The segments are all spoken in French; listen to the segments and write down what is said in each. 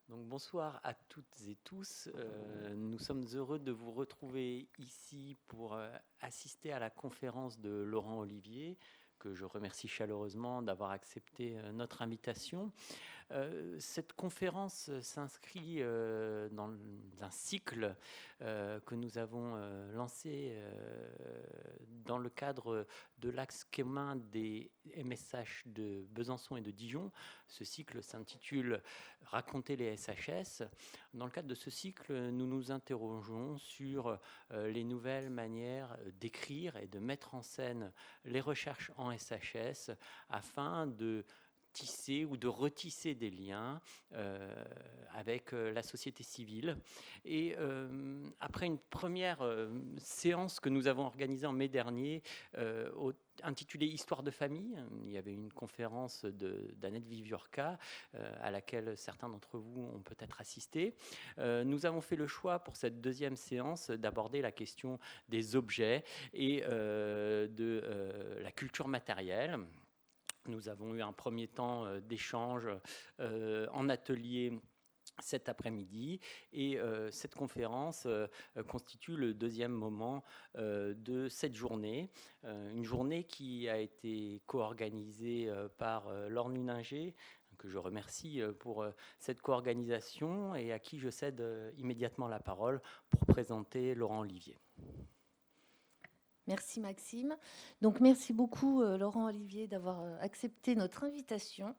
Donc bonsoir à toutes et tous. Nous sommes heureux de vous retrouver ici pour assister à la conférence de Laurent Olivier, que je remercie chaleureusement d'avoir accepté notre invitation. Cette conférence s'inscrit dans un cycle que nous avons lancé dans le cadre de l'axe commun des MSH de Besançon et de Dijon. Ce cycle s'intitule Raconter les SHS. Dans le cadre de ce cycle, nous nous interrogeons sur les nouvelles manières d'écrire et de mettre en scène les recherches en SHS afin de tisser ou de retisser des liens avec la société civile. Et après une première séance que nous avons organisée en mai dernier, intitulée Histoire de famille, il y avait une conférence d'Annette Viviorca à laquelle certains d'entre vous ont peut-être assisté. Nous avons fait le choix pour cette deuxième séance d'aborder la question des objets et de la culture matérielle. Nous avons eu un premier temps d'échange en atelier cet après-midi et cette conférence constitue le deuxième moment de cette journée. Une journée qui a été co-organisée par Laure Nuninger, que je remercie pour cette co-organisation et à qui je cède immédiatement la parole pour présenter Laurent Olivier. Merci Maxime. Donc merci beaucoup Laurent Olivier d'avoir accepté notre invitation.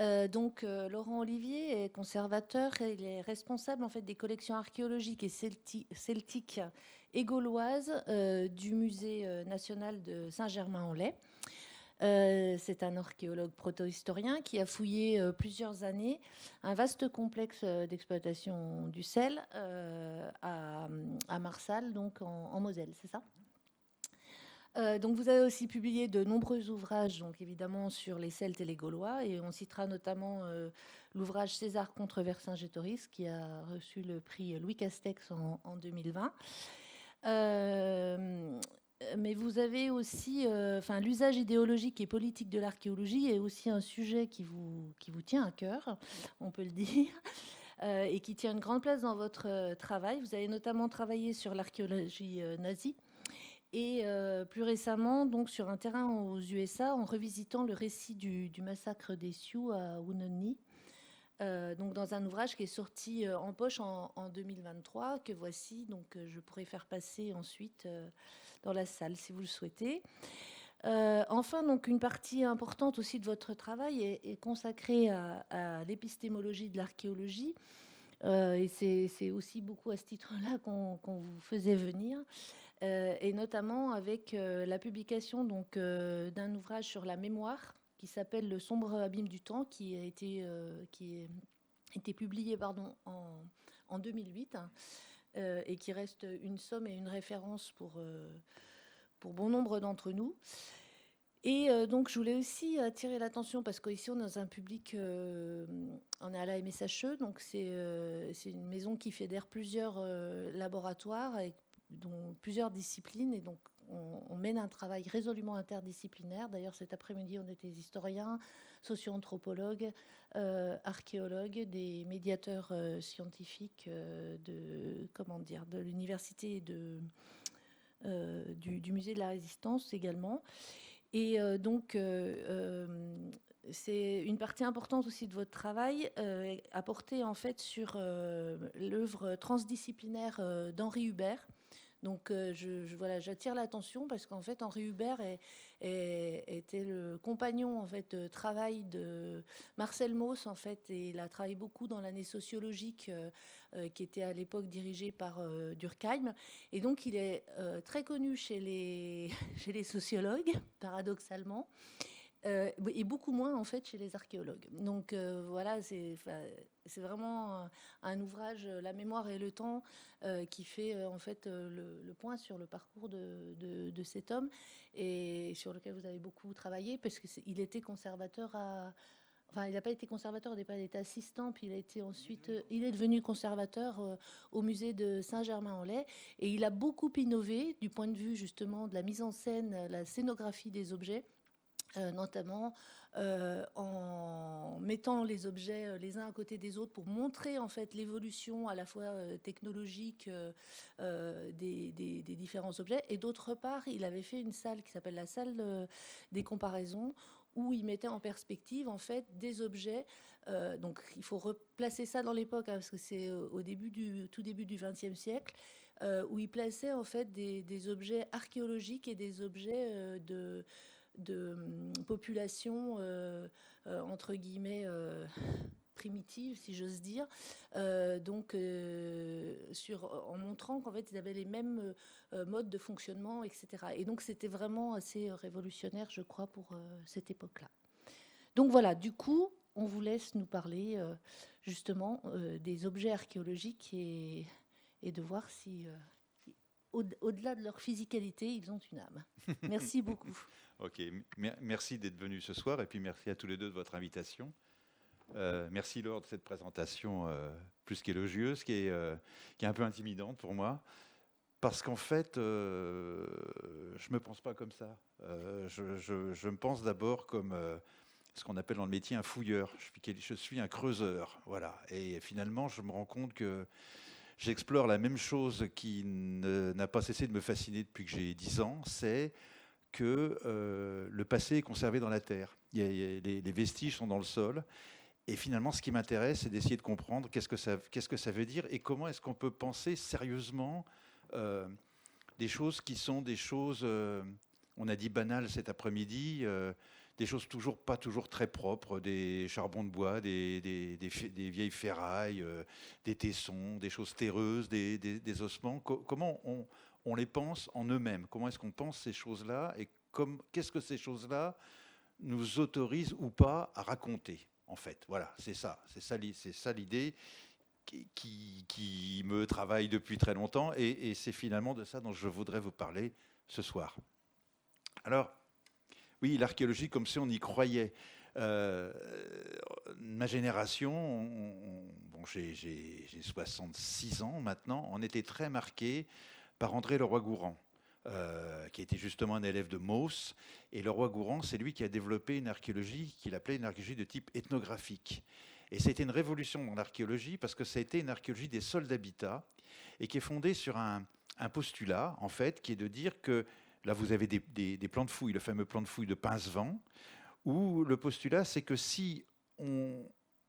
Laurent Olivier est conservateur et il est responsable en fait des collections archéologiques et celtiques et gauloises du musée national de Saint-Germain-en-Laye. C'est un archéologue protohistorien qui a fouillé plusieurs années un vaste complexe d'exploitation du sel à Marsal, donc en Moselle, c'est ça ? Donc vous avez aussi publié de nombreux ouvrages, donc évidemment sur les Celtes et les Gaulois, et on citera notamment l'ouvrage César contre Vercingétorix, qui a reçu le prix Louis Castex en 2020. Mais vous avez aussi, l'usage idéologique et politique de l'archéologie est aussi un sujet qui vous tient à cœur, on peut le dire. Et qui tient une grande place dans votre travail. Vous avez notamment travaillé sur l'archéologie nazie et plus récemment, donc sur un terrain aux USA, en revisitant le récit du massacre des Sioux à Woononee, donc dans un ouvrage qui est sorti en poche en 2023, que voici, donc je pourrais faire passer ensuite dans la salle si vous le souhaitez. Enfin, donc une partie importante aussi de votre travail est consacrée à l'épistémologie de l'archéologie. Et c'est aussi beaucoup à ce titre-là qu'on vous faisait venir. Et notamment avec la publication donc, d'un ouvrage sur la mémoire qui s'appelle Le sombre abîme du temps, qui a été publié en 2008 et qui reste une somme et une référence pour bon nombre d'entre nous. Et donc je voulais aussi attirer l'attention parce qu'ici on est dans un public, on est à la MSHE, donc c'est une maison qui fédère plusieurs laboratoires avec dont plusieurs disciplines, et donc on mène un travail résolument interdisciplinaire. D'ailleurs cet après-midi on était des historiens, socio-anthropologues, archéologues, des médiateurs scientifiques de l'université et du musée de la Résistance également. Et c'est une partie importante aussi de votre travail à porter en fait sur l'œuvre transdisciplinaire d'Henri Hubert. Donc voilà, j'attire l'attention parce qu'en fait Henri Hubert était le compagnon en fait de travail de Marcel Mauss en fait, et il a travaillé beaucoup dans l'année sociologique qui était à l'époque dirigée par Durkheim, et donc il est très connu chez les chez les sociologues paradoxalement. Et beaucoup moins en fait chez les archéologues. Donc voilà, c'est vraiment un ouvrage, La mémoire et le temps, qui fait en fait le point sur le parcours de cet homme, et sur lequel vous avez beaucoup travaillé parce qu'il était conservateur Enfin, il n'a pas été conservateur au départ, il était assistant, puis il a été ensuite, il est devenu conservateur au musée de Saint-Germain-en-Laye, et il a beaucoup innové du point de vue justement de la mise en scène, la scénographie des objets. notamment en mettant les objets les uns à côté des autres pour montrer en fait l'évolution à la fois technologique des différents objets. Et d'autre part, il avait fait une salle qui s'appelle la salle des comparaisons, où il mettait en perspective en fait des objets. Donc il faut replacer ça dans l'époque, hein, parce que c'est au tout début du XXe siècle, où il plaçait en fait des objets archéologiques et des objets de population entre guillemets primitive, si j'ose dire, en montrant qu'en fait ils avaient les mêmes modes de fonctionnement, etc. Et donc c'était vraiment assez révolutionnaire, je crois, pour cette époque-là. Donc voilà, du coup, on vous laisse nous parler justement des objets archéologiques et de voir si, au-delà de leur physicalité, ils ont une âme. Merci beaucoup. Ok, merci d'être venu ce soir et puis merci à tous les deux de votre invitation. Merci Laure de cette présentation plus qu'élogieuse, qui est un peu intimidante pour moi. Parce qu'en fait, je ne me pense pas comme ça. Je me pense d'abord comme ce qu'on appelle dans le métier un fouilleur. Je suis un creuseur. Voilà. Et finalement, je me rends compte que j'explore la même chose qui n'a pas cessé de me fasciner depuis que j'ai 10 ans, c'est que le passé est conservé dans la terre. Les vestiges sont dans le sol. Et finalement, ce qui m'intéresse, c'est d'essayer de comprendre qu'est-ce que ça veut dire et comment est-ce qu'on peut penser sérieusement des choses qui sont des choses, on a dit banales cet après-midi, des choses pas toujours très propres, des charbons de bois, des vieilles ferrailles, des tessons, des choses terreuses, des ossements. Comment on les pense en eux-mêmes? Comment est-ce qu'on pense ces choses-là? Et qu'est-ce que ces choses-là nous autorisent ou pas à raconter, en fait? Voilà, c'est ça l'idée qui me travaille depuis très longtemps, et c'est finalement de ça dont je voudrais vous parler ce soir. Alors, oui, l'archéologie, comme si on y croyait. Ma génération, bon, j'ai 66 ans maintenant, on était très marqué par André Leroi-Gourhan, qui était justement un élève de Mauss. Et Leroi-Gourhan, c'est lui qui a développé une archéologie qu'il appelait une archéologie de type ethnographique. Et c'était une révolution dans l'archéologie parce que ça a été une archéologie des sols d'habitat et qui est fondée sur un postulat, en fait, qui est de dire que, là vous avez des plans de fouilles, le fameux plan de fouilles de Pincevent, où le postulat c'est que si on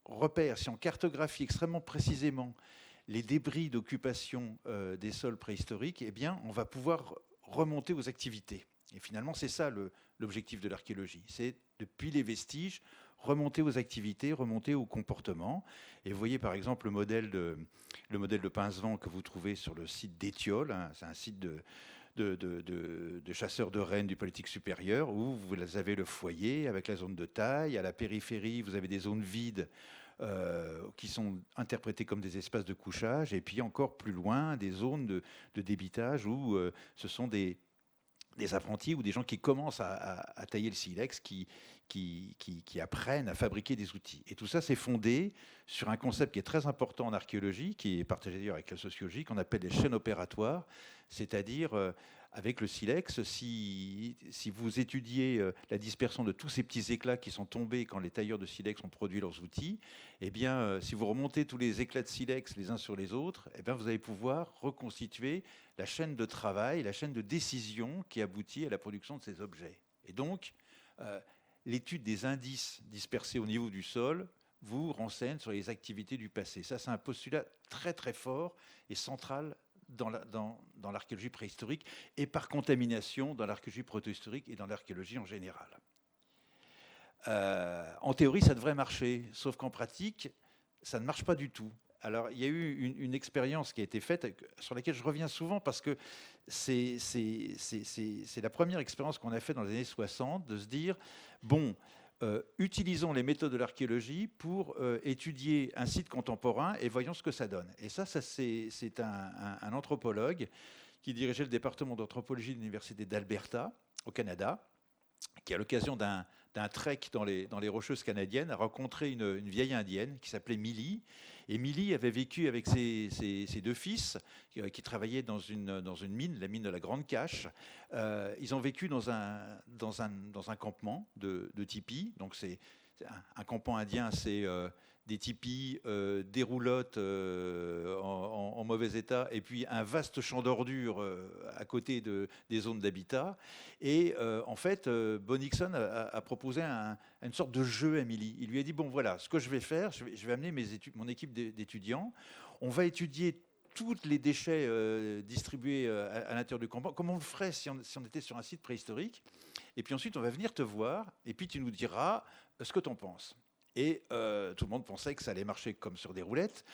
repère, si on cartographie extrêmement précisément les débris d'occupation des sols préhistoriques, eh bien on va pouvoir remonter aux activités. Et finalement c'est ça l'objectif de l'archéologie, c'est depuis les vestiges, remonter aux activités, remonter au comportement. Et vous voyez par exemple le modèle de Pincevent que vous trouvez sur le site d'Étiole, hein, c'est un site de chasseurs de rennes du Paléolithique supérieur, où vous avez le foyer avec la zone de taille. À la périphérie, vous avez des zones vides qui sont interprétées comme des espaces de couchage. Et puis encore plus loin, des zones de débitage où ce sont des apprentis ou des gens qui commencent à tailler le silex, qui apprennent à fabriquer des outils. Et tout ça, c'est fondé sur un concept qui est très important en archéologie, qui est partagé d'ailleurs avec la sociologie, qu'on appelle les chaînes opératoires, c'est-à-dire avec le silex, si vous étudiez la dispersion de tous ces petits éclats qui sont tombés quand les tailleurs de silex ont produit leurs outils, eh bien, si vous remontez tous les éclats de silex les uns sur les autres, eh bien, vous allez pouvoir reconstituer la chaîne de travail, la chaîne de décision qui aboutit à la production de ces objets. Et donc, l'étude des indices dispersés au niveau du sol vous renseigne sur les activités du passé. Ça, c'est un postulat très très fort et central dans l'archéologie préhistorique et par contamination dans l'archéologie protohistorique et dans l'archéologie en général. En théorie, ça devrait marcher, sauf qu'en pratique, ça ne marche pas du tout. Alors, il y a eu une expérience qui a été faite, sur laquelle je reviens souvent, parce que c'est la première expérience qu'on a faite dans les années 60, de se dire, bon, utilisons les méthodes de l'archéologie pour étudier un site contemporain et voyons ce que ça donne. Et ça c'est un anthropologue qui dirigeait le département d'anthropologie de l'Université d'Alberta, au Canada, qui, à l'occasion d'un d'un trek dans les Rocheuses canadiennes, a rencontré une vieille indienne qui s'appelait Millie. Et Millie avait vécu avec ses deux fils qui travaillaient dans une mine, la mine de la Grande Cache. Ils ont vécu dans un campement de tipis. Donc c'est un campement indien, c'est des tipis, des roulottes en mauvais état, et puis un vaste champ d'ordures à côté des zones d'habitat. Et en fait, Bo Nixon a proposé une sorte de jeu à Millie. Il lui a dit, bon voilà, ce que je vais faire, je vais amener mon équipe d'étudiants, on va étudier tous les déchets distribués à l'intérieur du campement, comme on le ferait si on était sur un site préhistorique. Et puis ensuite, on va venir te voir, et puis tu nous diras ce que tu en penses. Et tout le monde pensait que ça allait marcher comme sur des roulettes,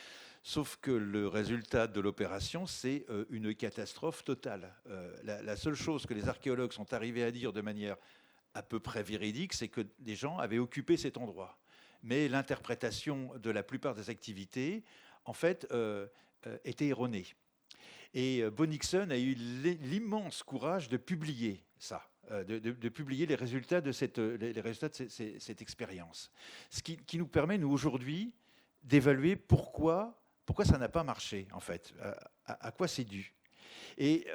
sauf que le résultat de l'opération, c'est une catastrophe totale. La seule chose que les archéologues sont arrivés à dire de manière à peu près véridique, c'est que des gens avaient occupé cet endroit. Mais l'interprétation de la plupart des activités, en fait, était erronée. Et Bo Nixon a eu l'immense courage de publier ça. De publier les résultats de cette expérience. Ce qui nous permet, nous, aujourd'hui, d'évaluer pourquoi ça n'a pas marché, en fait, à quoi c'est dû. Et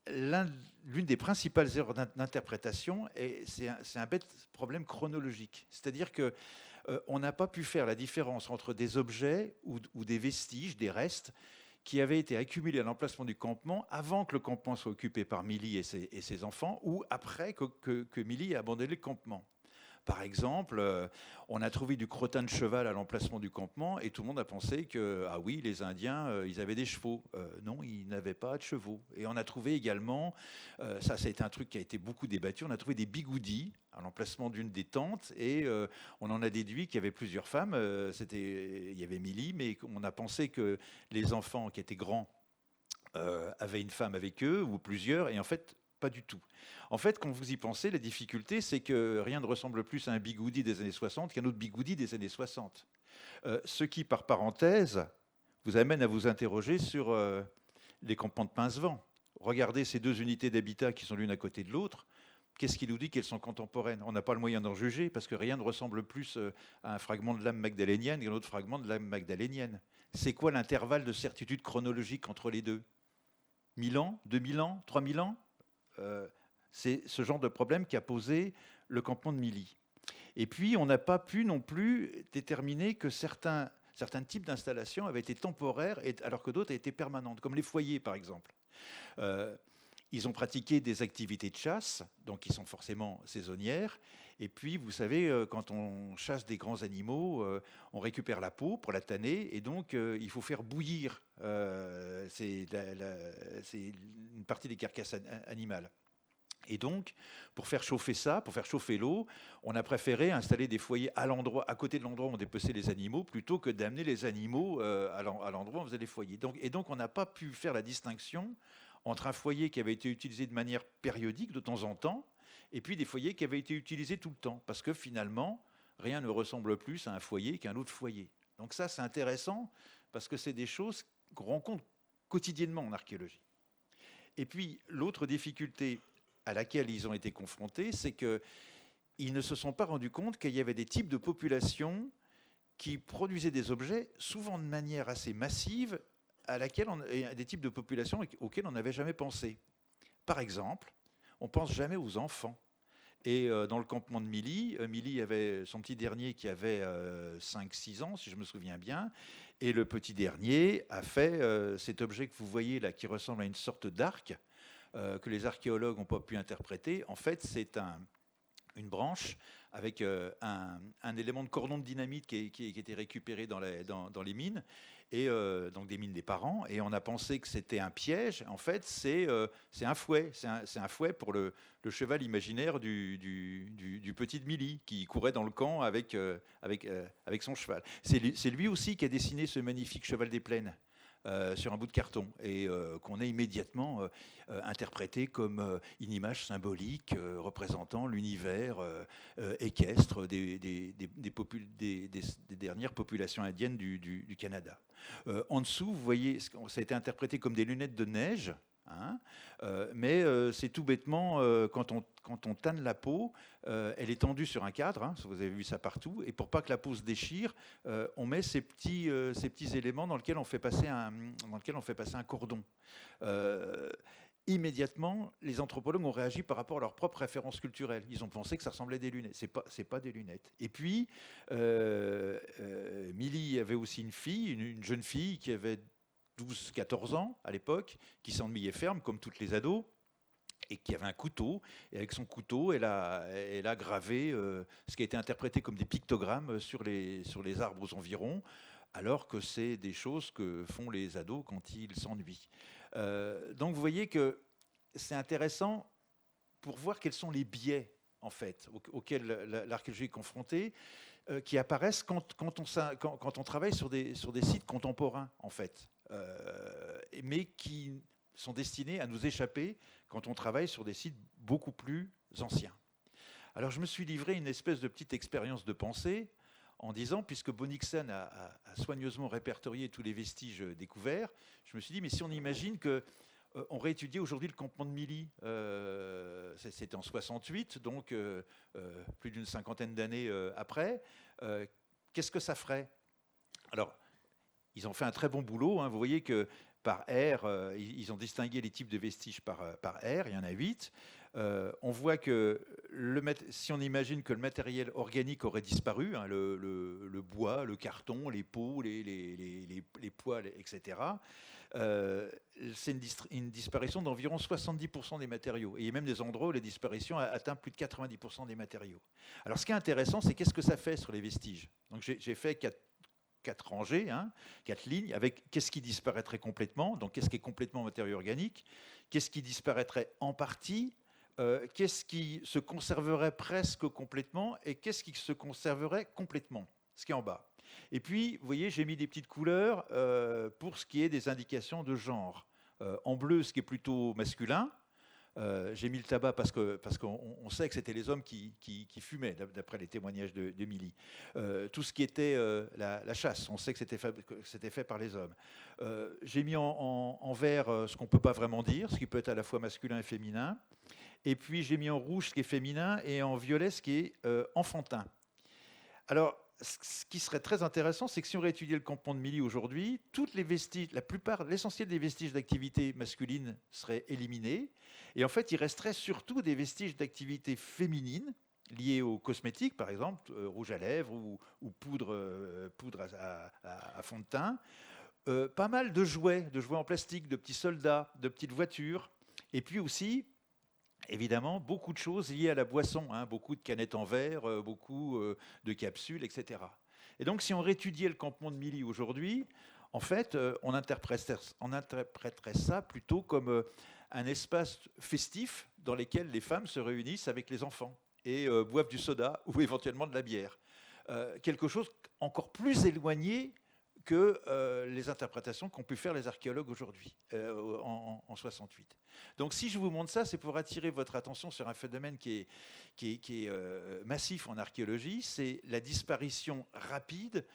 l'une des principales erreurs d'interprétation, c'est un bête problème chronologique. C'est-à-dire qu'on n'a pas pu faire la différence entre des objets ou des vestiges, des restes, qui avaient été accumulés à l'emplacement du campement avant que le campement soit occupé par Millie et ses enfants, ou après que Millie ait abandonné le campement. Par exemple, on a trouvé du crottin de cheval à l'emplacement du campement et tout le monde a pensé que, ah oui, les Indiens, ils avaient des chevaux. Non, ils n'avaient pas de chevaux. Et on a trouvé également, ça a été un truc qui a été beaucoup débattu, on a trouvé des bigoudis à l'emplacement d'une des tentes et on en a déduit qu'il y avait plusieurs femmes. Il y avait Millie, mais on a pensé que les enfants qui étaient grands avaient une femme avec eux ou plusieurs, et en fait, pas du tout. En fait, quand vous y pensez, la difficulté, c'est que rien ne ressemble plus à un bigoudi des années 60 qu'un autre bigoudi des années 60. Ce qui, par parenthèse, vous amène à vous interroger sur les campements de Pincevent. Regardez ces deux unités d'habitat qui sont l'une à côté de l'autre. Qu'est-ce qui nous dit qu'elles sont contemporaines? On n'a pas le moyen d'en juger parce que rien ne ressemble plus à un fragment de l'âme magdalénienne qu'un autre fragment de l'âme magdalénienne. C'est quoi l'intervalle de certitude chronologique entre les deux? 1000 ans? 2000 ans? 3000 ans? C'est ce genre de problème qui a posé le campement de Millie. Et puis, on n'a pas pu non plus déterminer que certains types d'installations avaient été temporaires alors que d'autres étaient permanentes, comme les foyers, par exemple. Ils ont pratiqué des activités de chasse, donc qui sont forcément saisonnières. Et puis, vous savez, quand on chasse des grands animaux, on récupère la peau pour la tanner, et donc il faut faire bouillir. C'est une partie des carcasses animales. Et donc, pour faire chauffer ça, pour faire chauffer l'eau, on a préféré installer des foyers à côté de l'endroit où on dépeçait les animaux, plutôt que d'amener les animaux à l'endroit où on faisait les foyers. Donc, on n'a pas pu faire la distinction entre un foyer qui avait été utilisé de manière périodique, de temps en temps, et puis des foyers qui avaient été utilisés tout le temps. Parce que finalement, rien ne ressemble plus à un foyer qu'un autre foyer. Donc ça, c'est intéressant, parce que c'est des choses qu'on rencontre quotidiennement en archéologie. Et puis, l'autre difficulté à laquelle ils ont été confrontés, c'est qu'ils ne se sont pas rendus compte qu'il y avait des types de populations qui produisaient des objets, souvent de manière assez massive, des types de populations auxquelles on n'avait jamais pensé. Par exemple, on ne pense jamais aux enfants. Et dans le campement de Millie, Millie avait son petit dernier qui avait 5-6 ans, si je me souviens bien, et le petit dernier a fait cet objet que vous voyez là, qui ressemble à une sorte d'arc, que les archéologues n'ont pas pu interpréter. En fait, c'est une branche avec un élément de cordon de dynamite qui était récupéré dans les mines, et donc des mines des parents, et on a pensé que c'était un piège. En fait, c'est un fouet. C'est un fouet pour le cheval imaginaire du petit de Millie, qui courait dans le camp avec son cheval. C'est lui aussi qui a dessiné ce magnifique cheval des plaines sur un bout de carton, et qu'on a immédiatement interprété comme une image symbolique représentant l'univers équestre des dernières populations indiennes du Canada. En dessous, vous voyez, ça a été interprété comme des lunettes de neige, hein. Mais c'est tout bêtement, quand on tanne la peau, elle est tendue sur un cadre, hein, vous avez vu ça partout, et pour pas que la peau se déchire, on met ces petits éléments dans lesquels on fait passer un cordon. Immédiatement, les anthropologues ont réagi par rapport à leur propre référence culturelle. Ils ont pensé que ça ressemblait à des lunettes. C'est pas des lunettes. Et puis, Milly avait aussi une fille, une jeune fille qui avait 12-14 ans à l'époque, qui s'ennuyait ferme, comme toutes les ados, et qui avait un couteau. Et avec son couteau, elle a gravé ce qui a été interprété comme des pictogrammes sur les arbres aux environs, alors que c'est des choses que font les ados quand ils s'ennuient. Donc vous voyez que c'est intéressant pour voir quels sont les biais en fait auxquels l'archéologie est confrontée, qui apparaissent quand on travaille sur des sites contemporains en fait, mais qui sont destinés à nous échapper quand on travaille sur des sites beaucoup plus anciens. Alors je me suis livré une espèce de petite expérience de pensée en disant, puisque Bonnichsen a soigneusement répertorié tous les vestiges découverts, je me suis dit, mais si on imagine que on réétudiait aujourd'hui le campement de Milly, c'était en 68, donc plus d'une cinquantaine d'années après, qu'est-ce que ça ferait? Alors, ils ont fait un très bon boulot, hein, vous voyez que par ère, ils ont distingué les types de vestiges par ère, il y en a 8. On voit que si on imagine que le matériel organique aurait disparu, hein, le bois, le carton, les peaux, les poils, etc., c'est une disparition d'environ 70% des matériaux. Et il y a même des endroits où la disparition a atteint plus de 90% des matériaux. Alors ce qui est intéressant, c'est qu'est-ce que ça fait sur les vestiges. Donc j'ai fait 4 rangées, hein, 4 lignes, avec qu'est-ce qui disparaîtrait complètement, donc qu'est-ce qui est complètement matériau organique, qu'est-ce qui disparaîtrait en partie, qu'est-ce qui se conserverait presque complètement et qu'est-ce qui se conserverait complètement, ce qui est en bas. Et puis, vous voyez, j'ai mis des petites couleurs pour ce qui est des indications de genre. En bleu, ce qui est plutôt masculin. J'ai mis le tabac parce qu'on sait que c'était les hommes qui fumaient, d'après les témoignages de Milly. Tout ce qui était la chasse, on sait que c'était fait par les hommes. J'ai mis en vert ce qu'on ne peut pas vraiment dire, ce qui peut être à la fois masculin et féminin. Et puis j'ai mis en rouge ce qui est féminin et en violet ce qui est enfantin. Alors, ce qui serait très intéressant, c'est que si on réétudiait le campement de Milly aujourd'hui, toutes les vestiges, l'essentiel des vestiges d'activité masculine seraient éliminés. Et en fait, il resterait surtout des vestiges d'activité féminine liés aux cosmétiques, par exemple, rouge à lèvres ou poudre à fond de teint. Pas mal de jouets en plastique, de petits soldats, de petites voitures. Et puis aussi, évidemment, beaucoup de choses liées à la boisson, hein, beaucoup de canettes en verre, beaucoup de capsules, etc. Et donc, si on réétudiait le campement de Milly aujourd'hui, en fait, on interpréterait ça plutôt comme un espace festif dans lequel les femmes se réunissent avec les enfants et boivent du soda ou éventuellement de la bière. Quelque chose encore plus éloigné que les interprétations qu'ont pu faire les archéologues aujourd'hui, en 68. Donc si je vous montre ça, c'est pour attirer votre attention sur un phénomène qui est massif en archéologie, c'est la disparition rapide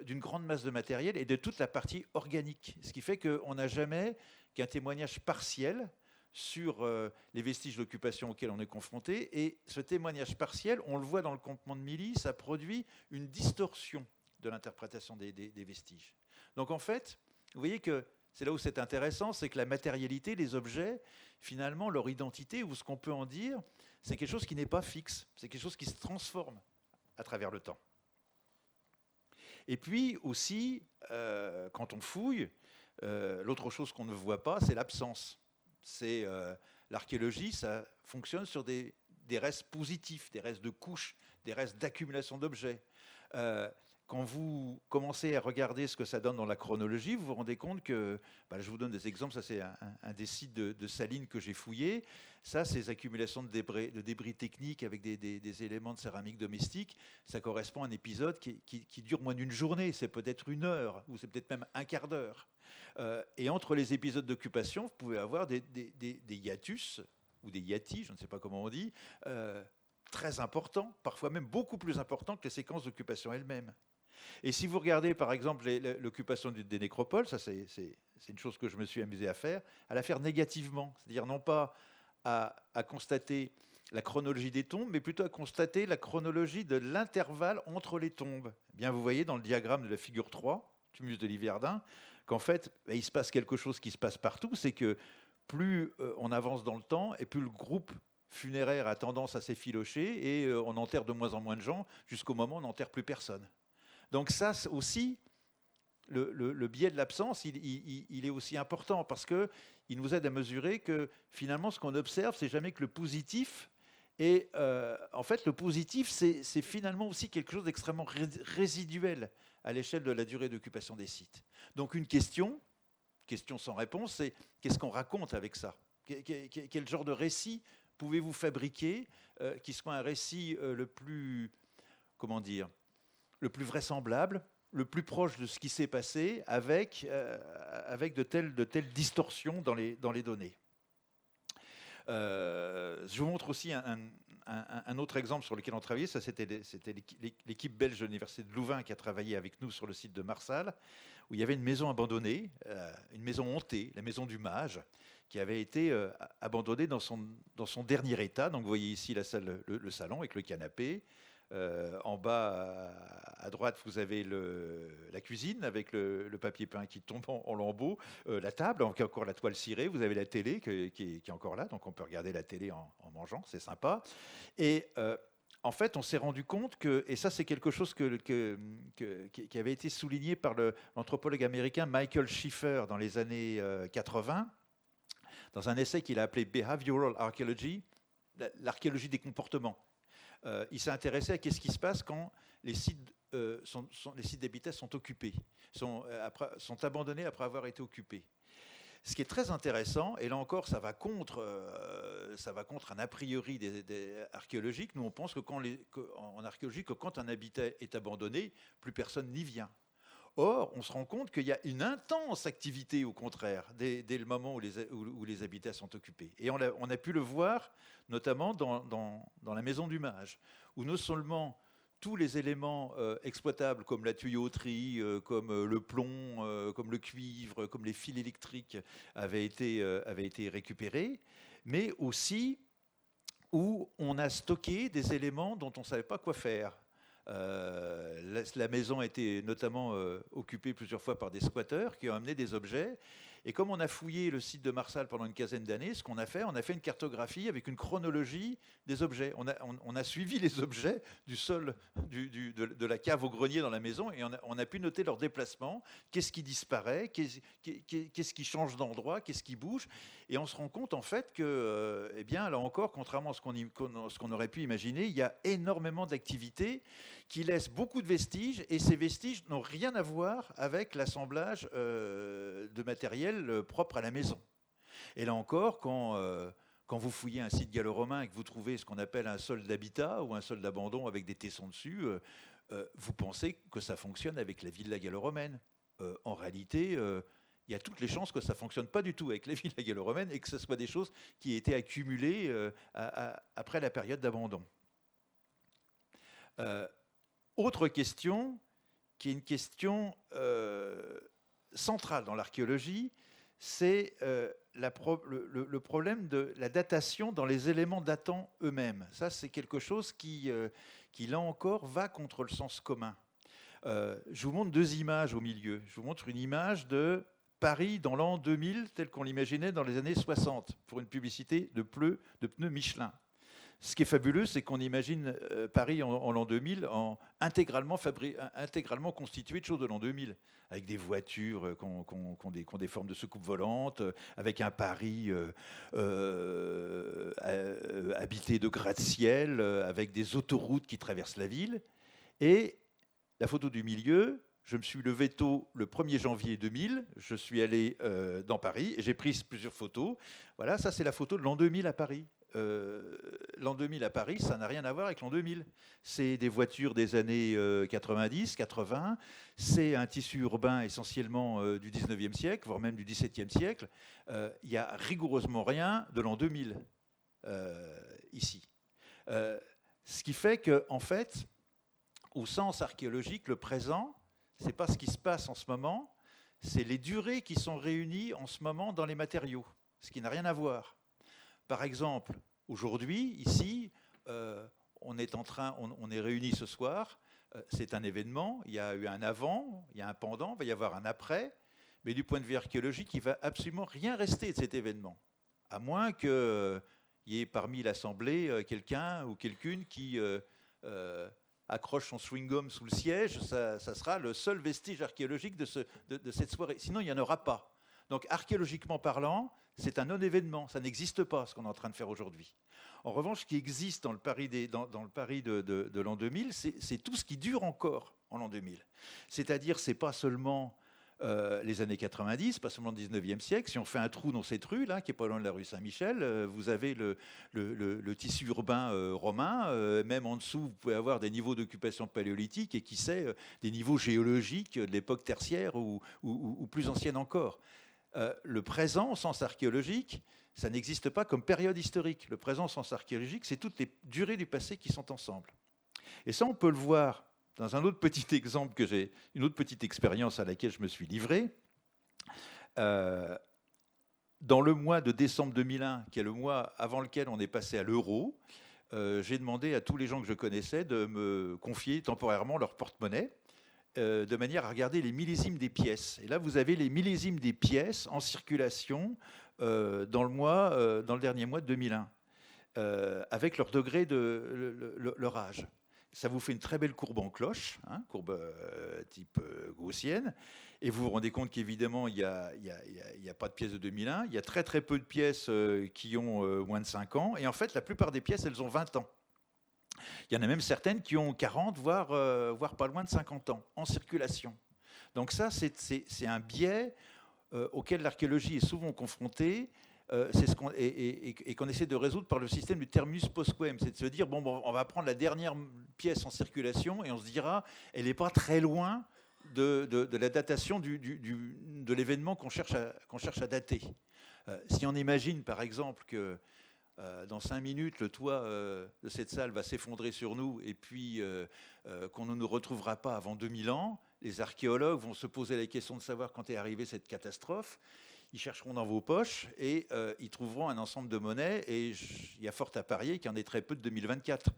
d'une grande masse de matériel et de toute la partie organique. Ce qui fait qu'on n'a jamais qu'un témoignage partiel sur les vestiges d'occupation auxquels on est confronté. Et ce témoignage partiel, on le voit dans le campement de Milly, ça produit une distorsion de l'interprétation des vestiges. Donc en fait, vous voyez que c'est là où c'est intéressant, c'est que la matérialité, les objets, finalement, leur identité, ou ce qu'on peut en dire, c'est quelque chose qui n'est pas fixe, c'est quelque chose qui se transforme à travers le temps. Et puis aussi, quand on fouille, l'autre chose qu'on ne voit pas, c'est l'absence. C'est l'archéologie, ça fonctionne sur des restes positifs, des restes de couches, des restes d'accumulation d'objets. Quand vous commencez à regarder ce que ça donne dans la chronologie, vous vous rendez compte que, je vous donne des exemples, ça c'est un des sites de Salines que j'ai fouillé, ça ces accumulations de débris techniques avec des éléments de céramique domestique, ça correspond à un épisode qui dure moins d'une journée, c'est peut-être 1 heure, ou c'est peut-être même un quart d'heure. Et entre les épisodes d'occupation, vous pouvez avoir des hiatus, ou des hiatis, je ne sais pas comment on dit, très importants, parfois même beaucoup plus importants que les séquences d'occupation elles-mêmes. Et si vous regardez, par exemple, l'occupation des nécropoles, ça c'est une chose que je me suis amusé à la faire négativement, c'est-à-dire non pas à constater la chronologie des tombes, mais plutôt à constater la chronologie de l'intervalle entre les tombes. Eh bien, vous voyez dans le diagramme de la figure 3, Tumulus de Liverdun, qu'en fait, il se passe quelque chose qui se passe partout, c'est que plus on avance dans le temps, et plus le groupe funéraire a tendance à s'effilocher, et on enterre de moins en moins de gens, jusqu'au moment où on n'enterre plus personne. Donc ça aussi, le biais de l'absence, il est aussi important, parce qu'il nous aide à mesurer que finalement, ce qu'on observe, c'est jamais que le positif. Et en fait, le positif, c'est finalement aussi quelque chose d'extrêmement résiduel à l'échelle de la durée d'occupation des sites. Donc une question sans réponse, c'est qu'est-ce qu'on raconte avec ça? Quel genre de récit pouvez-vous fabriquer qui soit un récit le plus, comment dire, le plus vraisemblable, le plus proche de ce qui s'est passé, avec de telles distorsions dans les données. Je vous montre aussi un autre exemple sur lequel on travaillait. Ça, c'était l'équipe belge de l'Université de Louvain qui a travaillé avec nous sur le site de Marsal, où il y avait une maison abandonnée, une maison hantée, la maison du mage, qui avait été abandonnée dans son dernier état. Donc vous voyez ici la salle, le salon avec le canapé. En bas, à droite, vous avez la cuisine avec le papier peint qui tombe en lambeaux, la table, encore la toile cirée, vous avez la télé qui est encore là, donc on peut regarder la télé en mangeant, c'est sympa. Et en fait, on s'est rendu compte que, et ça c'est quelque chose qui avait été souligné par l'anthropologue américain Michael Schiffer dans les années 80, dans un essai qu'il a appelé Behavioral Archaeology, l'archéologie des comportements. Il s'est intéressé à ce qui se passe quand les sites d'habitat sont occupés, sont abandonnés après avoir été occupés. Ce qui est très intéressant, et là encore, ça va contre un a priori archéologique. Nous, on pense en archéologie que quand un habitat est abandonné, plus personne n'y vient. Or, on se rend compte qu'il y a une intense activité, au contraire, dès le moment où les habitats sont occupés. Et on a pu le voir, notamment dans la maison du mage, où non seulement tous les éléments exploitables, comme la tuyauterie, comme le plomb, comme le cuivre, comme les fils électriques, avaient été récupérés, mais aussi où on a stocké des éléments dont on ne savait pas quoi faire. La maison a été notamment occupée plusieurs fois par des squatteurs qui ont amené des objets. Et comme on a fouillé le site de Marsal pendant une quinzaine d'années, ce qu'on a fait, on a fait une cartographie avec une chronologie des objets. On a suivi les objets du sol, de la cave au grenier dans la maison, et on a pu noter leur déplacement, qu'est-ce qui disparaît, qu'est-ce qui change d'endroit, qu'est-ce qui bouge. Et on se rend compte en fait que, eh bien, là encore, contrairement à ce qu'on aurait pu imaginer, il y a énormément d'activités qui laissent beaucoup de vestiges, et ces vestiges n'ont rien à voir avec l'assemblage de matériel propre à la maison. Et là encore, quand vous fouillez un site gallo-romain et que vous trouvez ce qu'on appelle un sol d'habitat ou un sol d'abandon avec des tessons dessus, vous pensez que ça fonctionne avec la villa gallo-romaine. En réalité, il y a toutes les chances que ça ne fonctionne pas du tout avec la villa gallo-romaine et que ce soit des choses qui aient été accumulées après la période d'abandon. Autre question, qui est une question centrale dans l'archéologie, c'est le problème de la datation dans les éléments datants eux-mêmes. Ça, c'est quelque chose qui, là encore, va contre le sens commun. Je vous montre deux images au milieu. Je vous montre une image de Paris dans l'an 2000, tel qu'on l'imaginait dans les années 60, pour une publicité de pneus Michelin. Ce qui est fabuleux, c'est qu'on imagine Paris en l'an 2000 intégralement constitué de choses de l'an 2000, avec des voitures qui ont des formes de soucoupe volante, avec un Paris habité de gratte-ciel, avec des autoroutes qui traversent la ville. Et la photo du milieu, je me suis levé tôt le 1er janvier 2000, je suis allé dans Paris et j'ai pris plusieurs photos. Voilà, ça c'est la photo de l'an 2000 à Paris. L'an 2000 à Paris, ça n'a rien à voir avec l'an 2000. C'est des voitures des années 90, 80. C'est un tissu urbain essentiellement du 19e siècle, voire même du 17e siècle. Il n'y a rigoureusement rien de l'an 2000 ici. Ce qui fait que, en fait, Au sens archéologique, le présent, ce n'est pas ce qui se passe en ce moment, c'est les durées qui sont réunies en ce moment dans les matériaux, ce qui n'a rien à voir. Par exemple, aujourd'hui, ici, on est réunis ce soir, c'est un événement, il y a eu un avant, il y a un pendant, il va y avoir un après, mais du point de vue archéologique, il ne va absolument rien rester de cet événement, à moins qu'il y ait parmi l'Assemblée quelqu'un ou quelqu'une qui accroche son chewing-gum sous le siège, ça sera le seul vestige archéologique de cette soirée. Sinon, il n'y en aura pas. Donc, archéologiquement parlant, c'est un non-événement. Ça n'existe pas, ce qu'on est en train de faire aujourd'hui. En revanche, ce qui existe dans le Paris, dans le Paris de l'an 2000, c'est tout ce qui dure encore en l'an 2000. C'est-à-dire, ce n'est pas seulement les années 90, pas seulement le 19e siècle. Si on fait un trou dans cette rue, là, qui n'est pas loin de la rue Saint-Michel, vous avez le tissu urbain romain. Même en dessous, vous pouvez avoir des niveaux d'occupation paléolithique et qui sait, des niveaux géologiques de l'époque tertiaire ou plus ancienne encore. Le présent, au sens archéologique, ça n'existe pas comme période historique. Le présent, au sens archéologique, c'est toutes les durées du passé qui sont ensemble. Et ça, on peut le voir dans un autre petit exemple une autre petite expérience à laquelle je me suis livré. Dans le mois de décembre 2001, qui est le mois avant lequel on est passé à l'euro, j'ai demandé à tous les gens que je connaissais de me confier temporairement leur porte-monnaie, de manière à regarder les millésimes des pièces. Et là, vous avez les millésimes des pièces en circulation dans le dernier mois de 2001, avec leur degré leur âge. Ça vous fait une très belle courbe en cloche, hein, courbe type gaussienne, et vous vous rendez compte qu'évidemment, il n'y a pas de pièces de 2001, il y a très très peu de pièces qui ont moins de 5 ans, et en fait, la plupart des pièces, elles ont 20 ans. Il y en a même certaines qui ont 40, voire pas loin de 50 ans, en circulation. Donc ça, c'est un biais auquel l'archéologie est souvent confrontée, et qu'on essaie de résoudre par le système du terminus post-quem. C'est de se dire, bon, on va prendre la dernière pièce en circulation et on se dira, elle n'est pas très loin de la datation de l'événement qu'on cherche à dater. Si on imagine, par exemple, que dans 5 minutes, le toit de cette salle va s'effondrer sur nous et puis qu'on ne nous retrouvera pas avant 2000 ans, les archéologues vont se poser la question de savoir quand est arrivée cette catastrophe. Ils chercheront dans vos poches et ils trouveront un ensemble de monnaies et il y a fort à parier qu'il y en ait très peu de 2024.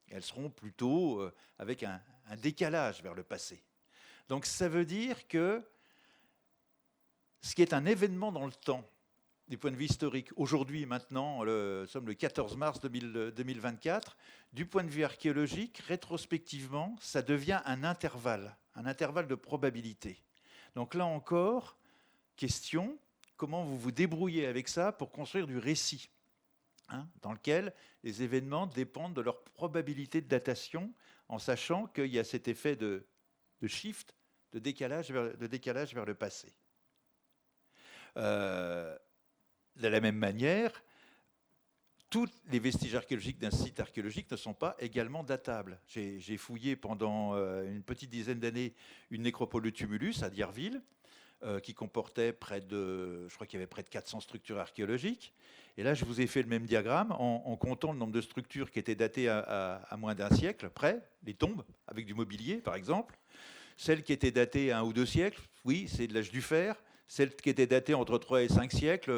Elles seront plutôt avec un décalage vers le passé. Donc ça veut dire que ce qui est un événement dans le temps, du point de vue historique, aujourd'hui, maintenant, nous sommes le 14 mars 2024, du point de vue archéologique, rétrospectivement, ça devient un intervalle de probabilité. Donc là encore, question, comment vous vous débrouillez avec ça pour construire du récit, hein, dans lequel les événements dépendent de leur probabilité de datation, en sachant qu'il y a cet effet de shift, de décalage vers le passé. De la même manière, tous les vestiges archéologiques d'un site archéologique ne sont pas également datables. J'ai fouillé pendant une petite dizaine d'années une nécropole de tumulus à Dierville, qui comportait je crois qu'il y avait près de 400 structures archéologiques. Et là, je vous ai fait le même diagramme en comptant le nombre de structures qui étaient datées à moins d'un siècle près, les tombes, avec du mobilier, par exemple. Celles qui étaient datées à 1 ou 2 siècles, oui, c'est de l'âge du fer. Celles qui étaient datées entre 3 et 5 siècles,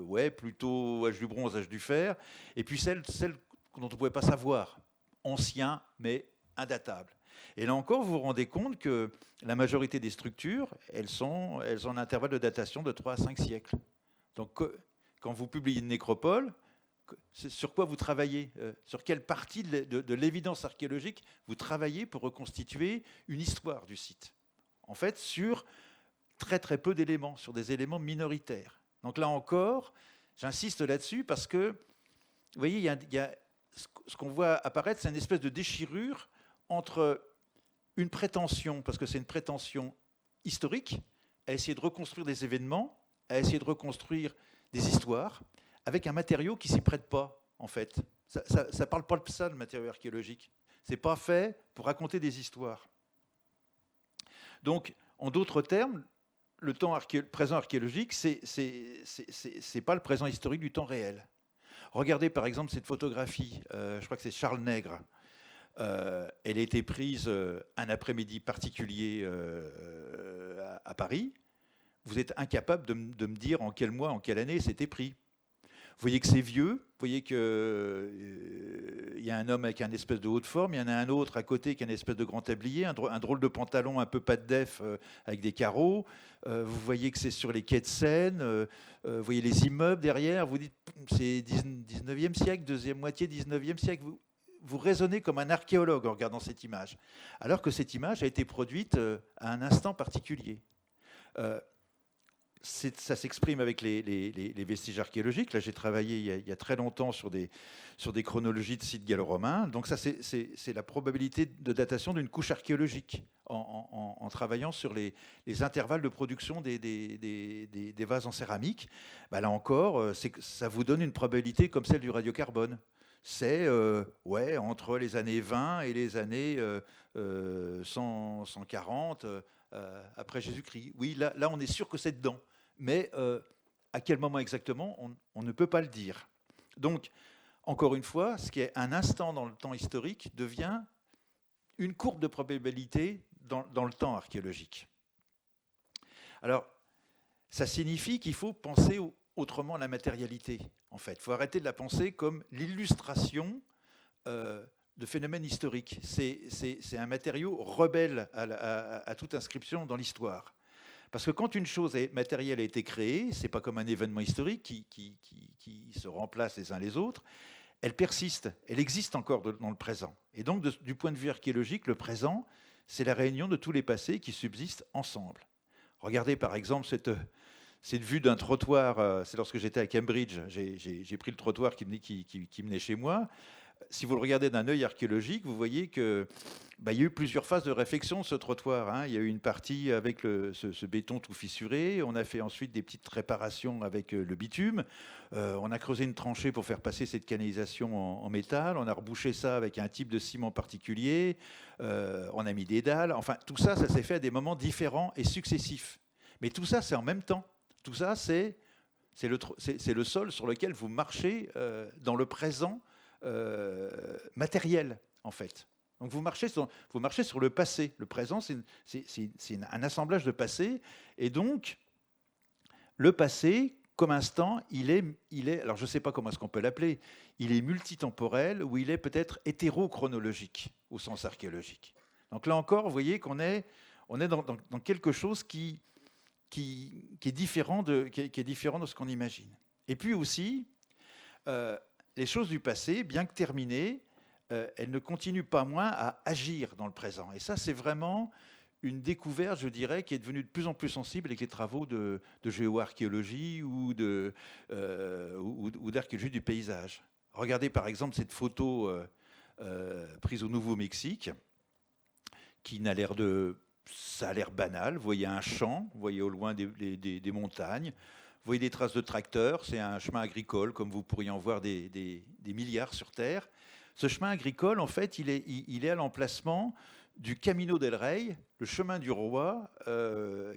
ouais, plutôt âge du bronze, âge du fer. Et puis celles dont on ne pouvait pas savoir, anciens, mais indatables. Et là encore, vous vous rendez compte que la majorité des structures, elles ont un intervalle de datation de 3 à 5 siècles. Donc, quand vous publiez une nécropole, sur quoi vous travaillez ? Sur quelle partie de l'évidence archéologique vous travaillez pour reconstituer une histoire du site ? En fait, sur très très peu d'éléments, sur des éléments minoritaires. Donc là encore, j'insiste là-dessus parce que, vous voyez, il y a ce qu'on voit apparaître, c'est une espèce de déchirure entre une prétention, parce que c'est une prétention historique, à essayer de reconstruire des événements, à essayer de reconstruire des histoires, avec un matériau qui ne s'y prête pas, en fait. Ça ne parle pas de ça, le matériau archéologique. Ce n'est pas fait pour raconter des histoires. Donc, en d'autres termes, le temps présent archéologique, c'est pas le présent historique du temps réel. Regardez par exemple cette photographie, je crois que c'est Charles Nègre, Elle a été prise un après-midi particulier à Paris. Vous êtes incapable de me dire en quel mois, en quelle année c'était pris. Vous voyez que c'est vieux, vous voyez qu'il y a un homme avec un espèce de haute forme, il y en a un autre à côté qui a une espèce de grand tablier, un drôle de pantalon un peu pas de def avec des carreaux. Vous voyez que c'est sur les quais de Seine, vous voyez les immeubles derrière, vous dites c'est 19e siècle, deuxième moitié 19e siècle. Vous raisonnez comme un archéologue en regardant cette image, alors que cette image a été produite à un instant particulier. Ça s'exprime avec les vestiges archéologiques. Là, j'ai travaillé il y a très longtemps sur des chronologies de sites gallo-romains. Donc ça, c'est la probabilité de datation d'une couche archéologique en travaillant sur les intervalles de production des vases en céramique. Bah, là encore, ça vous donne une probabilité comme celle du radiocarbone. C'est entre les années 20 et les années 140 après Jésus-Christ. Oui, là, on est sûr que c'est dedans. Mais à quel moment exactement, on ne peut pas le dire. Donc, encore une fois, ce qui est un instant dans le temps historique devient une courbe de probabilité dans le temps archéologique. Alors, ça signifie qu'il faut penser autrement la matérialité, en fait. Il faut arrêter de la penser comme l'illustration de phénomènes historiques. C'est un matériau rebelle à toute inscription dans l'histoire. Parce que quand une chose matérielle a été créée, ce n'est pas comme un événement historique qui se remplace les uns les autres, elle persiste, elle existe encore dans le présent. Et donc, du point de vue archéologique, le présent, c'est la réunion de tous les passés qui subsistent ensemble. Regardez par exemple cette vue d'un trottoir, c'est lorsque j'étais à Cambridge, j'ai pris le trottoir qui menait chez moi. Si vous le regardez d'un œil archéologique, vous voyez qu'il y a eu plusieurs phases de réfection de ce trottoir. Hein. Il y a eu une partie avec ce béton tout fissuré. On a fait ensuite des petites réparations avec le bitume. On a creusé une tranchée pour faire passer cette canalisation en métal. On a rebouché ça avec un type de ciment particulier. On a mis des dalles. Enfin, tout ça, ça s'est fait à des moments différents et successifs. Mais tout ça, c'est en même temps. Tout ça, c'est le sol sur lequel vous marchez dans le présent matériel, en fait. Donc vous marchez sur le passé. Le présent, c'est un assemblage de passé. Et donc, le passé, comme instant, il est alors je ne sais pas comment est-ce qu'on peut l'appeler, il est multitemporel ou il est peut-être hétérochronologique au sens archéologique. Donc là encore, vous voyez qu'on est dans quelque chose qui est différent de ce qu'on imagine. Et puis aussi, les choses du passé, bien que terminées, elles ne continuent pas moins à agir dans le présent. Et ça, c'est vraiment une découverte, je dirais, qui est devenue de plus en plus sensible avec les travaux de géoarchéologie ou d'archéologie du paysage. Regardez par exemple cette photo prise au Nouveau-Mexique, qui n'a l'air ça a l'air banal. Vous voyez un champ, vous voyez au loin des montagnes. Vous voyez des traces de tracteurs, c'est un chemin agricole, comme vous pourriez en voir des milliards sur Terre. Ce chemin agricole, en fait, il est à l'emplacement du Camino del Rey, le chemin du roi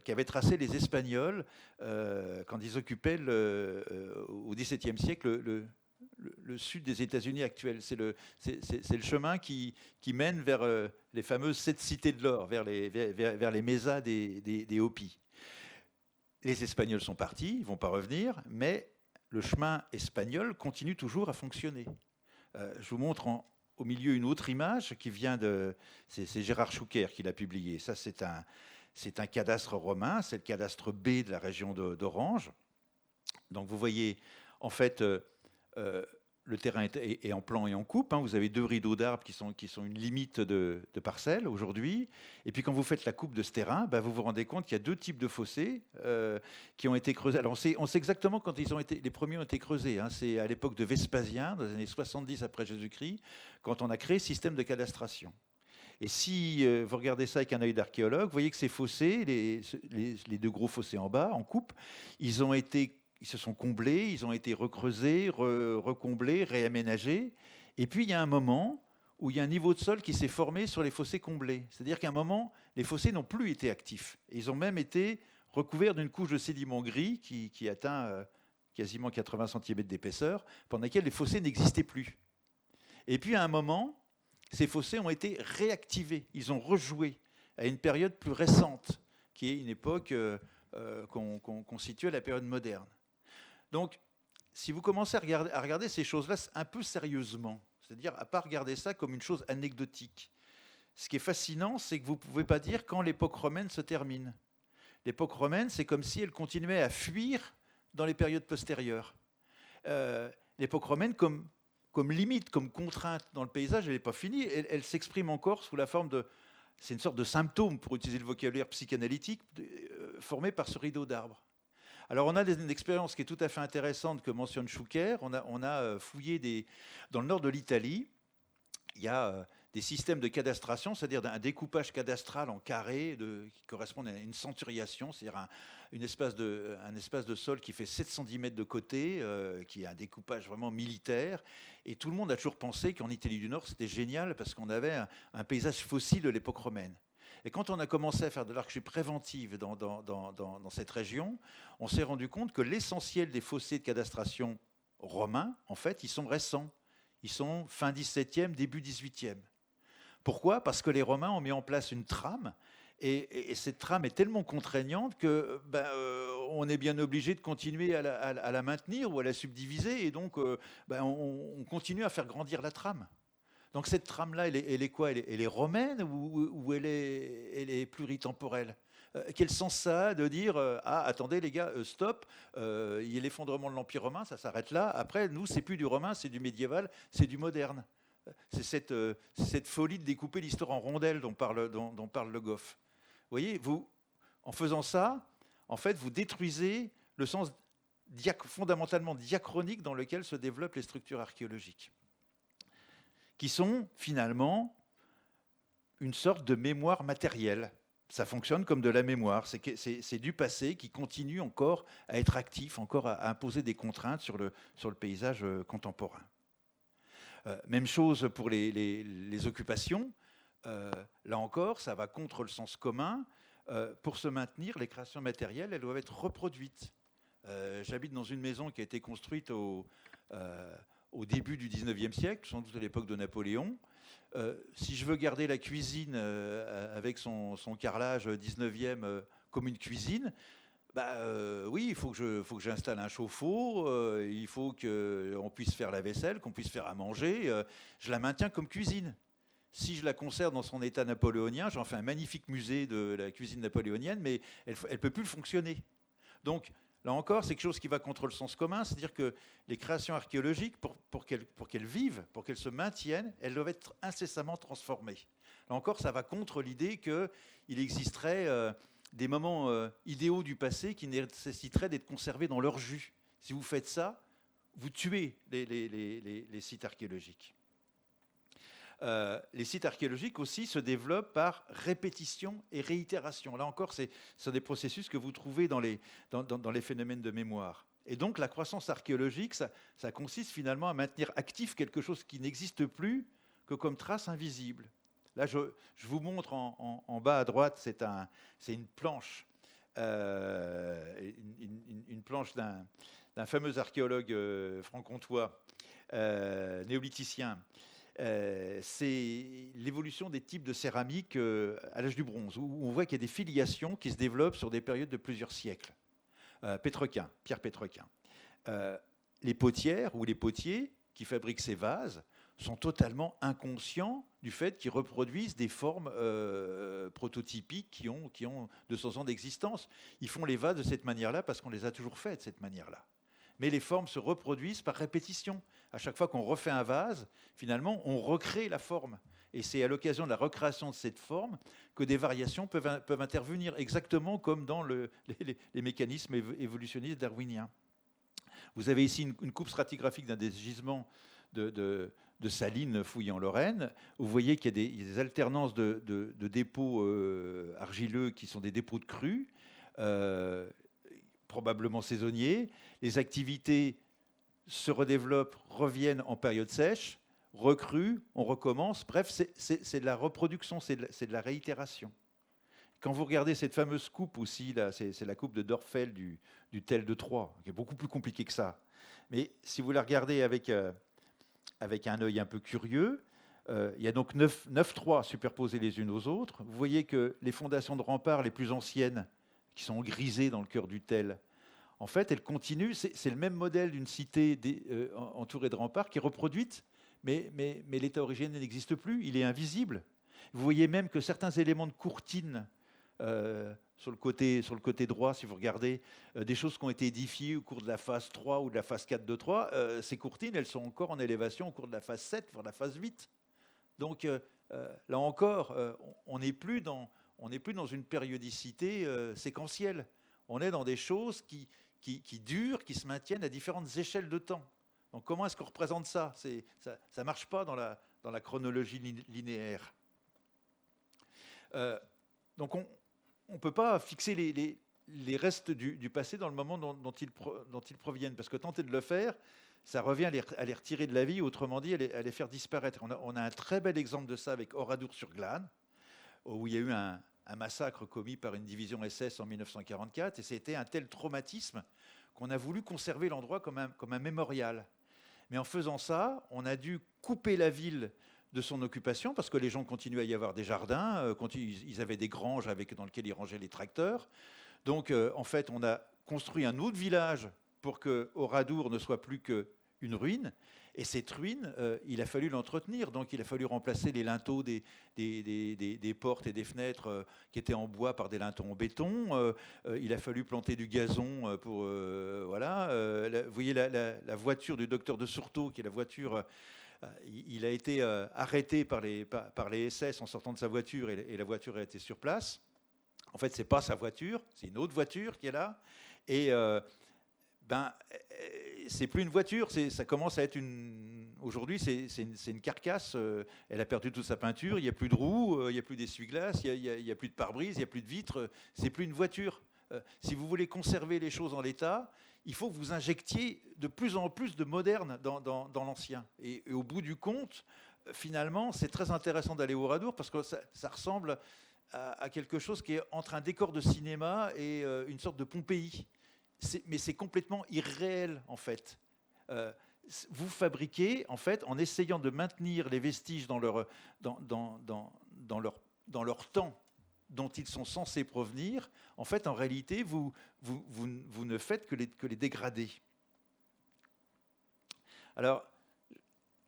qu'avaient tracé les Espagnols quand ils occupaient au XVIIe siècle le sud des États-Unis actuels. C'est le chemin qui mène vers les fameuses 7 cités de l'or, vers les mesas des Hopis. Les Espagnols sont partis, ils ne vont pas revenir, mais le chemin espagnol continue toujours à fonctionner. Je vous montre au milieu une autre image qui vient c'est Gérard Choucair qui l'a publié. Ça, c'est un cadastre romain, c'est le cadastre B de la région d'Orange. Donc vous voyez, en fait, le terrain est en plan et en coupe. Hein. Vous avez 2 rideaux d'arbres qui sont une limite de parcelles aujourd'hui. Et puis quand vous faites la coupe de ce terrain, vous vous rendez compte qu'il y a 2 types de fossés qui ont été creusés. Alors on sait exactement quand les premiers ont été creusés. Hein. C'est à l'époque de Vespasien, dans les années 70 après Jésus-Christ, quand on a créé le système de cadastration. Et si vous regardez ça avec un œil d'archéologue, vous voyez que ces fossés, les 2 gros fossés en bas, en coupe, ils se sont comblés, ils ont été recreusés, recomblés, réaménagés. Et puis, il y a un moment où il y a un niveau de sol qui s'est formé sur les fossés comblés. C'est-à-dire qu'à un moment, les fossés n'ont plus été actifs. Et ils ont même été recouverts d'une couche de sédiment gris qui atteint quasiment 80 cm d'épaisseur, pendant laquelle les fossés n'existaient plus. Et puis, à un moment, ces fossés ont été réactivés, ils ont rejoué à une période plus récente, qui est une époque qu'on situe à la période moderne. Donc, si vous commencez à regarder ces choses-là un peu sérieusement, c'est-à-dire à ne pas regarder ça comme une chose anecdotique, ce qui est fascinant, c'est que vous ne pouvez pas dire quand l'époque romaine se termine. L'époque romaine, c'est comme si elle continuait à fuir dans les périodes postérieures. L'époque romaine, comme limite, comme contrainte dans le paysage, elle n'est pas finie. Elle s'exprime encore sous la forme de... C'est une sorte de symptôme, pour utiliser le vocabulaire psychanalytique, formé par ce rideau d'arbres. Alors on a une expérience qui est tout à fait intéressante que mentionne Schuker. On a fouillé dans le nord de l'Italie. Il y a des systèmes de cadastration, c'est-à-dire un découpage cadastral en carrés qui correspond à une centuriation, c'est-à-dire un espace de sol qui fait 710 mètres de côté, qui est un découpage vraiment militaire. Et tout le monde a toujours pensé qu'en Italie du Nord, c'était génial parce qu'on avait un paysage fossile de l'époque romaine. Et quand on a commencé à faire de l'archéologie préventive dans cette région, on s'est rendu compte que l'essentiel des fossés de cadastration romains, en fait, ils sont récents. Ils sont fin 17e, début 18e. Pourquoi ? Parce que les Romains ont mis en place une trame, et cette trame est tellement contraignante que on est bien obligé de continuer à la maintenir ou à la subdiviser, et donc on continue à faire grandir la trame. Donc cette trame-là, elle est quoi ? Elle est romaine ou elle est pluritemporelle ? Quel sens ça a de dire attendez les gars, stop, il y a l'effondrement de l'Empire romain, ça s'arrête là. Après, nous, c'est plus du romain, c'est du médiéval, c'est du moderne. C'est cette folie de découper l'histoire en rondelles dont parle Le Goff. Vous voyez, en faisant ça, en fait, vous détruisez le sens fondamentalement diachronique dans lequel se développent les structures archéologiques, qui sont finalement une sorte de mémoire matérielle. Ça fonctionne comme de la mémoire. C'est du passé qui continue encore à être actif, encore à imposer des contraintes sur le paysage contemporain. Même chose pour les occupations. Là encore, ça va contre le sens commun. Pour se maintenir, les créations matérielles, elles doivent être reproduites. J'habite dans une maison qui a été construite au début du 19e siècle, sans doute à l'époque de Napoléon. Si je veux garder la cuisine avec son carrelage 19e comme une cuisine, oui, il faut que j'installe un chauffe-eau, il faut qu'on puisse faire la vaisselle, qu'on puisse faire à manger. Je la maintiens comme cuisine. Si je la conserve dans son état napoléonien, j'en fais un magnifique musée de la cuisine napoléonienne, mais elle ne peut plus fonctionner. Donc, là encore, c'est quelque chose qui va contre le sens commun, c'est-à-dire que les créations archéologiques, pour qu'elles vivent, pour qu'elles se maintiennent, elles doivent être incessamment transformées. Là encore, ça va contre l'idée qu'il existerait des moments idéaux du passé qui nécessiteraient d'être conservés dans leur jus. Si vous faites ça, vous tuez les sites archéologiques. Les sites archéologiques aussi se développent par répétition et réitération. Là encore, ce sont des processus que vous trouvez dans les phénomènes de mémoire. Et donc, la croissance archéologique, ça consiste finalement à maintenir actif quelque chose qui n'existe plus que comme trace invisible. Là, je vous montre en bas à droite, c'est une planche, une planche d'un fameux archéologue franc-comtois, néolithicien. C'est l'évolution des types de céramique à l'âge du bronze, où on voit qu'il y a des filiations qui se développent sur des périodes de plusieurs siècles. Pierre Pétrequin. Les potières ou les potiers qui fabriquent ces vases sont totalement inconscients du fait qu'ils reproduisent des formes prototypiques qui ont 200 ans d'existence. Ils font les vases de cette manière-là parce qu'on les a toujours faits de cette manière-là. Mais les formes se reproduisent par répétition. À chaque fois qu'on refait un vase, finalement, on recrée la forme. Et c'est à l'occasion de la recréation de cette forme que des variations peuvent intervenir, exactement comme dans les mécanismes évolutionnistes darwiniens. Vous avez ici une coupe stratigraphique d'un des gisements de salines fouillées en Lorraine. Vous voyez qu'il y a des alternances de dépôts argileux qui sont des dépôts de crues, probablement saisonniers. Les activités se redéveloppent, reviennent en période sèche, recrues, on recommence. Bref, c'est de la reproduction, c'est de la réitération. Quand vous regardez cette fameuse coupe aussi, là, c'est la coupe de Dorfel du Tel de Troyes, qui est beaucoup plus compliquée que ça. Mais si vous la regardez avec un œil un peu curieux, Il y a donc 9 troies superposées les unes aux autres. Vous voyez que les fondations de remparts les plus anciennes, qui sont grisées dans le cœur du tel, en fait, elles continuent. C'est le même modèle d'une cité entourée de remparts qui est reproduite, mais l'état originel n'existe plus, il est invisible. Vous voyez même que certains éléments de courtine sur le côté droit, si vous regardez, des choses qui ont été édifiées au cours de la phase 3 ou de la phase 4 de 3, ces courtines, elles sont encore en élévation au cours de la phase 7, voire la phase 8. Donc là encore, on n'est plus dans une périodicité séquentielle. On est dans des choses qui durent, qui se maintiennent à différentes échelles de temps. Donc comment est-ce qu'on représente ça? Ça ne marche pas dans la chronologie linéaire. Donc on ne peut pas fixer les restes du passé dans le moment dont ils proviennent, parce que tenter de le faire, ça revient à les retirer de la vie, autrement dit, à les faire disparaître. On a un très bel exemple de ça avec Oradour-sur-Glane, où il y a eu un massacre commis par une division SS en 1944, et c'était un tel traumatisme qu'on a voulu conserver l'endroit comme un mémorial. Mais en faisant ça, on a dû couper la ville de son occupation, parce que les gens continuaient à y avoir des jardins, ils avaient des granges dans lesquelles ils rangeaient les tracteurs. Donc, en fait, on a construit un autre village pour que Oradour ne soit plus qu'une ruine. Et cette ruine, il a fallu l'entretenir. Donc, il a fallu remplacer les linteaux des portes et des fenêtres qui étaient en bois par des linteaux en béton. Il a fallu planter du gazon pour... voilà. Vous voyez la voiture du docteur de Sourteau, qui est la voiture... il a été arrêté par les SS en sortant de sa voiture, et la voiture a été sur place. En fait, ce n'est pas sa voiture, c'est une autre voiture qui est là. Et c'est plus une voiture, ça commence à être aujourd'hui, c'est une carcasse. Elle a perdu toute sa peinture, il n'y a plus de roues, il n'y a plus d'essuie-glace, il n'y a plus de pare-brise, il n'y a plus de vitres. C'est plus une voiture. Si vous voulez conserver les choses en l'état, il faut que vous injectiez de plus en plus de moderne dans l'ancien. Et au bout du compte, finalement, c'est très intéressant d'aller au Oradour, parce que ça ressemble à quelque chose qui est entre un décor de cinéma et une sorte de Pompéi. Mais c'est complètement irréel, en fait. Vous fabriquez, en fait, en essayant de maintenir les vestiges dans leur temps dont ils sont censés provenir. En fait, en réalité, vous ne faites que les dégrader. Alors,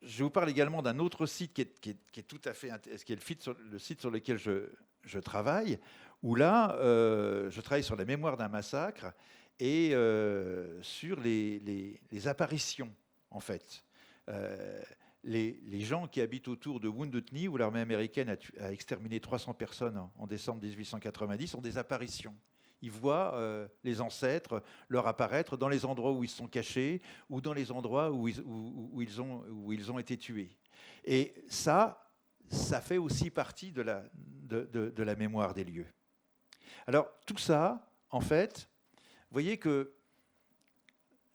je vous parle également d'un autre site qui est tout à fait, qui est le site sur lequel je travaille, où là, je travaille sur la mémoire d'un massacre et sur les apparitions, en fait. Les gens qui habitent autour de Wounded Knee, où l'armée américaine a exterminé 300 personnes en décembre 1890, ont des apparitions. Ils voient les ancêtres leur apparaître dans les endroits où ils sont cachés ou dans les endroits où ils ont été tués. Et ça fait aussi partie de la mémoire des lieux. Alors, tout ça, en fait, vous voyez que,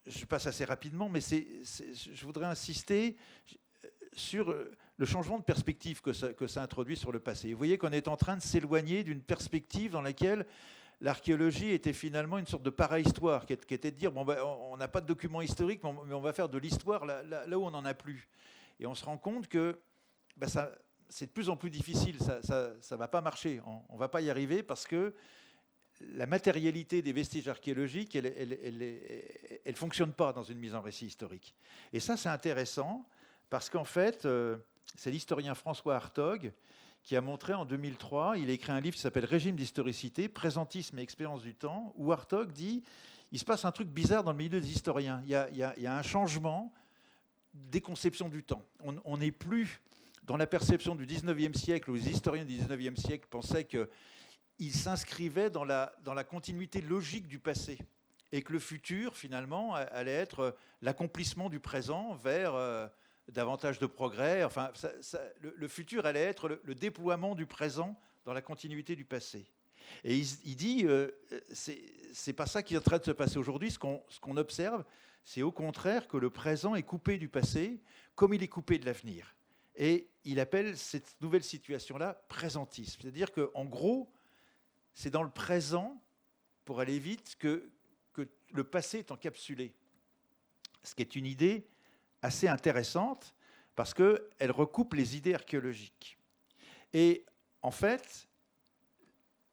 je passe assez rapidement, mais je voudrais insister sur le changement de perspective que ça introduit sur le passé. Vous voyez qu'on est en train de s'éloigner d'une perspective dans laquelle l'archéologie était finalement une sorte de para-histoire, qui était de dire, on n'a pas de documents historiques, mais on va faire de l'histoire là où on n'en a plus. Et on se rend compte que c'est de plus en plus difficile, ça ne va pas marcher, on ne va pas y arriver, parce que la matérialité des vestiges archéologiques, elle ne fonctionne pas dans une mise en récit historique. Et ça, c'est intéressant, parce qu'en fait, c'est l'historien François Hartog qui a montré en 2003, il a écrit un livre qui s'appelle « Régime d'historicité, présentisme et expérience du temps », où Hartog dit il se passe un truc bizarre dans le milieu des historiens. Il y a un changement des conceptions du temps. On n'est plus dans la perception du 19e siècle, où les historiens du 19e siècle pensaient qu'ils s'inscrivaient dans la continuité logique du passé, et que le futur, finalement, allait être l'accomplissement du présent vers davantage de progrès. Enfin, le futur allait être le déploiement du présent dans la continuité du passé. Et il dit, c'est pas ça qui est en train de se passer aujourd'hui. Ce qu'on observe, c'est au contraire que le présent est coupé du passé, comme il est coupé de l'avenir. Et il appelle cette nouvelle situation-là présentisme. C'est-à-dire qu'en gros, c'est dans le présent, pour aller vite, que le passé est encapsulé. Ce qui est une idée assez intéressante, parce qu'elle recoupe les idées archéologiques. Et en fait,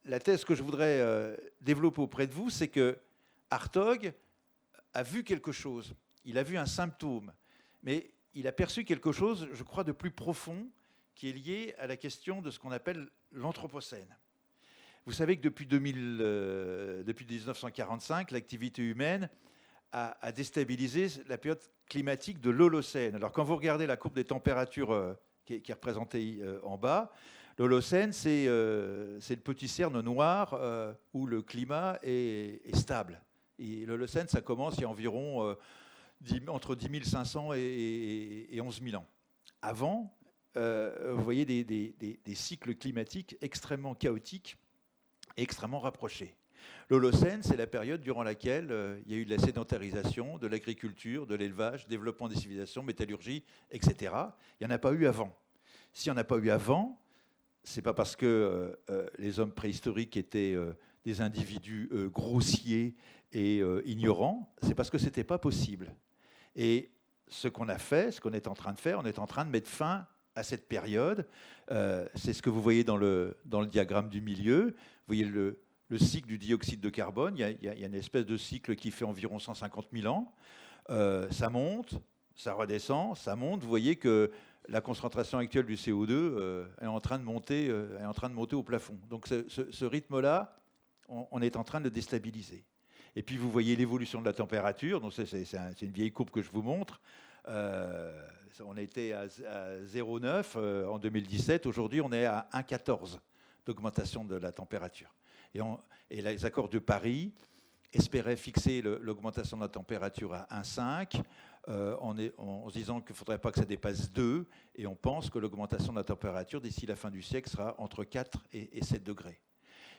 la thèse que je voudrais développer auprès de vous, c'est que Hartog a vu quelque chose, il a vu un symptôme, mais il a perçu quelque chose, je crois, de plus profond, qui est lié à la question de ce qu'on appelle l'Anthropocène. Vous savez que depuis 1945, l'activité humaine a déstabilisé la période climatique de l'Holocène. Alors quand vous regardez la courbe des températures qui est représentée en bas, l'Holocène, c'est le petit cerne noir où le climat est stable. Et l'Holocène, ça commence il y a environ entre 10 500 et 11 000 ans. Avant, vous voyez des cycles climatiques extrêmement chaotiques et extrêmement rapprochés. L'Holocène, c'est la période durant laquelle il y a eu de la sédentarisation, de l'agriculture, de l'élevage, développement des civilisations, métallurgie, etc. Il n'y en a pas eu avant. S'il n'y en a pas eu avant, ce n'est pas parce que les hommes préhistoriques étaient des individus grossiers et ignorants, c'est parce que ce n'était pas possible. Et ce qu'on a fait, ce qu'on est en train de faire, on est en train de mettre fin à cette période. C'est ce que vous voyez dans le diagramme du milieu. Vous voyez le cycle du dioxyde de carbone. Il y a une espèce de cycle qui fait environ 150 000 ans. Ça monte, ça redescend, ça monte. Vous voyez que la concentration actuelle du CO2 est en train de monter au plafond. Donc ce rythme-là, on est en train de le déstabiliser. Et puis vous voyez l'évolution de la température. Donc c'est une vieille courbe que je vous montre. On était à 0,9 en 2017. Aujourd'hui, on est à 1,14 d'augmentation de la température. Et les accords de Paris espéraient fixer l'augmentation de la température à 1,5 en se disant qu'il ne faudrait pas que ça dépasse 2. Et on pense que l'augmentation de la température d'ici la fin du siècle sera entre 4 et 7 degrés.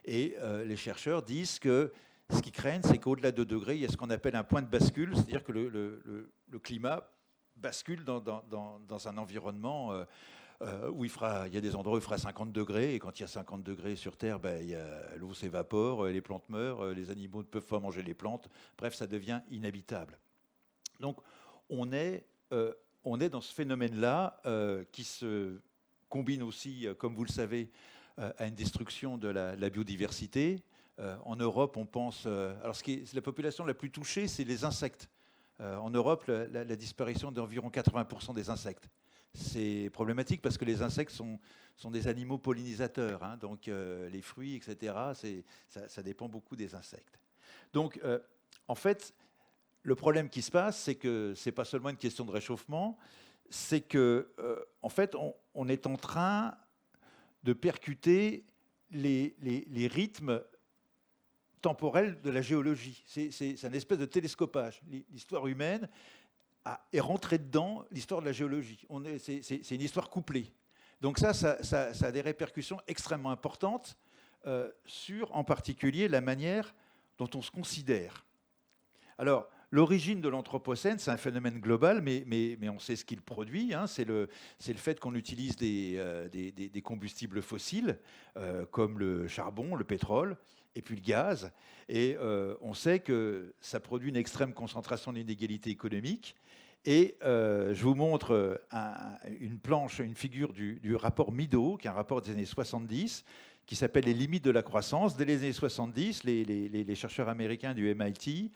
Et les chercheurs disent que ce qu'ils craignent, c'est qu'au-delà de 2 degrés, il y a ce qu'on appelle un point de bascule, c'est-à-dire que le climat bascule dans un environnement où il y a des endroits où il fera 50 degrés, et quand il y a 50 degrés sur Terre, l'eau s'évapore, les plantes meurent, les animaux ne peuvent pas manger les plantes, bref, ça devient inhabitable. Donc on est dans ce phénomène-là qui se combine aussi, comme vous le savez, à une destruction de la biodiversité. En Europe, on pense... alors la population la plus touchée, c'est les insectes. En Europe, la disparition d'environ 80% des insectes. C'est problématique parce que les insectes sont des animaux pollinisateurs, hein, donc les fruits, etc., ça dépend beaucoup des insectes. Donc, en fait, le problème qui se passe, c'est que ce n'est pas seulement une question de réchauffement, c'est que, en fait, on est en train de percuter les rythmes temporel de la géologie. C'est une espèce de télescopage. L'histoire humaine est rentrée dedans, l'histoire de la géologie. C'est une histoire couplée. Donc ça a des répercussions extrêmement importantes sur, en particulier, la manière dont on se considère. Alors, l'origine de l'Anthropocène, c'est un phénomène global, mais on sait ce qu'il produit. Hein. C'est le fait qu'on utilise des combustibles fossiles, comme le charbon, le pétrole, et puis le gaz. Et on sait que ça produit une extrême concentration d'inégalités économiques. Et je vous montre une figure du rapport Meadow, qui est un rapport des années 70, qui s'appelle « Les limites de la croissance ». Dès les années 70, les chercheurs américains du MIT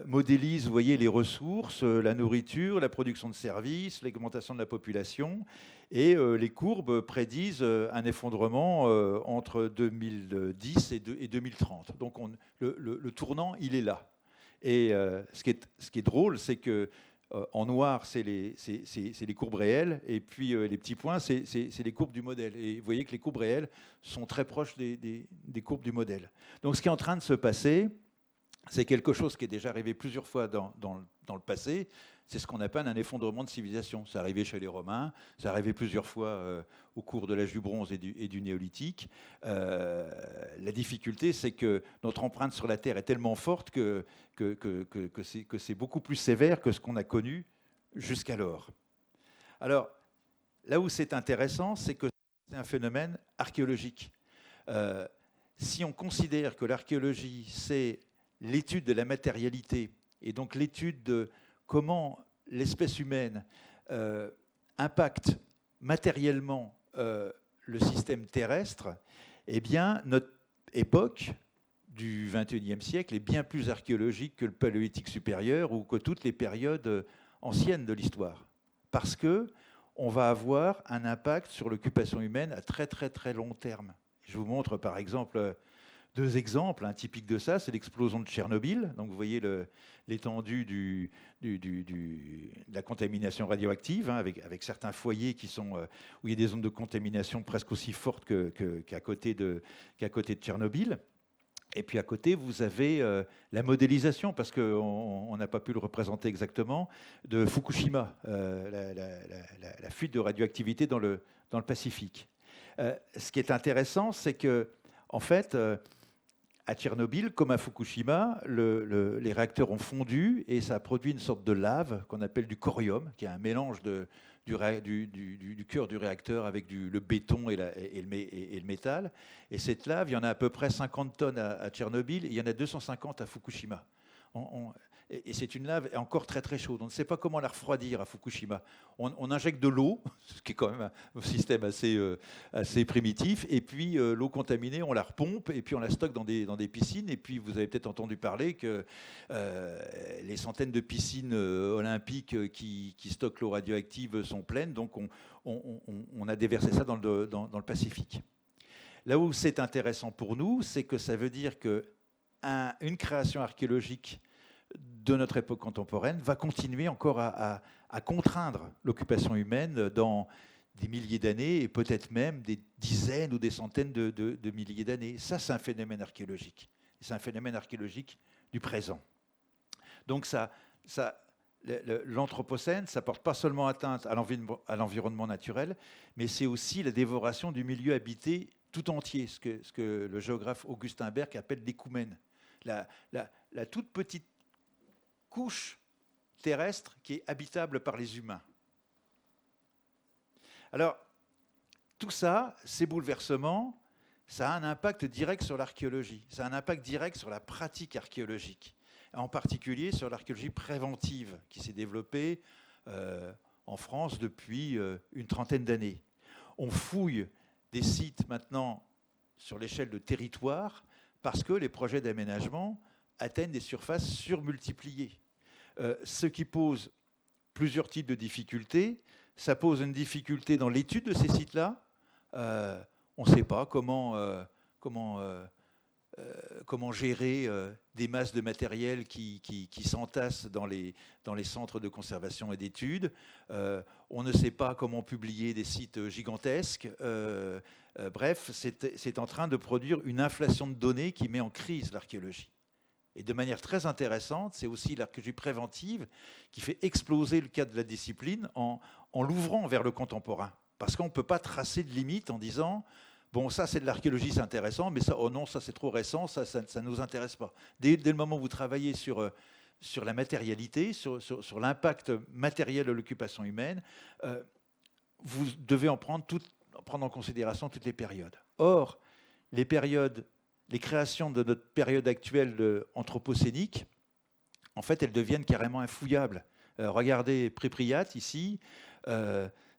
modélisent, vous voyez, les ressources, la nourriture, la production de services, l'augmentation de la population, et les courbes prédisent un effondrement entre 2010 et 2030. Donc le tournant, il est là. Et ce qui est drôle, c'est que en noir, c'est les courbes réelles, et puis les petits points, c'est les courbes du modèle. Et vous voyez que les courbes réelles sont très proches des courbes du modèle. Donc ce qui est en train de se passer, c'est quelque chose qui est déjà arrivé plusieurs fois dans le passé. C'est ce qu'on appelle un effondrement de civilisation. C'est arrivé chez les Romains, c'est arrivé plusieurs fois au cours de l'âge du bronze et du néolithique. La difficulté, c'est que notre empreinte sur la Terre est tellement forte que c'est beaucoup plus sévère que ce qu'on a connu jusqu'alors. Alors, là où c'est intéressant, c'est que c'est un phénomène archéologique. Si on considère que l'archéologie, c'est l'étude de la matérialité, et donc l'étude de comment l'espèce humaine impacte matériellement le système terrestre, eh bien, notre époque du XXIe siècle est bien plus archéologique que le Paléolithique supérieur ou que toutes les périodes anciennes de l'histoire. Parce qu'on va avoir un impact sur l'occupation humaine à très très très long terme. Je vous montre par exemple 2 exemples typiques de ça. C'est l'explosion de Tchernobyl. Donc vous voyez l'étendue de la contamination radioactive, avec certains foyers où il y a des zones de contamination presque aussi fortes qu'à côté de Tchernobyl. Et puis à côté, vous avez la modélisation, parce qu'on n'a pas pu le représenter exactement, de Fukushima, la fuite de radioactivité dans le Pacifique. Ce qui est intéressant, c'est que, en fait, à Tchernobyl, comme à Fukushima, les réacteurs ont fondu et ça a produit une sorte de lave qu'on appelle du corium, qui est un mélange du cœur du réacteur avec le béton et le métal. Et cette lave, il y en a à peu près 50 tonnes à Tchernobyl et il y en a 250 à Fukushima. Et c'est une lave encore très très chaude. On ne sait pas comment la refroidir à Fukushima. On injecte de l'eau, ce qui est quand même un système assez primitif, et puis l'eau contaminée, on la repompe, et puis on la stocke dans des piscines. Et puis vous avez peut-être entendu parler que les centaines de piscines olympiques qui stockent l'eau radioactive sont pleines, donc on a déversé ça dans le Pacifique. Là où c'est intéressant pour nous, c'est que ça veut dire qu'une création archéologique de notre époque contemporaine va continuer encore à contraindre l'occupation humaine dans des milliers d'années et peut-être même des dizaines ou des centaines de milliers d'années. Ça, c'est un phénomène archéologique. C'est un phénomène archéologique du présent. Donc l'Anthropocène, ça porte pas seulement atteinte à l'environnement naturel, mais c'est aussi la dévoration du milieu habité tout entier, ce que le géographe Augustin Berg appelle l'écoumène. La toute petite couche terrestre qui est habitable par les humains. Alors, tout ça, ces bouleversements, ça a un impact direct sur l'archéologie, ça a un impact direct sur la pratique archéologique, en particulier sur l'archéologie préventive qui s'est développée en France depuis une trentaine d'années. On fouille des sites maintenant sur l'échelle de territoire parce que les projets d'aménagement atteignent des surfaces surmultipliées. Ce qui pose plusieurs types de difficultés. Ça pose une difficulté dans l'étude de ces sites-là. On ne sait pas comment gérer des masses de matériel qui s'entassent dans les centres de conservation et d'études. On ne sait pas comment publier des sites gigantesques. Bref, c'est en train de produire une inflation de données qui met en crise l'archéologie. Et de manière très intéressante, c'est aussi l'archéologie préventive qui fait exploser le cadre de la discipline en l'ouvrant vers le contemporain. Parce qu'on ne peut pas tracer de limite en disant « bon, ça c'est de l'archéologie, c'est intéressant, mais ça, oh non, ça c'est trop récent, ça ne nous intéresse pas ». Dès le moment où vous travaillez sur la matérialité, sur l'impact matériel de l'occupation humaine, vous devez prendre en considération toutes les périodes. Or, les créations de notre période actuelle anthropocénique, en fait, elles deviennent carrément infouillables. Regardez Pripyat ici,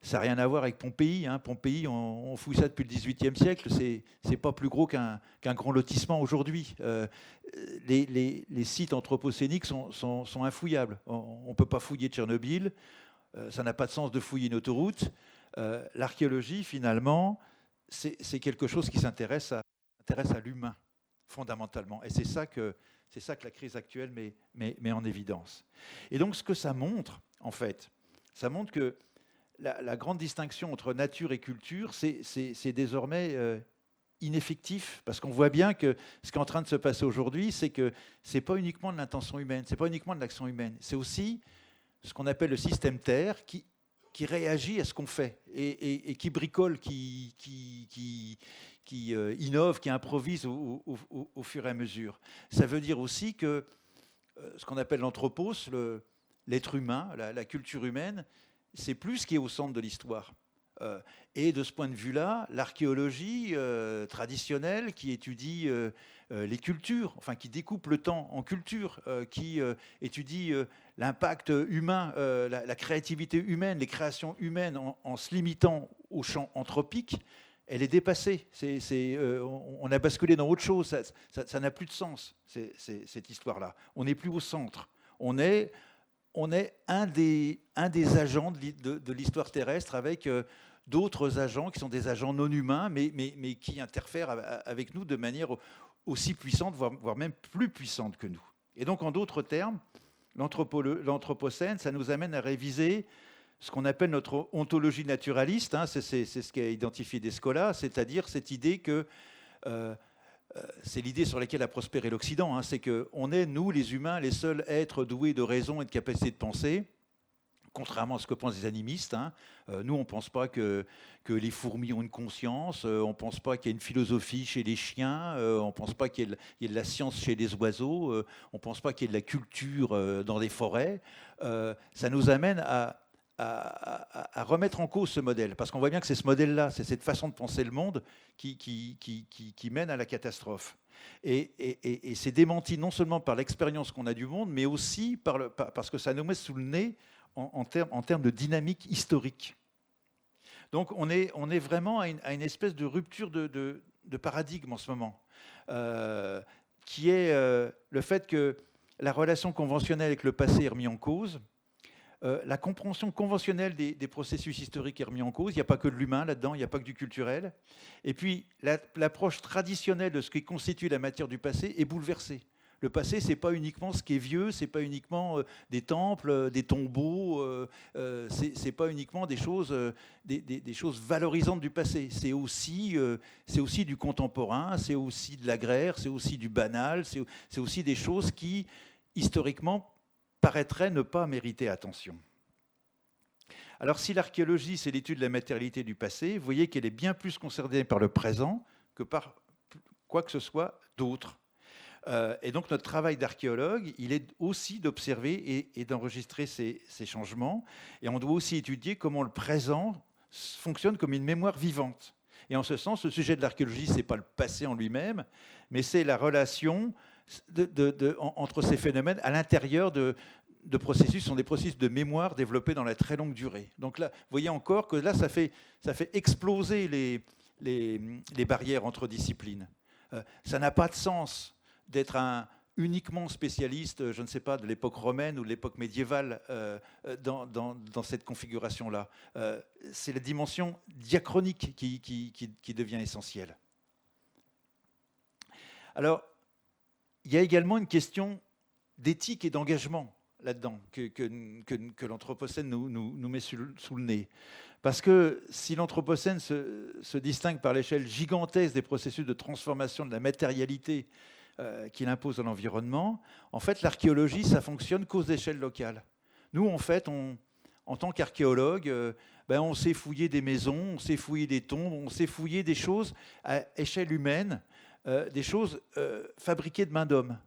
ça n'a rien à voir avec Pompéi. Pompéi, on fouille ça depuis le XVIIIe siècle, c'est pas plus gros qu'un grand lotissement aujourd'hui. Les sites anthropocéniques sont infouillables. On ne peut pas fouiller Tchernobyl, ça n'a pas de sens de fouiller une autoroute. L'archéologie, finalement, c'est quelque chose qui s'intéresse à l'humain, fondamentalement. Et c'est ça que la crise actuelle met en évidence. Et donc, ce que ça montre, en fait, ça montre que la grande distinction entre nature et culture, c'est désormais ineffectif, parce qu'on voit bien que ce qui est en train de se passer aujourd'hui, c'est que ce n'est pas uniquement de l'intention humaine, ce n'est pas uniquement de l'action humaine, c'est aussi ce qu'on appelle le système Terre qui réagit à ce qu'on fait et qui bricole, qui innove, qui improvise au fur et à mesure. Ça veut dire aussi que ce qu'on appelle l'anthropos, l'être humain, la culture humaine, c'est plus ce qui est au centre de l'histoire. Et de ce point de vue-là, l'archéologie traditionnelle qui étudie les cultures, enfin qui découpe le temps en cultures, qui étudie l'impact humain, la créativité humaine, les créations humaines en se limitant au champ anthropique, elle est dépassée. On a basculé dans autre chose. Ça n'a plus de sens, cette histoire-là. On n'est plus au centre. On est un des agents de l'histoire terrestre avec d'autres agents qui sont des agents non humains, mais qui interfèrent avec nous de manière aussi puissante, voire même plus puissante que nous. Et donc, en d'autres termes, l'Anthropocène, ça nous amène à réviser ce qu'on appelle notre ontologie naturaliste, hein, c'est ce qu'a identifié Descola, c'est-à-dire cette idée que c'est l'idée sur laquelle a prospéré l'Occident, hein, c'est qu'on est, nous, les humains, les seuls êtres doués de raison et de capacité de penser, contrairement à ce que pensent les animistes. Hein. Nous, on ne pense pas que les fourmis ont une conscience, on ne pense pas qu'il y ait une philosophie chez les chiens, on ne pense pas qu'il y ait de la science chez les oiseaux, on ne pense pas qu'il y ait de la culture dans les forêts. Ça nous amène à remettre en cause ce modèle, parce qu'on voit bien que c'est ce modèle-là, c'est cette façon de penser le monde qui mène à la catastrophe. Et c'est démenti non seulement par l'expérience qu'on a du monde, mais aussi parce que ça nous met sous le nez en termes de dynamique historique. Donc on est vraiment à une espèce de rupture de paradigme en ce moment, qui est le fait que la relation conventionnelle avec le passé est remise en cause. La compréhension conventionnelle des processus historiques est remise en cause. Il n'y a pas que de l'humain là-dedans, il n'y a pas que du culturel. Et puis, l'approche traditionnelle de ce qui constitue la matière du passé est bouleversée. Le passé, ce n'est pas uniquement ce qui est vieux, ce n'est pas uniquement des temples, des tombeaux, ce n'est pas uniquement des choses valorisantes du passé. C'est aussi du contemporain, c'est aussi de l'agraire, c'est aussi du banal, c'est aussi des choses qui, historiquement, paraîtrait ne pas mériter attention. Alors si l'archéologie, c'est l'étude de la matérialité du passé, vous voyez qu'elle est bien plus concernée par le présent que par quoi que ce soit d'autre. Et donc notre travail d'archéologue, il est aussi d'observer et d'enregistrer ces changements. Et on doit aussi étudier comment le présent fonctionne comme une mémoire vivante. Et en ce sens, le sujet de l'archéologie, ce n'est pas le passé en lui-même, mais c'est la relation entre ces phénomènes à l'intérieur de processus, sont des processus de mémoire développés dans la très longue durée. Donc là, vous voyez encore que là, ça fait exploser les barrières entre disciplines. Ça n'a pas de sens d'être uniquement spécialiste, je ne sais pas, de l'époque romaine ou de l'époque médiévale dans cette configuration-là. C'est la dimension diachronique qui devient essentielle. Alors, il y a également une question d'éthique et d'engagement là-dedans que l'Anthropocène nous met sous le nez. Parce que si l'Anthropocène se distingue par l'échelle gigantesque des processus de transformation de la matérialité qu'il impose à l'environnement, en fait, l'archéologie, ça fonctionne qu'aux échelles locales. Nous, en fait, en tant qu'archéologue, on sait fouiller des maisons, on sait fouiller des tombes, on sait fouiller des choses à échelle humaine, des choses fabriquées de main d'homme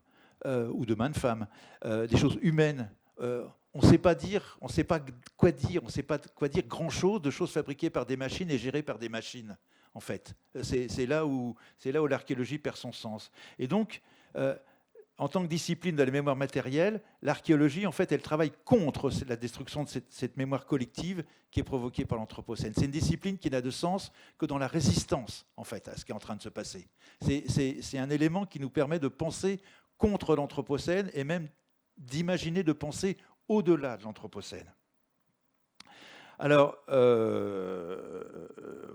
ou de main de femme, des choses humaines. On ne sait pas quoi dire grand-chose de choses fabriquées par des machines et gérées par des machines, en fait. C'est là où l'archéologie perd son sens. Et donc, en tant que discipline de la mémoire matérielle, l'archéologie, en fait, elle travaille contre la destruction de cette mémoire collective qui est provoquée par l'Anthropocène. C'est une discipline qui n'a de sens que dans la résistance, en fait, à ce qui est en train de se passer. C'est un élément qui nous permet de penser contre l'Anthropocène et même d'imaginer, de penser au-delà de l'Anthropocène. Alors,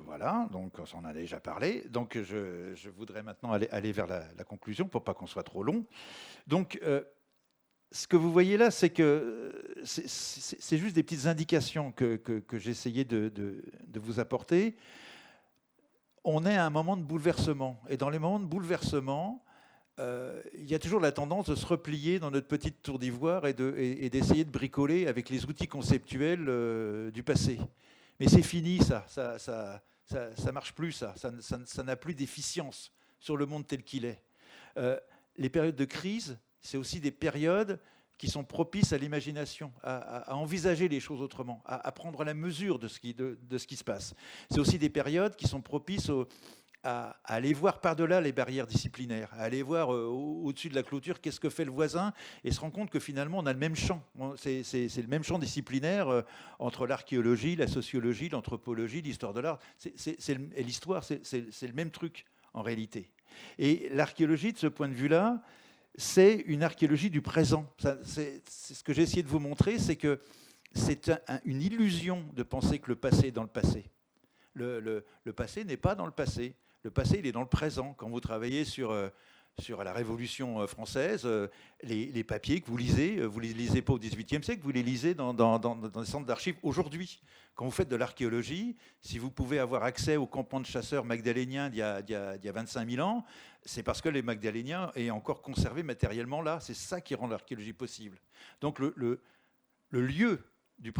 voilà, donc on en a déjà parlé. Donc, je voudrais maintenant aller vers la conclusion pour pas qu'on soit trop long. Donc, ce que vous voyez là, c'est que c'est juste des petites indications que j'essayais de vous apporter. On est à un moment de bouleversement. Et dans les moments de bouleversement, il y a toujours la tendance de se replier dans notre petite tour d'ivoire et d'essayer de bricoler avec les outils conceptuels du passé. Mais c'est fini, ça marche plus, ça n'a plus d'efficience sur le monde tel qu'il est. Les périodes de crise, c'est aussi des périodes qui sont propices à l'imagination, à envisager les choses autrement, à prendre la mesure de ce qui se passe. C'est aussi des périodes qui sont propices à aller voir par-delà les barrières disciplinaires, à aller voir au-dessus de la clôture qu'est-ce que fait le voisin, et se rendre compte que finalement on a le même champ. C'est le même champ disciplinaire entre l'archéologie, la sociologie, l'anthropologie, l'histoire de l'art. Et l'histoire, c'est le même truc en réalité. Et l'archéologie, de ce point de vue-là, c'est une archéologie du présent. C'est ce que j'ai essayé de vous montrer, c'est que c'est une illusion de penser que le passé est dans le passé. Le passé n'est pas dans le passé. Le passé, il est dans le présent. Quand vous travaillez sur la Révolution française, les papiers que vous lisez, vous ne les lisez pas au XVIIIe siècle, vous les lisez dans des centres d'archives aujourd'hui. Quand vous faites de l'archéologie, si vous pouvez avoir accès au campement de chasseurs magdaléniens d'il y a 25 000 ans, c'est parce que les Magdaléniens est encore conservé matériellement là. C'est ça qui rend l'archéologie possible. Donc le lieu du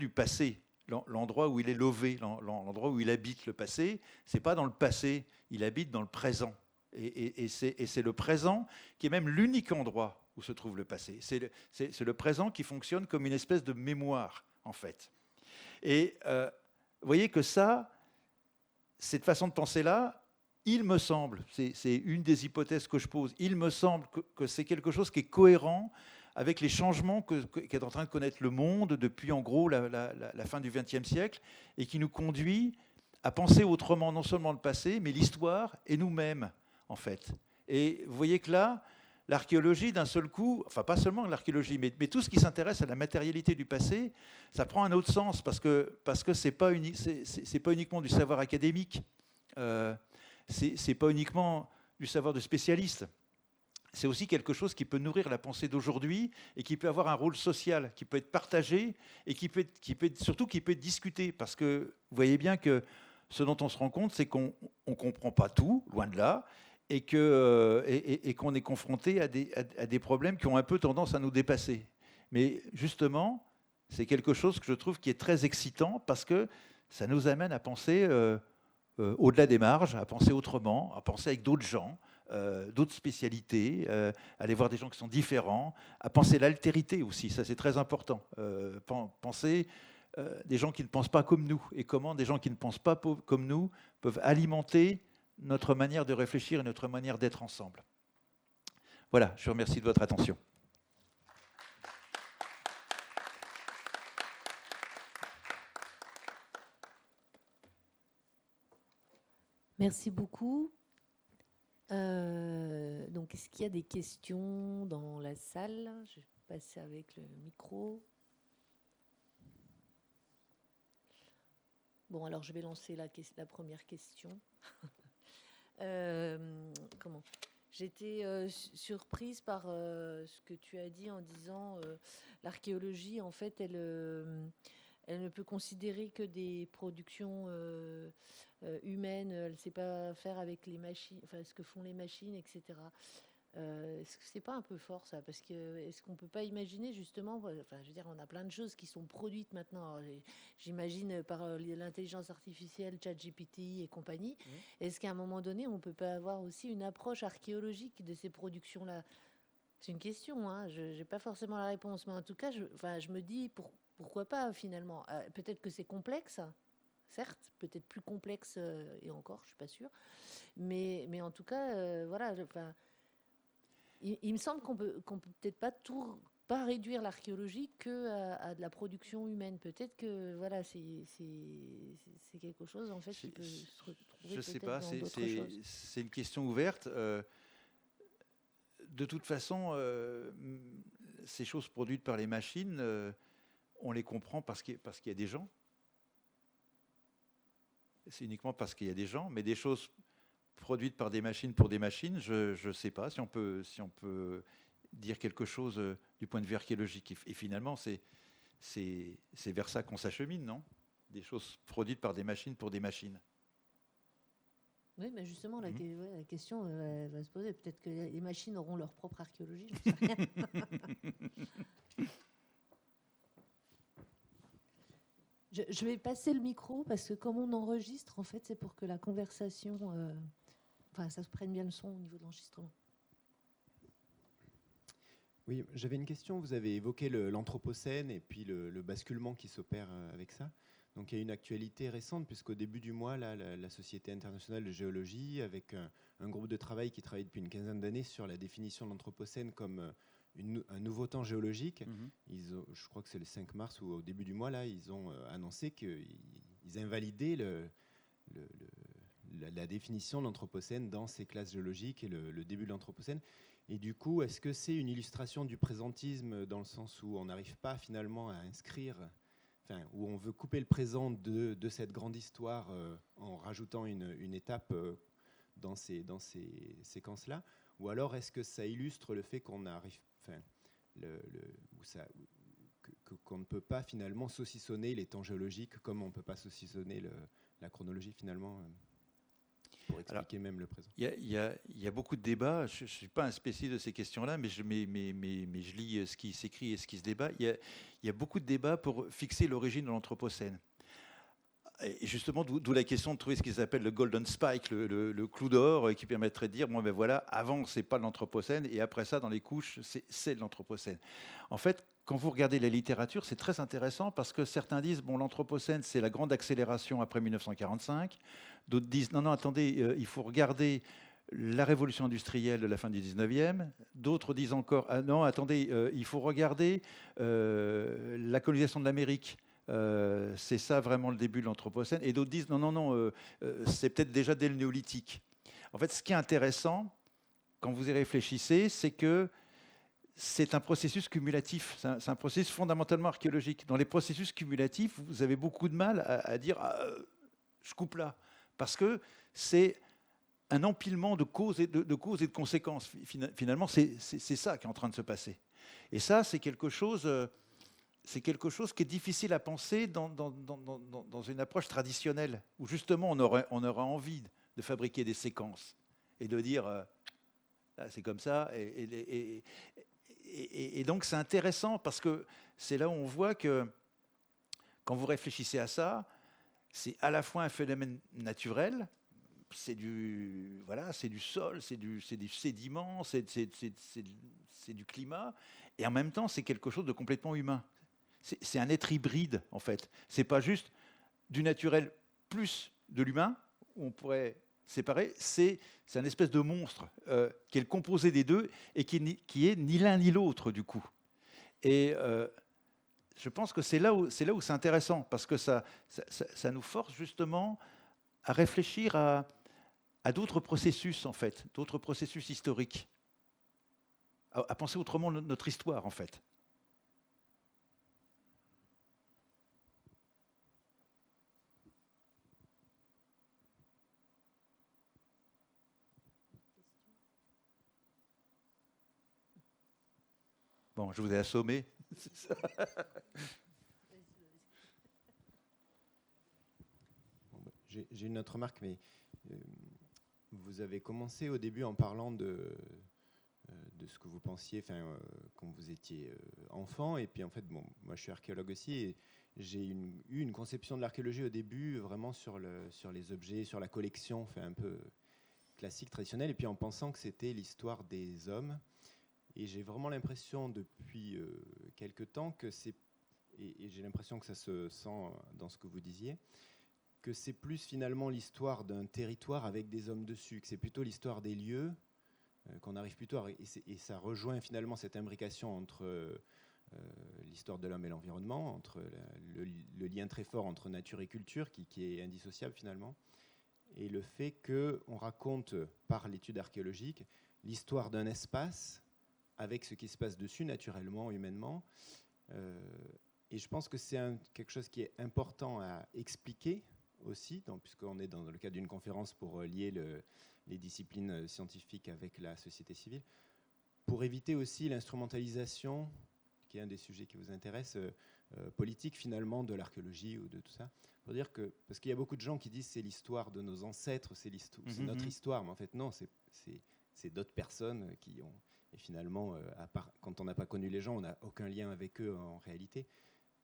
passé, l'endroit où il est lové, l'endroit où il habite le passé, c'est pas dans le passé, il habite dans le présent. Et c'est le présent qui est même l'unique endroit où se trouve le passé. C'est le présent qui fonctionne comme une espèce de mémoire, en fait. Et vous voyez que cette façon de penser-là, il me semble, c'est une des hypothèses que je pose, il me semble que c'est quelque chose qui est cohérent avec les changements qu'est en train de connaître le monde depuis en gros la fin du XXe siècle, et qui nous conduit à penser autrement non seulement le passé, mais l'histoire et nous-mêmes, en fait. Et vous voyez que là, l'archéologie, d'un seul coup, enfin pas seulement l'archéologie, mais tout ce qui s'intéresse à la matérialité du passé, ça prend un autre sens, parce que c'est pas uniquement du savoir académique, c'est pas uniquement du savoir de spécialiste. C'est aussi quelque chose qui peut nourrir la pensée d'aujourd'hui et qui peut avoir un rôle social, qui peut être partagé et surtout qui peut être discuté. Parce que vous voyez bien que ce dont on se rend compte, c'est qu'on ne comprend pas tout, loin de là, et qu'on est confronté à des problèmes qui ont un peu tendance à nous dépasser. Mais justement, c'est quelque chose que je trouve qui est très excitant, parce que ça nous amène à penser au-delà des marges, à penser autrement, à penser avec d'autres gens, d'autres spécialités, aller voir des gens qui sont différents, à penser l'altérité aussi, ça c'est très important. Penser des gens qui ne pensent pas comme nous, et comment des gens qui ne pensent pas comme nous peuvent alimenter notre manière de réfléchir et notre manière d'être ensemble. Voilà, je vous remercie de votre attention. Merci beaucoup. Donc, est-ce qu'il y a des questions dans la salle? Je vais passer avec le micro. Bon, alors je vais lancer la première question. J'étais surprise par ce que tu as dit en disant l'archéologie, en fait, elle ne peut considérer que des productions humaines. Elle ne sait pas faire avec les machines, enfin ce que font les machines, etc. Est-ce que c'est pas un peu fort ça? Parce que est-ce qu'on peut pas imaginer justement, enfin je veux dire, on a plein de choses qui sont produites maintenant. Alors, j'imagine par l'intelligence artificielle, ChatGPT et compagnie. Est-ce qu'à un moment donné, on peut pas avoir aussi une approche archéologique de ces productions-là? C'est une question, hein. Je n'ai pas forcément la réponse, mais en tout cas, je me dis pourquoi pas finalement. Peut-être que c'est complexe, certes, peut-être plus complexe et encore, je suis pas sûre. Mais en tout cas, voilà. Il me semble qu'on peut peut-être pas réduire l'archéologie que à de la production humaine. Peut-être que voilà, c'est quelque chose en fait qui peut se retrouver. Je sais peut-être pas, dans d'autres choses. c'est une question ouverte. De toute façon, ces choses produites par les machines, on les comprend parce qu'il y a des gens. C'est uniquement parce qu'il y a des gens, mais des choses produites par des machines pour des machines, je ne sais pas si on peut dire quelque chose du point de vue archéologique. Et finalement, c'est vers ça qu'on s'achemine, non? Des choses produites par des machines pour des machines. Oui, mais justement, la question va se poser. Peut-être que les machines auront leur propre archéologie, j'en sais rien. Je vais passer le micro parce que comme on enregistre, en fait, c'est pour que la conversation, ça se prenne bien le son au niveau de l'enregistrement. Oui, j'avais une question. Vous avez évoqué l'Anthropocène et puis le basculement qui s'opère avec ça. Donc il y a une actualité récente, puisqu'au début du mois, là, la Société internationale de géologie, avec un groupe de travail qui travaille depuis une quinzaine d'années sur la définition de l'Anthropocène comme un nouveau temps géologique. Je crois que c'est le 5 mars ou au début du mois, là, ils ont annoncé qu'ils invalidaient la définition de l'Anthropocène dans ces classes géologiques et le début de l'Anthropocène. Et du coup, est-ce que c'est une illustration du présentisme dans le sens où on n'arrive pas finalement à inscrire, où on veut couper le présent de cette grande histoire en rajoutant une étape dans ces séquences-là? Ou alors est-ce que ça illustre le fait qu'on arrive, qu'on ne peut pas finalement saucissonner les temps géologiques comme on ne peut pas saucissonner la chronologie finalement pour expliquer même le présent? Il y a beaucoup de débats. Je ne suis pas un spécialiste de ces questions-là, mais je lis ce qui s'écrit et ce qui se débat. Il y a beaucoup de débats pour fixer l'origine de l'Anthropocène. Et justement, d'où la question de trouver ce qu'ils appellent le golden spike, le clou d'or, qui permettrait de dire, bon ben voilà, avant c'est pas de l'Anthropocène, et après ça, dans les couches, c'est de l'Anthropocène. En fait, quand vous regardez la littérature, c'est très intéressant parce que certains disent, bon, l'Anthropocène, c'est la grande accélération après 1945. D'autres disent, non, attendez, il faut regarder la révolution industrielle de la fin du 19e. D'autres disent encore, ah non, attendez, il faut regarder la colonisation de l'Amérique. C'est ça vraiment le début de l'Anthropocène. Et d'autres disent, non, c'est peut-être déjà dès le néolithique. En fait, ce qui est intéressant, quand vous y réfléchissez, c'est que c'est un processus cumulatif, c'est un processus fondamentalement archéologique. Dans les processus cumulatifs, vous avez beaucoup de mal à dire je coupe là, parce que c'est un empilement de causes et de conséquences. Finalement, c'est ça qui est en train de se passer. Et ça, c'est quelque chose qui est difficile à penser dans une approche traditionnelle, où justement on aurait envie de fabriquer des séquences et de dire c'est comme ça. Et donc c'est intéressant parce que c'est là où on voit que quand vous réfléchissez à ça, c'est à la fois un phénomène naturel, c'est du sol, c'est du sédiment, c'est du climat, et en même temps c'est quelque chose de complètement humain. C'est un être hybride en fait. C'est pas juste du naturel plus de l'humain, où on pourrait séparer, c'est un espèce de monstre qui est le composé des deux et qui est ni l'un ni l'autre du coup. Et je pense que c'est là où c'est intéressant parce que ça nous force justement à réfléchir à d'autres processus en fait, d'autres processus historiques, à penser autrement notre histoire en fait. Bon, je vous ai assommé. J'ai une autre remarque, mais vous avez commencé au début en parlant de ce que vous pensiez quand vous étiez enfant. Et puis en fait, bon, moi je suis archéologue aussi et j'ai eu une conception de l'archéologie au début vraiment sur les objets, sur la collection, un peu classique, traditionnelle, et puis en pensant que c'était l'histoire des hommes. Et j'ai vraiment l'impression depuis quelque temps que c'est, et j'ai l'impression que ça se sent dans ce que vous disiez, que c'est plus finalement l'histoire d'un territoire avec des hommes dessus, que c'est plutôt l'histoire des lieux, qu'on arrive plutôt à... Et ça rejoint finalement cette imbrication entre l'histoire de l'homme et l'environnement, entre le lien très fort entre nature et culture, qui est indissociable finalement, et le fait qu'on raconte par l'étude archéologique l'histoire d'un espace avec ce qui se passe dessus, naturellement, humainement. Et je pense que c'est quelque chose qui est important à expliquer aussi, puisqu'on est dans le cadre d'une conférence pour lier les disciplines scientifiques avec la société civile, pour éviter aussi l'instrumentalisation, qui est un des sujets qui vous intéresse, politique finalement, de l'archéologie ou de tout ça. Pour dire parce qu'il y a beaucoup de gens qui disent c'est l'histoire de nos ancêtres, c'est notre histoire, mais en fait non, c'est d'autres personnes qui ont... Et finalement, quand on n'a pas connu les gens, on n'a aucun lien avec eux en réalité.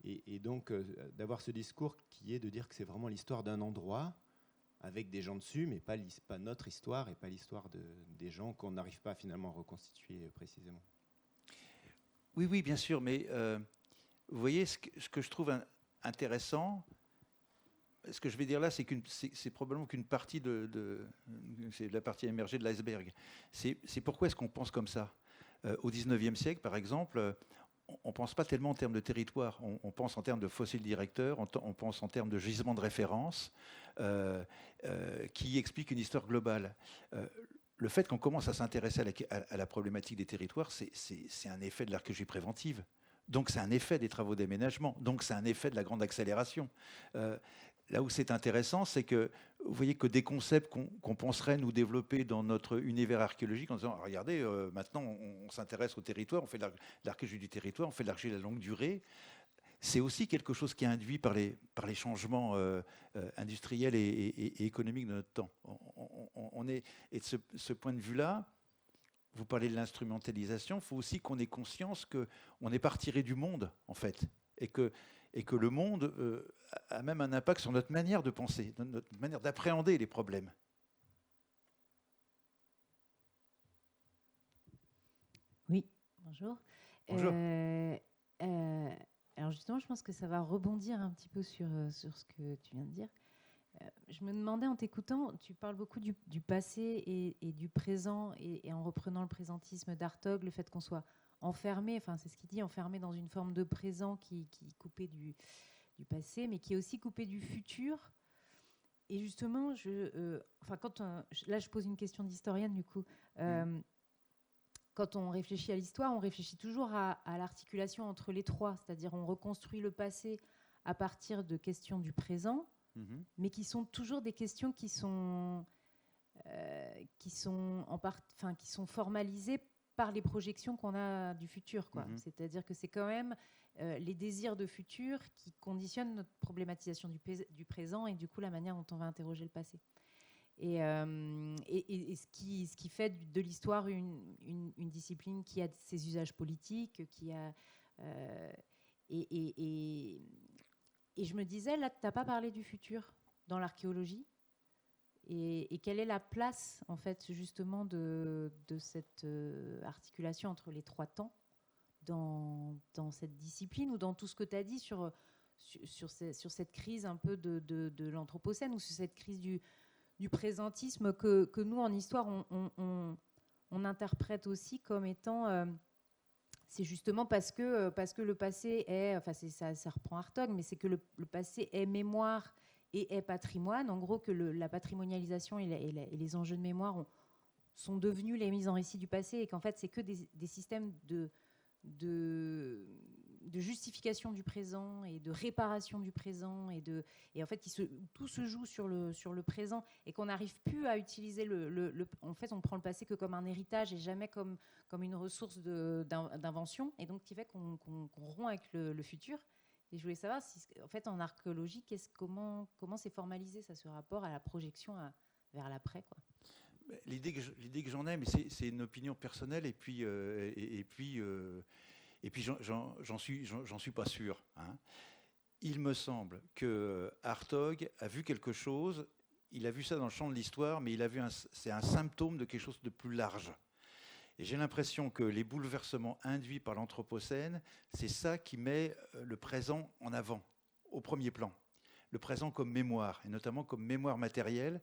Et donc, d'avoir ce discours qui est de dire que c'est vraiment l'histoire d'un endroit avec des gens dessus, mais pas notre histoire et pas l'histoire des gens qu'on n'arrive pas finalement à reconstituer précisément. Oui, oui, bien sûr, mais vous voyez, ce que je trouve intéressant, ce que je vais dire là, c'est probablement qu'une partie c'est la partie émergée de l'iceberg. C'est pourquoi est-ce qu'on pense comme ça? Au 19e siècle, par exemple, on ne pense pas tellement en termes de territoire, on pense en termes de fossiles directeurs, on pense en termes de gisements de référence qui expliquent une histoire globale. Le fait qu'on commence à s'intéresser à la problématique des territoires, c'est un effet de l'archéologie préventive. Donc c'est un effet des travaux d'aménagement. Donc c'est un effet de la grande accélération. Là où c'est intéressant, c'est que vous voyez que des concepts qu'on penserait nous développer dans notre univers archéologique en disant, regardez, maintenant on s'intéresse au territoire, on fait de l'archéologie du territoire, on fait de l'archéologie de la longue durée. C'est aussi quelque chose qui est induit par les changements industriels et économiques de notre temps. Et de ce point de vue-là, vous parlez de l'instrumentalisation, il faut aussi qu'on ait conscience qu'on n'est pas retiré du monde, en fait, et que le monde a même un impact sur notre manière de penser, notre manière d'appréhender les problèmes. Oui, bonjour. Bonjour. Alors justement, je pense que ça va rebondir un petit peu sur ce que tu viens de dire. Je me demandais en t'écoutant, tu parles beaucoup du passé et du présent, et en reprenant le présentisme d'Hartog, le fait qu'on soit enfermé, enfin c'est ce qu'il dit, enfermé dans une forme de présent qui est coupé du passé, mais qui est aussi coupé du futur. Et justement, là je pose une question d'historienne du coup. Quand on réfléchit à l'histoire, on réfléchit toujours à l'articulation entre les trois, c'est-à-dire on reconstruit le passé à partir de questions du présent, mais qui sont toujours des questions qui sont formalisées par les projections qu'on a du futur, quoi. C'est-à-dire que c'est quand même les désirs de futur qui conditionnent notre problématisation du présent et du coup la manière dont on va interroger le passé. Et ce qui fait de l'histoire une discipline qui a ses usages politiques, et je me disais, là, tu n'as pas parlé du futur dans l'archéologie. Et quelle est la place, en fait, justement, de cette articulation entre les trois temps dans cette discipline, ou dans tout ce que tu as dit sur cette crise un peu de l'anthropocène, ou sur cette crise du présentisme que nous, en histoire, on interprète aussi comme étant... c'est justement parce que le passé est... Enfin, ça reprend Hartog, mais c'est que le passé est mémoire et est patrimoine. En gros, que la patrimonialisation et les enjeux de mémoire sont devenus les mises en récit du passé, et qu'en fait, c'est que des systèmes de justification du présent et de réparation du présent, et en fait tout se joue sur le présent, et qu'on n'arrive plus à utiliser en fait on prend le passé que comme un héritage et jamais comme une ressource d'invention, et donc qui fait qu'on rompt avec le futur. Et je voulais savoir si, en fait, en archéologie, comment c'est formalisé, ça, ce rapport à la projection vers l'après, quoi. L'idée que j'en ai, mais c'est une opinion personnelle, et puis j'en suis pas sûr. Hein. Il me semble que Hartog a vu quelque chose. Il a vu ça dans le champ de l'histoire, mais c'est un symptôme de quelque chose de plus large. Et j'ai l'impression que les bouleversements induits par l'Anthropocène, c'est ça qui met le présent en avant, au premier plan. Le présent comme mémoire, et notamment comme mémoire matérielle,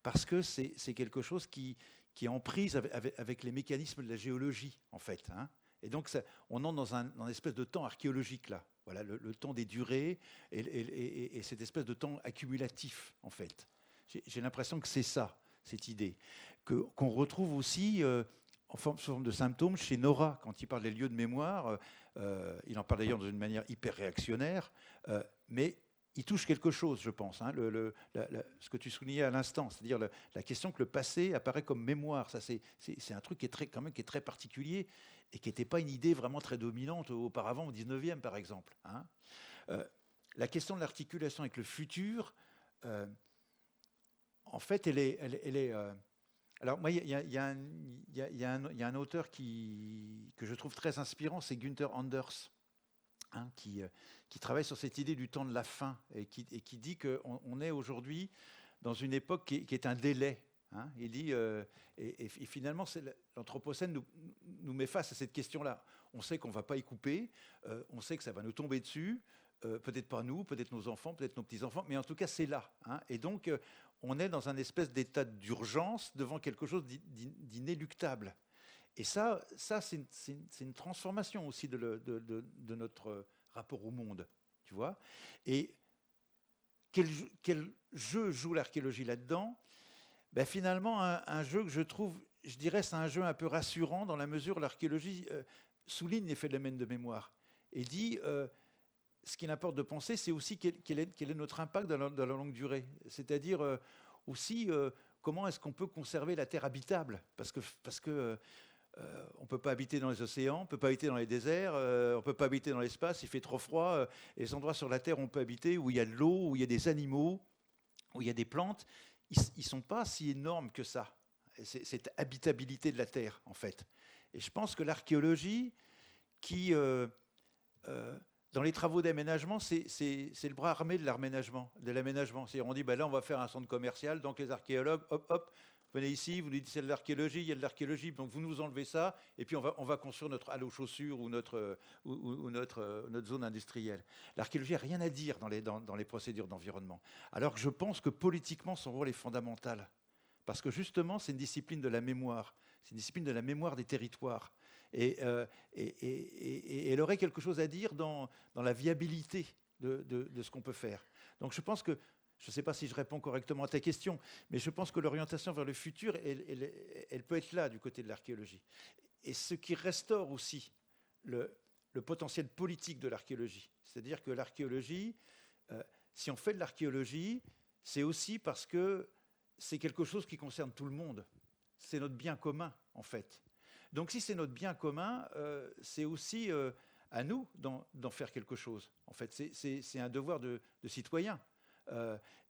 parce que c'est quelque chose qui est en prise avec les mécanismes de la géologie, en fait. Hein. Et donc, on entre dans une espèce de temps archéologique, là. Voilà, le temps des durées et cette espèce de temps accumulatif, en fait. J'ai l'impression que c'est ça, cette idée. Qu'on retrouve aussi... en forme de symptômes chez Nora, quand il parle des lieux de mémoire, il en parle d'ailleurs d'une manière hyper réactionnaire, mais il touche quelque chose, je pense, hein, ce que tu soulignais à l'instant, c'est-à-dire la question que le passé apparaît comme mémoire. Ça, c'est un truc qui est très particulier et qui n'était pas une idée vraiment très dominante auparavant, au 19e, par exemple. Hein. La question de l'articulation avec le futur, en fait, elle est alors, moi, il y a un auteur que je trouve très inspirant, c'est Günther Anders, hein, qui travaille sur cette idée du temps de la fin, et qui dit qu'on est aujourd'hui dans une époque qui est un délai. Hein. Il dit, et finalement, l'Anthropocène nous met face à cette question-là. On sait qu'on ne va pas y couper, on sait que ça va nous tomber dessus, peut-être pas nous, peut-être nos enfants, peut-être nos petits-enfants, mais en tout cas, c'est là. Hein. Et donc, on est dans un espèce d'état d'urgence devant quelque chose d'inéluctable. Et ça c'est une transformation aussi de notre rapport au monde, tu vois. Et quel jeu joue l'archéologie là-dedans? Ben finalement, un jeu que je trouve, je dirais, c'est un jeu un peu rassurant dans la mesure où l'archéologie souligne les phénomènes de mémoire et dit ce qu'il importe de penser, c'est aussi quel est notre impact dans la longue durée. C'est-à-dire aussi comment est-ce qu'on peut conserver la Terre habitable, parce que on ne peut pas habiter dans les océans, on ne peut pas habiter dans les déserts, on ne peut pas habiter dans l'espace, il fait trop froid. Et les endroits sur la Terre où on peut habiter, où il y a de l'eau, où il y a des animaux, où il y a des plantes, ils ne sont pas si énormes que ça, cette habitabilité de la Terre, en fait. Et je pense que l'archéologie, qui, dans les travaux d'aménagement, c'est le bras armé de l'aménagement. C'est-à-dire, on dit, ben là, on va faire un centre commercial, donc les archéologues, hop, venez ici, vous nous dites c'est de l'archéologie, il y a de l'archéologie, donc vous nous enlevez ça, et puis on va construire notre halle aux chaussures ou notre zone industrielle. L'archéologie n'a rien à dire dans les procédures d'environnement. Alors que je pense que politiquement, son rôle est fondamental. Parce que justement, c'est une discipline de la mémoire. C'est une discipline de la mémoire des territoires. Et elle aurait quelque chose à dire dans la viabilité de ce qu'on peut faire. Donc je pense que, je ne sais pas si je réponds correctement à ta question, mais je pense que l'orientation vers le futur, elle peut être là du côté de l'archéologie. Et ce qui restaure aussi le potentiel politique de l'archéologie. C'est-à-dire que l'archéologie, si on fait de l'archéologie, c'est aussi parce que c'est quelque chose qui concerne tout le monde. C'est notre bien commun, en fait. Donc si c'est notre bien commun, c'est aussi à nous d'en faire quelque chose. En fait, c'est un devoir de citoyen.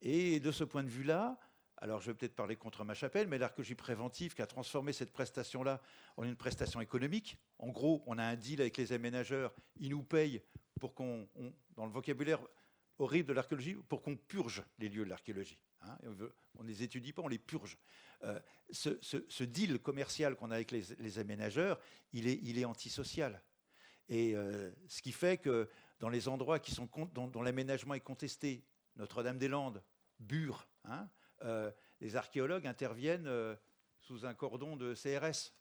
Et de ce point de vue-là, alors je vais peut-être parler contre ma chapelle, mais l'archéologie préventive qui a transformé cette prestation-là en une prestation économique. En gros, on a un deal avec les aménageurs, ils nous payent pour dans le vocabulaire horrible de l'archéologie, pour qu'on purge les lieux de l'archéologie. Hein, on ne les étudie pas, on les purge. Ce deal commercial qu'on a avec les aménageurs, il est antisocial. Et ce qui fait que dans les endroits dont l'aménagement est contesté, Notre-Dame-des-Landes, Bure, hein, les archéologues interviennent sous un cordon de CRS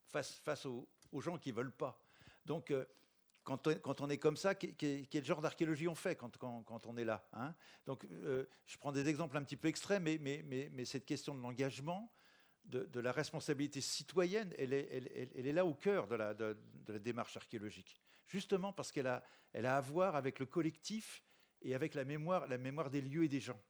face aux gens qui ne veulent pas. Donc, quand on est comme ça, quel genre d'archéologie on fait quand on est là, hein? Donc, je prends des exemples un petit peu extrêmes, mais cette question de l'engagement, de la responsabilité citoyenne, elle est là au cœur de la démarche archéologique. Justement parce qu'elle a à voir avec le collectif et avec la mémoire des lieux et des gens.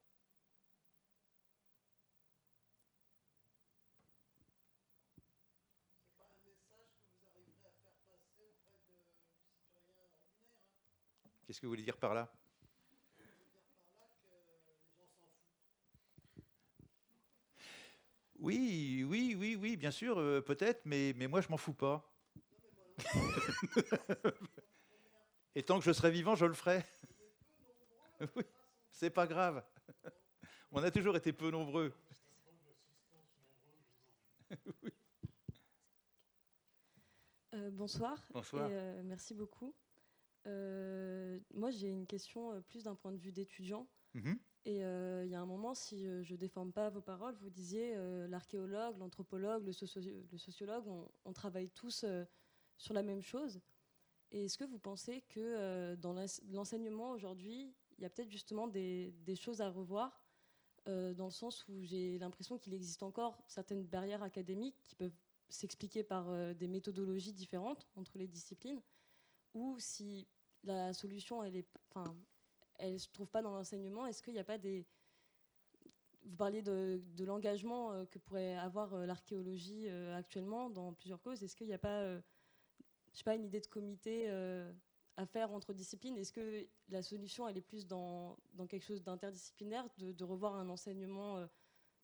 C'est pas un message que vous arriverez à faire passer auprès du citoyen ordinaire, hein? Qu'est-ce que vous voulez dire par là? Je veux dire par là que les gens s'en foutent. Oui, bien sûr, peut-être, mais moi je m'en fous pas. Et tant que je serai vivant, je le ferai. Oui, c'est pas grave. On a toujours été peu nombreux. Oui. Bonsoir. Bonsoir. Et, merci beaucoup. Moi, j'ai une question plus d'un point de vue d'étudiant. Mm-hmm. Et il y a un moment, si je ne déforme pas vos paroles, vous disiez l'archéologue, l'anthropologue, le sociologue, on travaille tous sur la même chose. Et est-ce que vous pensez que dans l'enseignement aujourd'hui, il y a peut-être justement des choses à revoir, dans le sens où j'ai l'impression qu'il existe encore certaines barrières académiques qui peuvent s'expliquer par des méthodologies différentes entre les disciplines, ou si la solution, elle ne se trouve pas dans l'enseignement, est-ce qu'il n'y a pas des... Vous parliez de l'engagement que pourrait avoir l'archéologie actuellement dans plusieurs causes. Est-ce qu'il n'y a pas, je sais pas, une idée de comité à faire entre disciplines? Est-ce que la solution, elle est plus dans quelque chose d'interdisciplinaire, de revoir un enseignement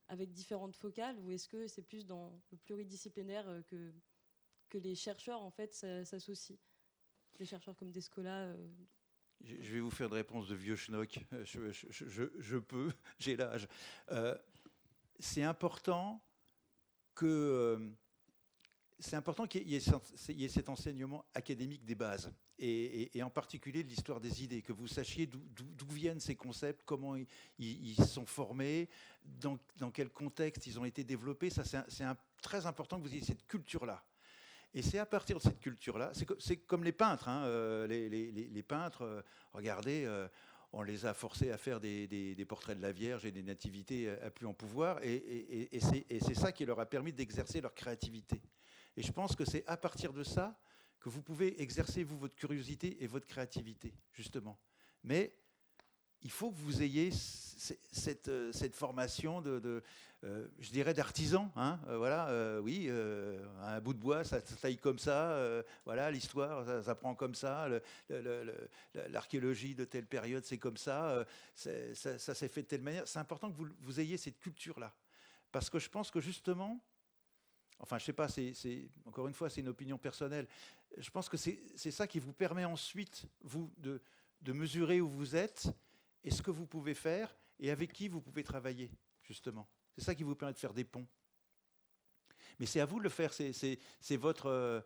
avec différentes focales, ou est-ce que c'est plus dans le pluridisciplinaire que les chercheurs en fait s'associent, les chercheurs comme Descola? Je vais vous faire une réponse de vieux schnock. Je peux, j'ai l'âge. c'est important qu'il y ait cet enseignement académique des bases, et en particulier de l'histoire des idées, que vous sachiez d'où viennent ces concepts, comment ils sont formés, dans quel contexte ils ont été développés. Ça, c'est très important que vous ayez cette culture-là. Et c'est à partir de cette culture-là, c'est comme les peintres. Hein, les peintres, regardez, on les a forcés à faire des portraits de la Vierge et des nativités à plus en pouvoir, et c'est ça qui leur a permis d'exercer leur créativité. Et je pense que c'est à partir de ça que vous pouvez exercer, vous, votre curiosité et votre créativité, justement. Mais il faut que vous ayez cette formation je dirais, d'artisan. Hein, voilà, oui, un bout de bois, ça taille comme ça. Voilà, l'histoire, ça prend comme ça. L'archéologie de telle période, c'est comme ça. Ça s'est fait de telle manière. C'est important que vous ayez cette culture-là. Parce que je pense que, justement, enfin, je ne sais pas, encore une fois, c'est une opinion personnelle. Je pense que c'est ça qui vous permet ensuite, vous, de mesurer où vous êtes et ce que vous pouvez faire et avec qui vous pouvez travailler, justement. C'est ça qui vous permet de faire des ponts. Mais c'est à vous de le faire, c'est votre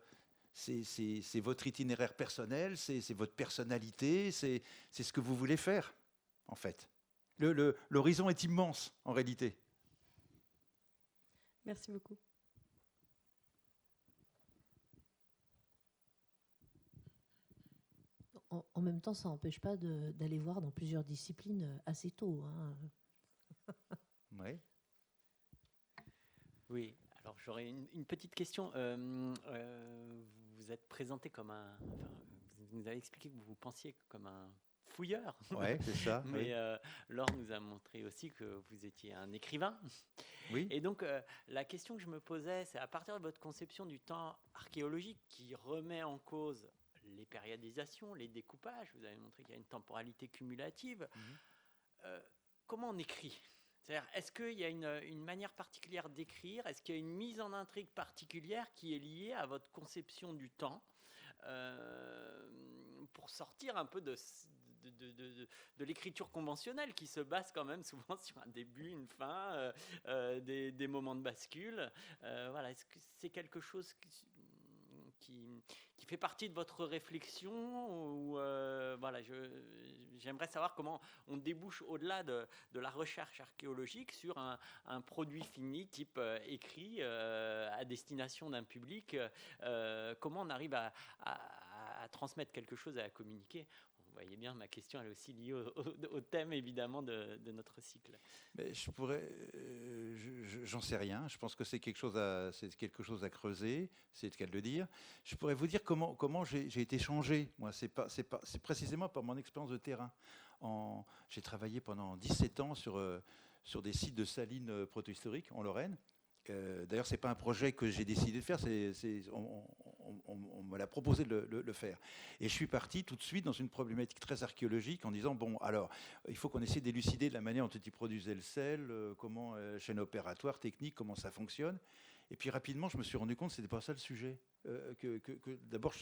itinéraire personnel, c'est votre personnalité, c'est ce que vous voulez faire, en fait. L'horizon est immense, en réalité. Merci beaucoup. En même temps, ça n'empêche pas d'aller voir dans plusieurs disciplines assez tôt. Hein. Oui. Oui, alors j'aurais une petite question. Vous êtes présenté comme vous nous avez expliqué que vous pensiez comme un fouilleur. Oui, c'est ça. Mais oui. Laure nous a montré aussi que vous étiez un écrivain. Oui. Et donc, la question que je me posais, c'est à partir de votre conception du temps archéologique qui remet en cause les périodisations, les découpages, vous avez montré qu'il y a une temporalité cumulative, comment on écrit ? C'est-à-dire, est-ce qu'il y a une manière particulière d'écrire ? Est-ce qu'il y a une mise en intrigue particulière qui est liée à votre conception du temps pour sortir un peu de l'écriture conventionnelle qui se base quand même souvent sur un début, une fin, des moments de bascule. Voilà, est-ce que c'est quelque chose qui fait partie de votre réflexion ou voilà, j'aimerais savoir comment on débouche au-delà de la recherche archéologique sur un produit fini type écrit à destination d'un public. Comment on arrive à transmettre quelque chose et à communiquer. Vous voyez bien, ma question elle est aussi liée au thème évidemment de notre cycle. Mais j'en sais rien. Je pense que c'est quelque chose à creuser. C'est le cas de le dire. Je pourrais vous dire comment j'ai été changé. Moi, c'est précisément par mon expérience de terrain. J'ai travaillé pendant 17 ans sur des sites de salines protohistoriques en Lorraine. D'ailleurs, ce n'est pas un projet que j'ai décidé de faire, on me l'a proposé de le faire. Et je suis parti tout de suite dans une problématique très archéologique en disant, bon, alors, il faut qu'on essaie d'élucider de la manière dont ils produisaient le sel, comment, chaîne opératoire, technique, comment ça fonctionne. Et puis rapidement, je me suis rendu compte que ce n'était pas ça le sujet. D'abord,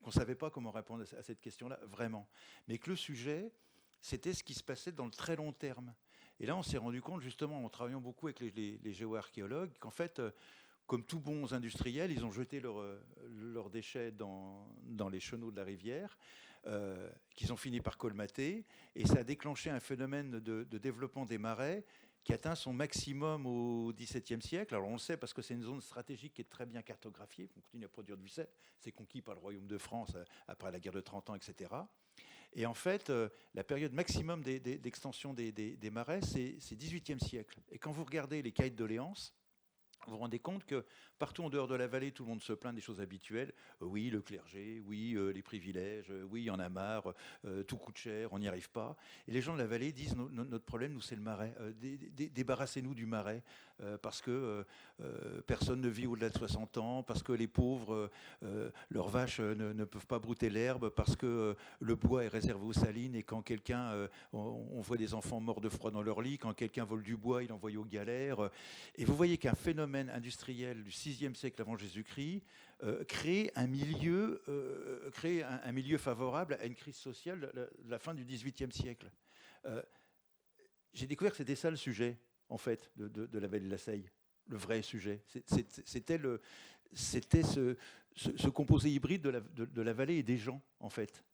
qu'on ne savait pas comment répondre à cette question-là, vraiment. Mais que le sujet, c'était ce qui se passait dans le très long terme. Et là, on s'est rendu compte, justement, en travaillant beaucoup avec les géoarchéologues, qu'en fait, comme tous bons industriels, ils ont jeté leurs déchets dans les chenaux de la rivière, qu'ils ont fini par colmater, et ça a déclenché un phénomène de développement des marais qui atteint son maximum au XVIIe siècle. Alors on le sait parce que c'est une zone stratégique qui est très bien cartographiée, on continue à produire du sel, c'est conquis par le Royaume de France après la guerre de 30 ans, etc. Et en fait, la période maximum d'extension des marais, c'est XVIIIe siècle. Et quand vous regardez les cahiers de doléances, vous vous rendez compte que partout en dehors de la vallée, tout le monde se plaint des choses habituelles. Oui, le clergé, oui, les privilèges, oui, il y en a marre, tout coûte cher, on n'y arrive pas. Et les gens de la vallée disent, notre problème, nous, c'est le marais. Débarrassez-nous du marais, parce que personne ne vit au-delà de 60 ans, parce que les pauvres, leurs vaches ne peuvent pas brouter l'herbe, parce que le bois est réservé aux salines, et quand quelqu'un, on voit des enfants morts de froid dans leur lit, quand quelqu'un vole du bois, il envoie aux galères. Et vous voyez qu'un phénomène industriel du VIe siècle avant Jésus-Christ crée un milieu favorable à une crise sociale de la fin du XVIIIe siècle. J'ai découvert que c'était ça le sujet. en fait, de la vallée de la Seille, le vrai sujet. C'était ce composé hybride de la vallée et des gens, en fait.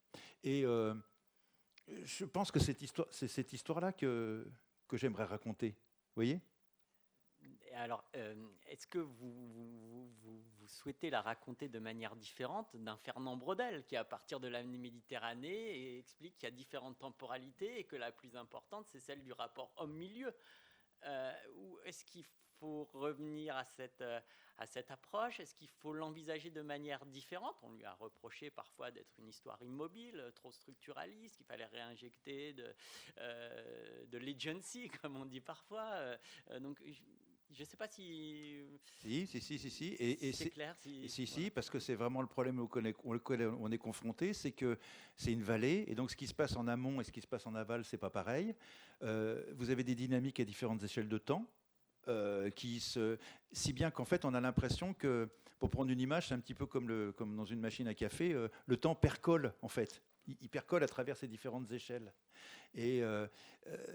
Et je pense que c'est cette histoire-là que j'aimerais raconter. Vous voyez ? Et alors, est-ce que vous souhaitez la raconter de manière différente d'un Fernand Braudel qui, à partir de la Méditerranée, explique qu'il y a différentes temporalités et que la plus importante, c'est celle du rapport homme-milieu? Ou est-ce qu'il faut revenir à cette approche? Est-ce qu'il faut l'envisager de manière différente? On lui a reproché parfois d'être une histoire immobile, trop structuraliste, qu'il fallait réinjecter de l'agency, comme on dit parfois. Donc, je ne sais pas si Si. Et c'est clair. Si, parce que c'est vraiment le problème auquel on est confronté, c'est que c'est une vallée, et donc ce qui se passe en amont et ce qui se passe en aval, c'est pas pareil. Vous avez des dynamiques à différentes échelles de temps, si bien qu'en fait, on a l'impression que, pour prendre une image, c'est un petit peu comme dans une machine à café, le temps percole, en fait. Il percole à travers ces différentes échelles. Et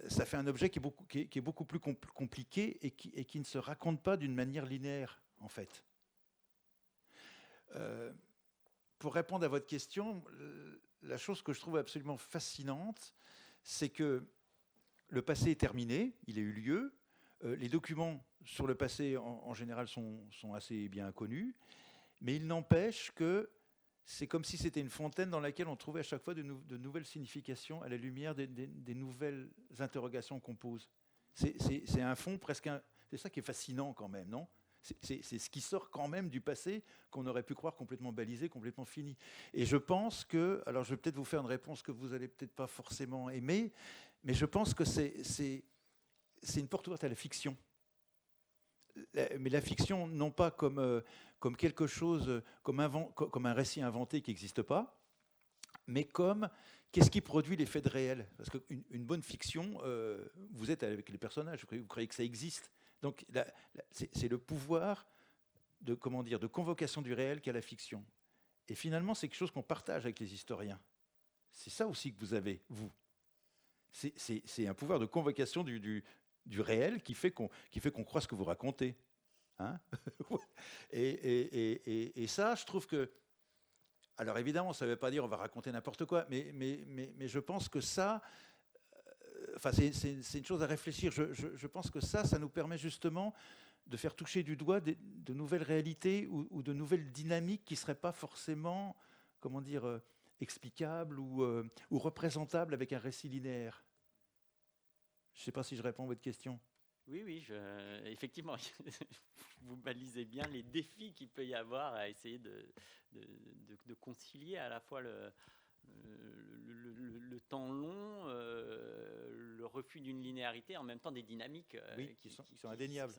ça fait un objet qui est beaucoup plus compliqué et qui ne se raconte pas d'une manière linéaire, en fait. Pour répondre à votre question, la chose que je trouve absolument fascinante, c'est que le passé est terminé, il a eu lieu, les documents sur le passé, en général, sont assez bien connus, mais il n'empêche que c'est comme si c'était une fontaine dans laquelle on trouvait à chaque fois de nouvelles significations à la lumière des nouvelles interrogations qu'on pose. C'est un fond presque... C'est ça qui est fascinant quand même, non ? C'est ce qui sort quand même du passé qu'on aurait pu croire complètement balisé, complètement fini. Et je pense que... Alors je vais peut-être vous faire une réponse que vous n'allez peut-être pas forcément aimer, mais je pense que c'est une porte ouverte à la fiction. Mais la fiction, non pas comme quelque chose, comme un récit inventé qui n'existe pas, mais comme qu'est-ce qui produit l'effet de réel. Parce qu'une bonne fiction, vous êtes avec les personnages, vous croyez que ça existe. Donc c'est le pouvoir de convocation du réel qu'a la fiction. Et finalement, c'est quelque chose qu'on partage avec les historiens. C'est ça aussi que vous avez, vous. C'est un pouvoir de convocation du réel qui fait qu'on croit ce que vous racontez. Hein. et ça, je trouve que... Alors évidemment, ça ne veut pas dire on va raconter n'importe quoi, mais je pense que ça... c'est une chose à réfléchir. Je pense que ça nous permet justement de faire toucher du doigt de nouvelles réalités ou de nouvelles dynamiques qui ne seraient pas forcément, explicables ou représentables avec un récit linéaire. Je ne sais pas si je réponds à votre question. Oui, effectivement, vous balisez bien les défis qu'il peut y avoir à essayer de concilier à la fois le temps long, le refus d'une linéarité, en même temps des dynamiques qui sont indéniables.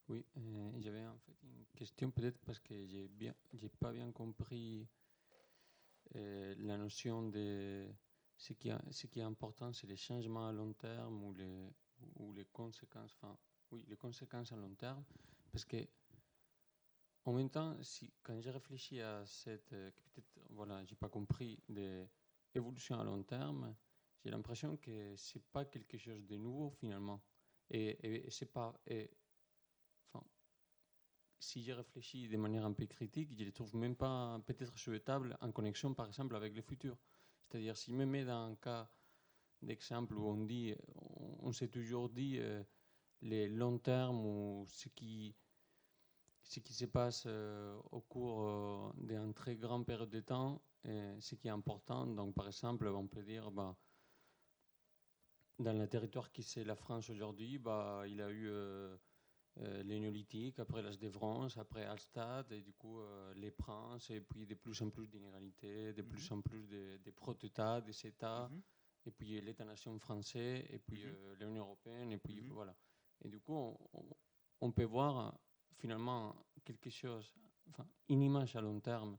Oui, j'avais en fait une question peut-être parce que j'ai pas bien compris la notion de... Ce qui est important, c'est les changements à long terme ou les conséquences, les conséquences à long terme. Parce que, en même temps, quand j'ai réfléchi à cette, peut-être, j'ai pas compris, d'évolution à long terme, j'ai l'impression que c'est pas quelque chose de nouveau finalement. Et c'est pas, si j'ai réfléchi de manière un peu critique, je les trouve même pas peut-être souhaitables en connexion, par exemple, avec le futur. C'est-à-dire, si je me mets dans un cas d'exemple où on s'est toujours dit les longs termes ou ce qui se passe au cours d'une très grande période de temps, ce qui est important. Donc, par exemple, on peut dire, dans le territoire qui c'est la France aujourd'hui, il a eu les néolithiques, après l'âge des bronzes, après Hallstatt, et du coup les princes, et puis de plus en plus d'inégalités, de plus en plus des proto-États, des États, et puis l'État-nation français, et puis l'Union européenne, et puis voilà. Et du coup, on peut voir finalement quelque chose, une image à long terme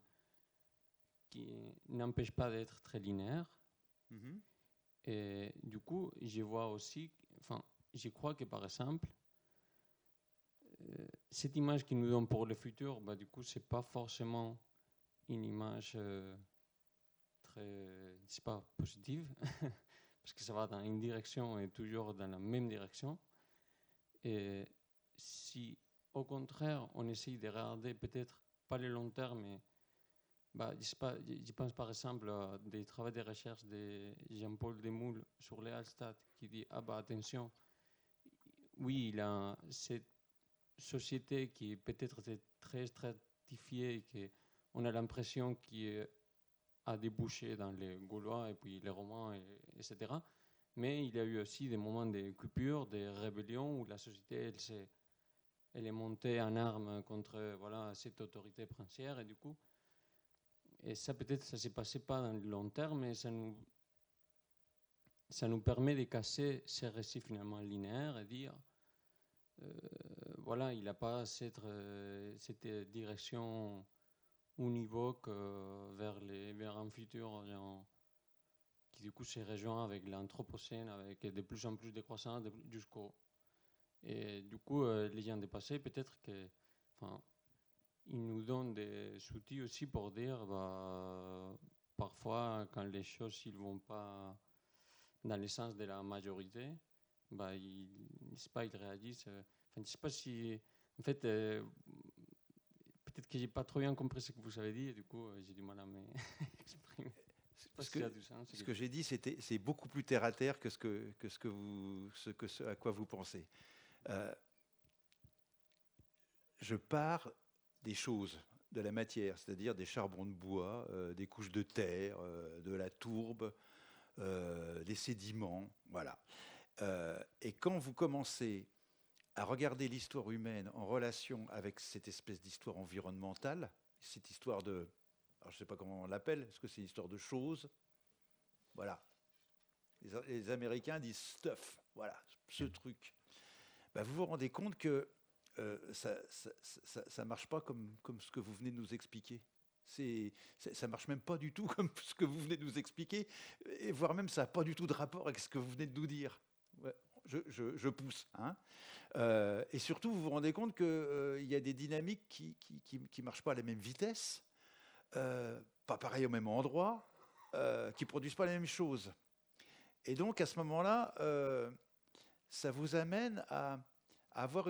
qui n'empêche pas d'être très linéaire. Et du coup, je vois aussi, je crois que par exemple, cette image qu'ils nous donnent pour le futur, du coup, c'est pas forcément une image très, c'est pas positive, parce parce que ça va dans une direction et toujours dans la même direction. Et si, au contraire, on essaye de regarder peut-être pas le long terme, mais je sais pas, je pense par exemple à des travaux de recherche de Jean-Paul Demoule sur les Hallstatt qui dit attention, oui, il a cette société qui peut-être est très stratifiée et qu'on a l'impression qu'il a débouché dans les Gaulois et puis les Romains, etc. Mais il y a eu aussi des moments de coupure, de rébellion où la société elle est montée en armes contre cette autorité princière et du coup, et ça peut-être ça s'est passé pas dans le long terme, mais ça nous permet de casser ces récits finalement linéaires et dire il n'a pas cette direction univoque vers un futur qui du coup se rejoint avec l'anthropocène, avec de plus en plus de croissance jusqu'au... Et du coup, les gens dépassés, peut-être qu'ils nous donnent des outils aussi pour dire, parfois, quand les choses ne vont pas dans le sens de la majorité, ils réagissent. Je ne sais pas si... En fait, peut-être que je n'ai pas trop bien compris ce que vous avez dit, et du coup, j'ai du mal à m'exprimer. Ce que j'ai dit, c'est beaucoup plus terre à terre que ce à quoi vous pensez. Je pars des choses, de la matière, c'est-à-dire des charbons de bois, des couches de terre, de la tourbe, des sédiments, voilà. Et quand vous commencez à regarder l'histoire humaine en relation avec cette espèce d'histoire environnementale, cette histoire de... Alors, je ne sais pas comment on l'appelle. Est-ce que c'est une histoire de choses? Voilà. Les Américains disent stuff. Voilà, ce truc. Vous vous rendez compte que ça ne marche pas comme ce que vous venez de nous expliquer. Ça ne marche même pas du tout comme ce que vous venez de nous expliquer. Et voire même, ça n'a pas du tout de rapport avec ce que vous venez de nous dire. Ouais, je pousse. Hein. Et surtout, vous vous rendez compte qu'il y a des dynamiques qui ne marchent pas à la même vitesse. Pas pareil au même endroit, qui ne produisent pas la même chose. Et donc, à ce moment-là, ça vous amène à avoir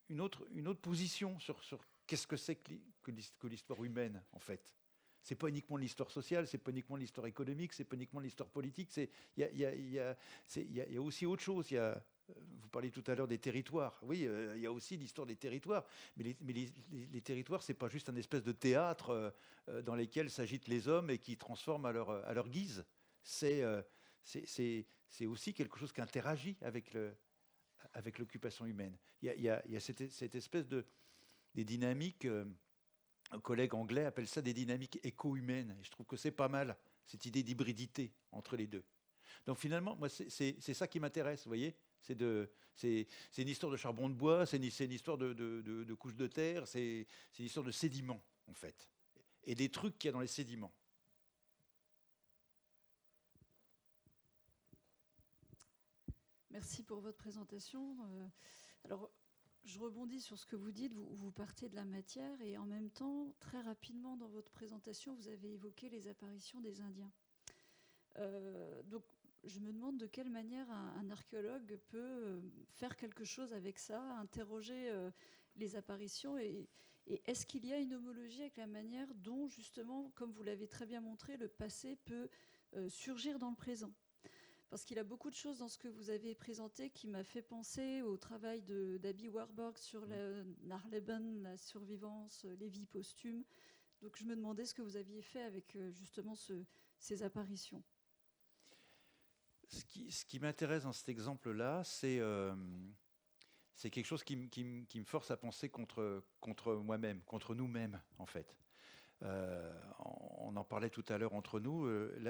une autre position sur qu'est-ce que c'est que l'histoire humaine, en fait. Ce n'est pas uniquement l'histoire sociale, ce n'est pas uniquement l'histoire économique, ce n'est pas uniquement l'histoire politique, il y a aussi autre chose. Vous parliez tout à l'heure des territoires. Oui, il y a aussi l'histoire des territoires. Mais les territoires, ce n'est pas juste un espèce de théâtre dans lequel s'agitent les hommes et qui transforment à leur guise. C'est aussi quelque chose qui interagit avec l'occupation humaine. Il y a cette espèce des dynamiques, un collègue anglais appelle ça des dynamiques éco-humaines. Et je trouve que c'est pas mal, cette idée d'hybridité entre les deux. Donc finalement, moi, c'est ça qui m'intéresse, vous voyez. C'est une histoire de charbon de bois, c'est une histoire de couches de terre, c'est une histoire de sédiments, en fait. Et des trucs qu'il y a dans les sédiments. Merci pour votre présentation. Alors, je rebondis sur ce que vous dites. Vous partez de la matière et en même temps, très rapidement dans votre présentation, vous avez évoqué les apparitions des Indiens. Donc, je me demande de quelle manière un archéologue peut faire quelque chose avec ça, interroger les apparitions et est-ce qu'il y a une homologie avec la manière dont, justement, comme vous l'avez très bien montré, le passé peut surgir dans le présent? Parce qu'il y a beaucoup de choses dans ce que vous avez présenté qui m'a fait penser au travail d'Abby Warburg sur le Narleben, la survivance, les vies posthumes. Donc je me demandais ce que vous aviez fait avec justement ces apparitions. Ce qui m'intéresse dans cet exemple-là, c'est quelque chose qui me force à penser contre moi-même, contre nous-mêmes, en fait. On en parlait tout à l'heure entre nous.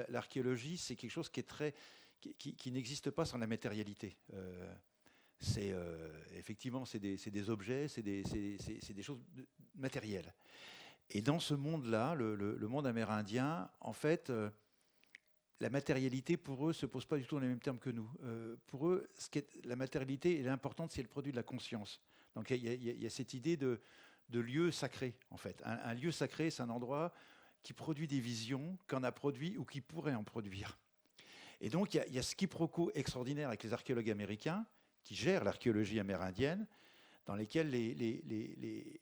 L'archéologie, c'est quelque chose qui n'existe pas sans la matérialité. Effectivement, c'est des objets, c'est des choses matérielles. Et dans ce monde-là, le monde amérindien, en fait, la matérialité, pour eux, ne se pose pas du tout dans les mêmes termes que nous. Pour eux, la matérialité, elle est importante si elle produit de la conscience. Donc il y a cette idée de lieu sacré, en fait. Un lieu sacré, c'est un endroit qui produit des visions, qu'en a produit ou qui pourrait en produire. Et donc, il y a ce quiproquo extraordinaire avec les archéologues américains qui gèrent l'archéologie amérindienne, dans lesquels les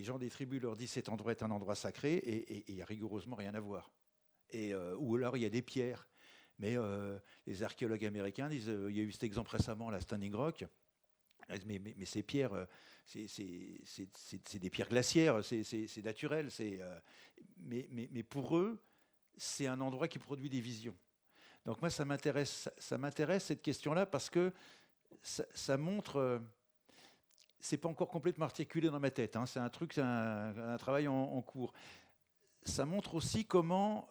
gens des tribus leur disent cet endroit est un endroit sacré et il n'y a rigoureusement rien à voir. Ou alors il y a des pierres. Mais les archéologues américains disent, il y a eu cet exemple récemment, la Standing Rock, mais ces pierres, c'est des pierres glaciaires, c'est naturel. Mais pour eux, c'est un endroit qui produit des visions. Donc moi, ça m'intéresse cette question-là parce que ça montre... c'est pas encore complètement articulé dans ma tête. Hein, c'est un travail en cours. Ça montre aussi comment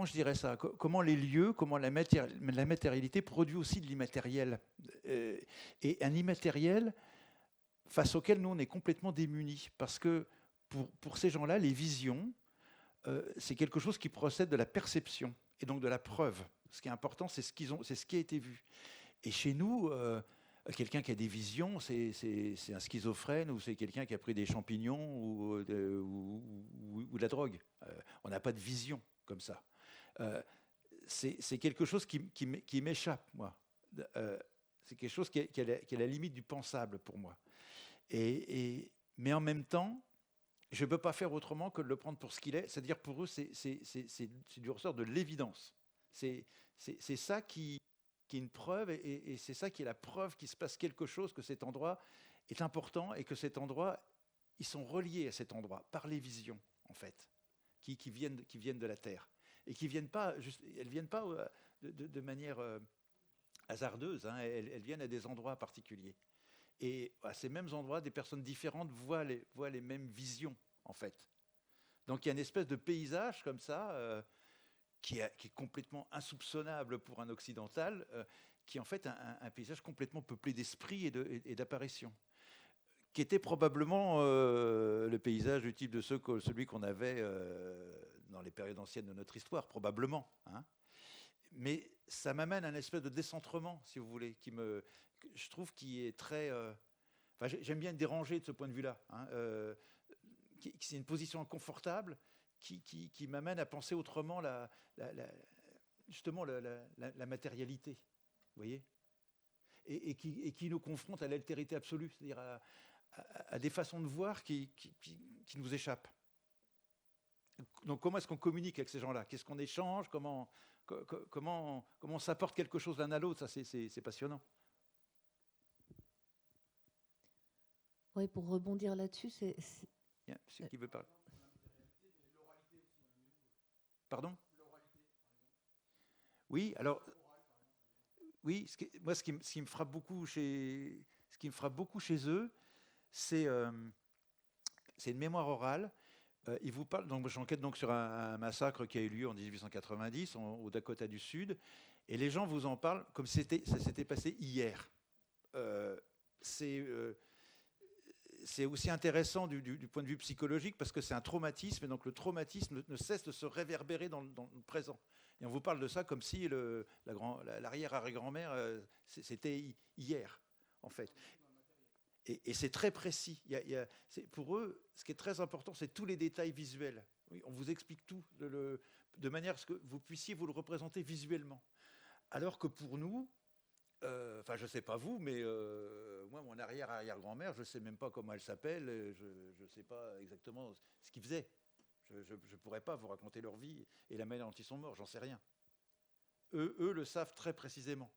je dirais ça, comment les lieux, comment la matérialité produit aussi de l'immatériel. Et un immatériel face auquel nous, on est complètement démunis. Parce que pour ces gens-là, les visions, c'est quelque chose qui procède de la perception et donc de la preuve. Ce qui est important, c'est ce qui a été vu. Et chez nous, quelqu'un qui a des visions, c'est un schizophrène ou c'est quelqu'un qui a pris des champignons ou de la drogue. On n'a pas de vision comme ça. C'est quelque chose qui m'échappe, moi. C'est quelque chose qui est la limite du pensable pour moi. Mais en même temps, je ne peux pas faire autrement que de le prendre pour ce qu'il est. C'est-à-dire pour eux, c'est du ressort de l'évidence. C'est ça qui est une preuve et c'est ça qui est la preuve qu'il se passe quelque chose, que cet endroit est important et que cet endroit, ils sont reliés à cet endroit par les visions, en fait, qui viennent de la Terre. Et qui viennent pas, elles ne viennent pas de manière hasardeuse, hein, elles viennent à des endroits particuliers. Et à ces mêmes endroits, des personnes différentes voient les mêmes visions, en fait. Donc il y a une espèce de paysage comme ça, qui est complètement insoupçonnable pour un occidental, qui est en fait un paysage complètement peuplé d'esprit et d'apparitions, qui était probablement le paysage du type de celui qu'on avait dans les périodes anciennes de notre histoire, probablement. Hein. Mais ça m'amène à un espèce de décentrement, si vous voulez, je trouve qui est très... j'aime bien être dérangé de ce point de vue-là. Hein, c'est une position inconfortable qui m'amène à penser autrement justement la matérialité, vous voyez, et qui nous confronte à l'altérité absolue, c'est-à-dire à des façons de voir qui nous échappent. Donc comment est-ce qu'on communique avec ces gens-là? Qu'est-ce qu'on échange? Comment on s'apporte quelque chose l'un à l'autre? Ça, c'est passionnant. Oui, pour rebondir là-dessus, Bien, ceux qui veut parler. Pardon? Oui, alors... Oui, moi, ce qui me frappe beaucoup chez eux, c'est une mémoire orale. Ils vous parlent, donc j'enquête donc sur un massacre qui a eu lieu en 1890 au Dakota du Sud, et les gens vous en parlent comme si ça s'était passé hier. C'est aussi intéressant du point de vue psychologique parce que c'est un traumatisme, et donc le traumatisme ne cesse de se réverbérer dans le présent. Et on vous parle de ça comme si l'arrière-arrière-grand-mère, c'était hier, en fait. Et c'est très précis. Pour eux, ce qui est très important, c'est tous les détails visuels. Oui, on vous explique tout de manière à ce que vous puissiez vous le représenter visuellement. Alors que pour nous, je ne sais pas vous, mais moi, mon arrière-arrière-grand-mère, je ne sais même pas comment elle s'appelle, je ne sais pas exactement ce qu'ils faisaient. Je ne pourrais pas vous raconter leur vie et la manière dont ils sont morts, j'en sais rien. Eux le savent très précisément.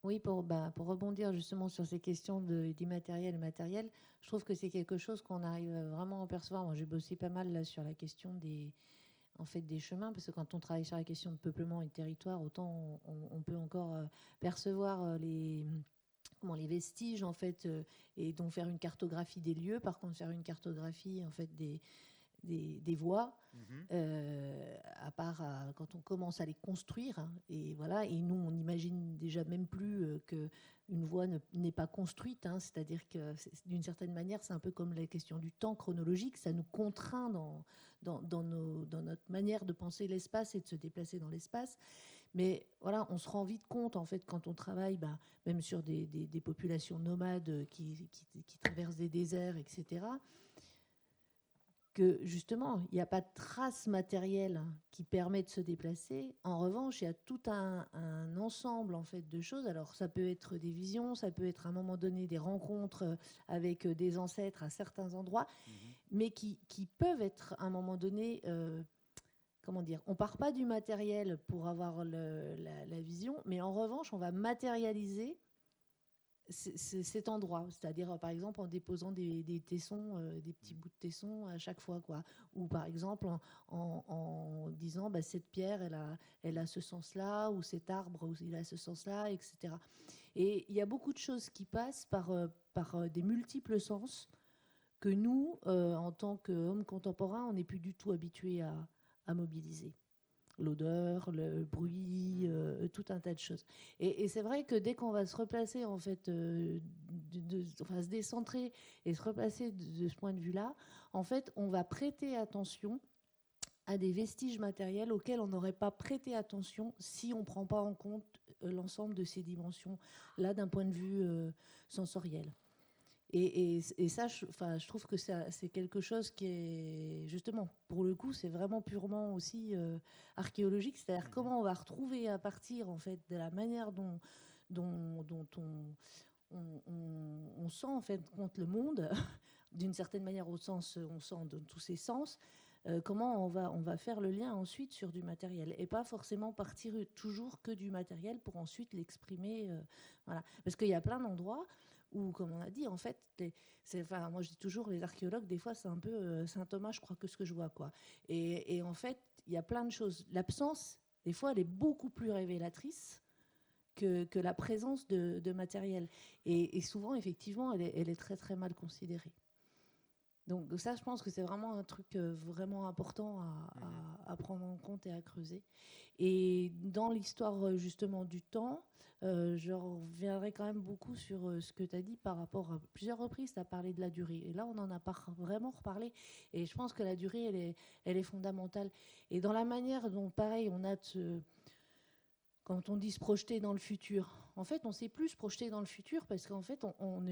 Oui, pour rebondir justement sur ces questions d'immatériel et matériel, je trouve que c'est quelque chose qu'on arrive vraiment à percevoir. Moi, j'ai bossé pas mal là, sur la question des chemins, parce que quand on travaille sur la question de peuplement et de territoire, autant on peut encore percevoir les vestiges, en fait, et donc faire une cartographie des lieux. Par contre, faire une cartographie, en fait, des voies, à part quand on commence à les construire, hein, et voilà. Et nous, on n'imagine déjà même plus qu'une voie n'est pas construite, hein, c'est-à-dire que d'une certaine manière, c'est un peu comme la question du temps chronologique, ça nous contraint dans notre manière de penser l'espace et de se déplacer dans l'espace. Mais voilà, on se rend vite compte, en fait, quand on travaille, même sur des populations nomades qui traversent des déserts, etc., que justement, il n'y a pas de trace matérielle qui permet de se déplacer. En revanche, il y a tout un ensemble en fait de choses. Alors, ça peut être des visions, ça peut être à un moment donné des rencontres avec des ancêtres à certains endroits, mais qui peuvent être à un moment donné, comment dire, on part pas du matériel pour avoir la vision, mais en revanche, on va matérialiser cet endroit, c'est-à-dire par exemple en déposant des tessons, des petits bouts de tessons à chaque fois, quoi. Ou par exemple en disant bah, cette pierre elle a ce sens-là, ou cet arbre il a ce sens-là, etc. Et il y a beaucoup de choses qui passent par des multiples sens que nous, en tant qu'hommes contemporains, on n'est plus du tout habitués à mobiliser. L'odeur, le bruit, tout un tas de choses. Et c'est vrai que dès qu'on va se replacer, en fait, enfin, se décentrer et se replacer de ce point de vue-là, en fait, on va prêter attention à des vestiges matériels auxquels on n'aurait pas prêté attention si on ne prend pas en compte l'ensemble de ces dimensions-là d'un point de vue sensoriel. Et ça, je trouve que c'est quelque chose qui est, justement, pour le coup, c'est vraiment purement aussi archéologique. C'est-à-dire comment on va retrouver à partir, en fait, de la manière dont on sent, en fait, compte le monde, d'une certaine manière, au sens, on sent dans tous ses sens, comment on va faire le lien ensuite sur du matériel. Et pas forcément partir toujours que du matériel pour ensuite l'exprimer. Voilà. Parce qu'il y a plein d'endroits où, comme on a dit, en fait, enfin, moi je dis toujours, les archéologues, des fois, c'est un peu Saint Thomas, je crois, que ce que je vois, quoi. Et en fait, il y a plein de choses. L'absence, des fois, elle est beaucoup plus révélatrice que la présence de matériel. Et souvent, effectivement, elle est très, très mal considérée. Donc ça, je pense que c'est vraiment un truc vraiment important à prendre en compte et à creuser. Et dans l'histoire justement du temps, je reviendrai quand même beaucoup sur ce que tu as dit par rapport à plusieurs reprises, tu as parlé de la durée. Et là, on n'en a pas vraiment reparlé. Et je pense que la durée, elle est fondamentale. Et dans la manière dont, pareil, on a quand on dit se projeter dans le futur, en fait, on ne sait plus se projeter dans le futur parce qu'en fait, on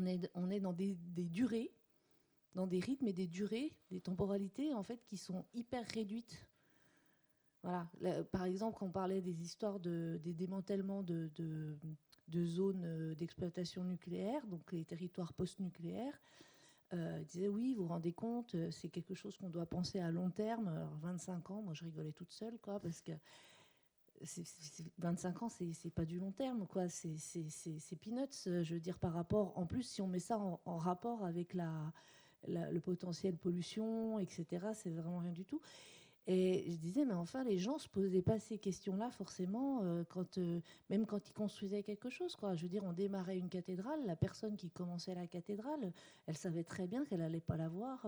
est dans des durées, dans des rythmes et des durées, des temporalités en fait qui sont hyper réduites. Voilà. Là, par exemple, quand on parlait des histoires des démantèlements de zones d'exploitation nucléaire, donc les territoires post-nucléaires, ils disaient oui, vous vous rendez compte, c'est quelque chose qu'on doit penser à long terme. Alors, 25 ans, moi je rigolais toute seule, quoi, parce que 25 ans, c'est pas du long terme, quoi. C'est peanuts, je veux dire, par rapport. En plus, si on met ça en rapport avec le potentiel pollution, etc., c'est vraiment rien du tout. Et je disais, mais enfin, les gens se posaient pas ces questions-là forcément, même quand ils construisaient quelque chose, quoi. Je veux dire, on démarrait une cathédrale, la personne qui commençait la cathédrale, elle savait très bien qu'elle allait pas la voir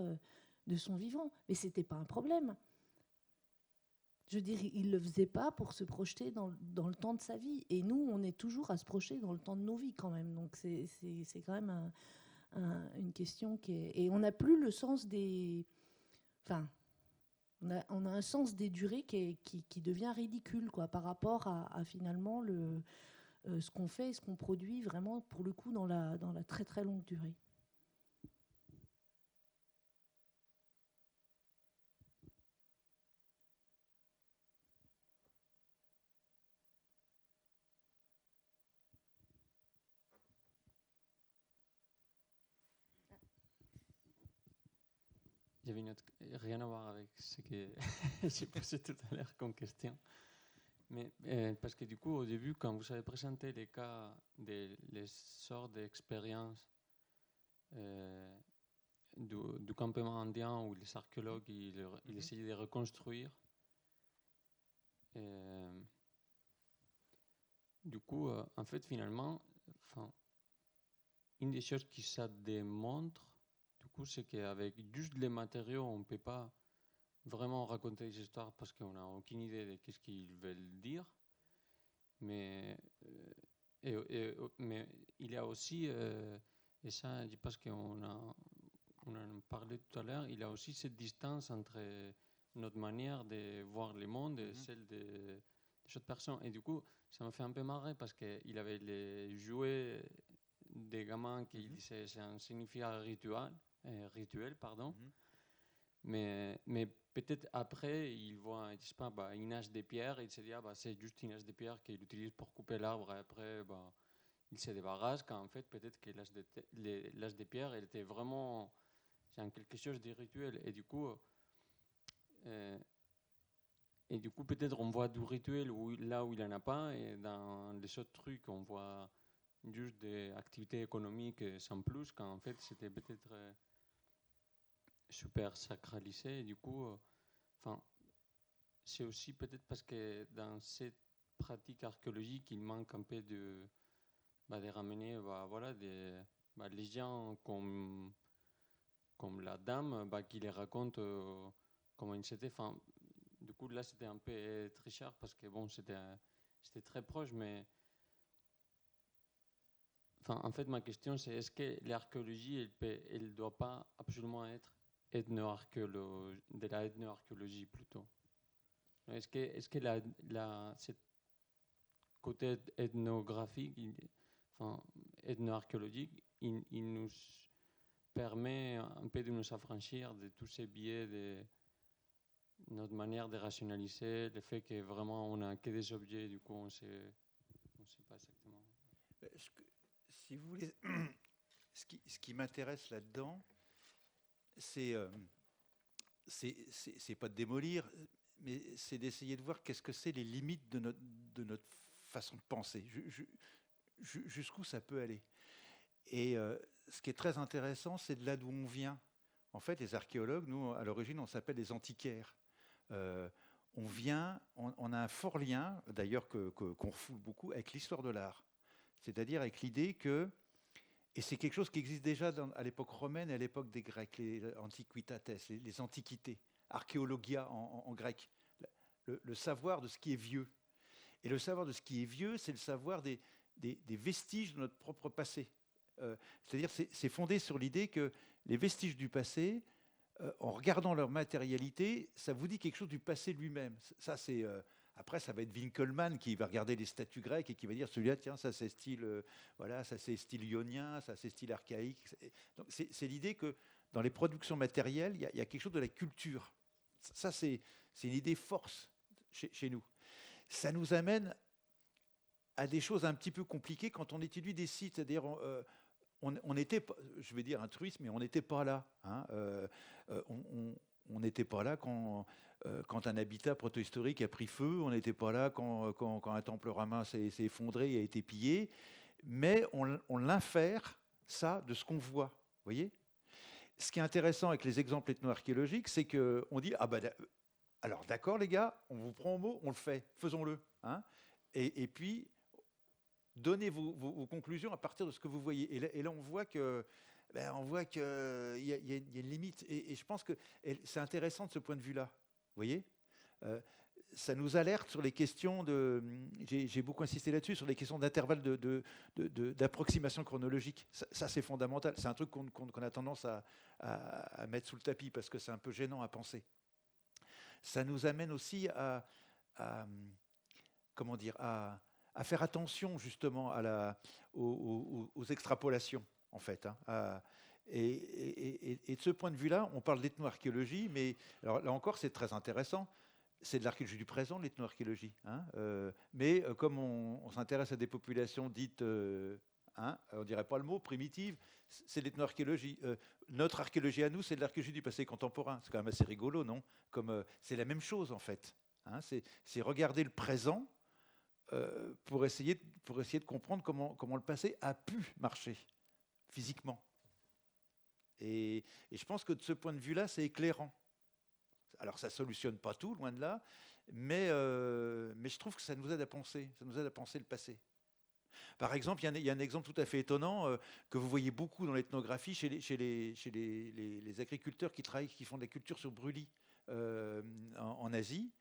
de son vivant, mais c'était pas un problème. Je veux dire, il ne le faisait pas pour se projeter dans le temps de sa vie. Et nous, on est toujours à se projeter dans le temps de nos vies quand même. Donc c'est quand même une question qui est... Et on n'a plus le sens des... Enfin, on a un sens des durées qui devient ridicule, quoi, par rapport à finalement ce qu'on fait et ce qu'on produit vraiment, pour le coup, dans la très très longue durée. J'avais une autre, rien à voir avec ce que j'ai posé tout à l'heure comme question. Mais parce que du coup, au début, quand vous avez présenté les cas, les sortes d'expériences du campement indien où les archéologues ils essayaient de reconstruire, du coup, en fait, finalement, une des choses qui ça démontre, du coup, c'est qu'avec juste les matériaux, on ne peut pas vraiment raconter des histoires parce qu'on n'a aucune idée de ce qu'ils veulent dire. Mais il y a aussi, et ça, je pense qu'on en parlait tout à l'heure, il y a aussi cette distance entre notre manière de voir le monde et celle des autres personnes. Et du coup, ça m'a fait un peu marrer parce qu'il avait les jouets des gamins qui disaient c'est un signifiant rituel, pardon. Mais peut-être après, ils voient, je sais pas, une hache de pierre, et ils se disent, c'est juste une hache de pierre qu'il utilise pour couper l'arbre, et après, il se débarrasse, quand en fait, peut-être que l'âge de pierre, elle était vraiment quelque chose de rituel. Et du coup, peut-être on voit du rituel là où il n'y en a pas, et dans les autres trucs, on voit juste des activités économiques sans plus, quand en fait, c'était peut-être super sacralisé. Et du coup, c'est aussi peut-être parce que dans cette pratique archéologique, il manque un peu de ramener les gens comme la dame qui les raconte comment ils s'étaient. Du coup, là, c'était un peu trichard parce que bon, c'était très proche, mais en fait, ma question, c'est est-ce que l'archéologie, elle ne doit pas absolument être de la ethnoarchéologie plutôt? Est-ce que ce côté ethnographique, ethnoarchéologique, il nous permet un peu de nous affranchir de tous ces biais de notre manière de rationaliser, le fait que vraiment on n'a que des objets, du coup on sait pas exactement. Si vous voulez, ce qui m'intéresse là-dedans, c'est pas de démolir, mais c'est d'essayer de voir qu'est-ce que c'est les limites de notre façon de penser, jusqu'où ça peut aller. Et ce qui est très intéressant, c'est de là d'où on vient. En fait, les archéologues, nous, à l'origine, on s'appelle les antiquaires. On a un fort lien, d'ailleurs qu'on refoule beaucoup, avec l'histoire de l'art. C'est-à-dire avec l'idée que, et c'est quelque chose qui existe déjà à l'époque romaine et à l'époque des Grecs, les antiquitates, les antiquités, archéologia en grec, le savoir de ce qui est vieux. Et le savoir de ce qui est vieux, c'est le savoir des vestiges de notre propre passé. C'est-à-dire c'est fondé sur l'idée que les vestiges du passé, en regardant leur matérialité, ça vous dit quelque chose du passé lui-même. Ça, c'est après, ça va être Winkelmann qui va regarder les statues grecques et qui va dire celui-là, tiens, ça c'est style, ça c'est style ionien, ça c'est style archaïque. Donc c'est l'idée que dans les productions matérielles, il y a quelque chose de la culture. Ça, c'est une idée force chez nous. Ça nous amène à des choses un petit peu compliquées quand on étudie des sites. C'est-à-dire, on était, je vais dire un truisme, mais on n'était pas là. On n'était pas là quand un habitat protohistorique a pris feu, on n'était pas là quand un temple romain s'est effondré et a été pillé, mais on l'infère ça de ce qu'on voit. Vous voyez ? Ce qui est intéressant avec les exemples ethno-archéologiques, c'est qu'on dit alors d'accord les gars, on vous prend au mot, on le fait, faisons-le. Et puis, donnez vos conclusions à partir de ce que vous voyez. Et là on voit que il y a une limite. Et je pense que c'est intéressant de ce point de vue-là. Vous voyez, ça nous alerte sur les questions de... J'ai beaucoup insisté là-dessus, sur les questions d'intervalle d'approximation chronologique. Ça, c'est fondamental. C'est un truc qu'on a tendance à mettre sous le tapis parce que c'est un peu gênant à penser. Ça nous amène aussi à faire attention justement aux extrapolations, en fait. Et de ce point de vue-là, on parle d'ethno-archéologie, mais alors, là encore, c'est très intéressant. C'est de l'archéologie du présent, l'ethno-archéologie. Mais comme on s'intéresse à des populations dites, on ne dirait pas le mot, primitives, c'est de l'ethno-archéologie. Notre archéologie à nous, c'est de l'archéologie du passé contemporain. C'est quand même assez rigolo, non ? C'est la même chose, en fait. C'est regarder le présent pour essayer de comprendre comment le passé a pu marcher physiquement. Et je pense que de ce point de vue-là, c'est éclairant. Alors, ça ne solutionne pas tout, loin de là, mais je trouve que ça nous aide à penser. Ça nous aide à penser le passé. Par exemple, il y a un exemple tout à fait étonnant que vous voyez beaucoup dans l'ethnographie chez les agriculteurs qui font de la culture sur brûlis en Asie.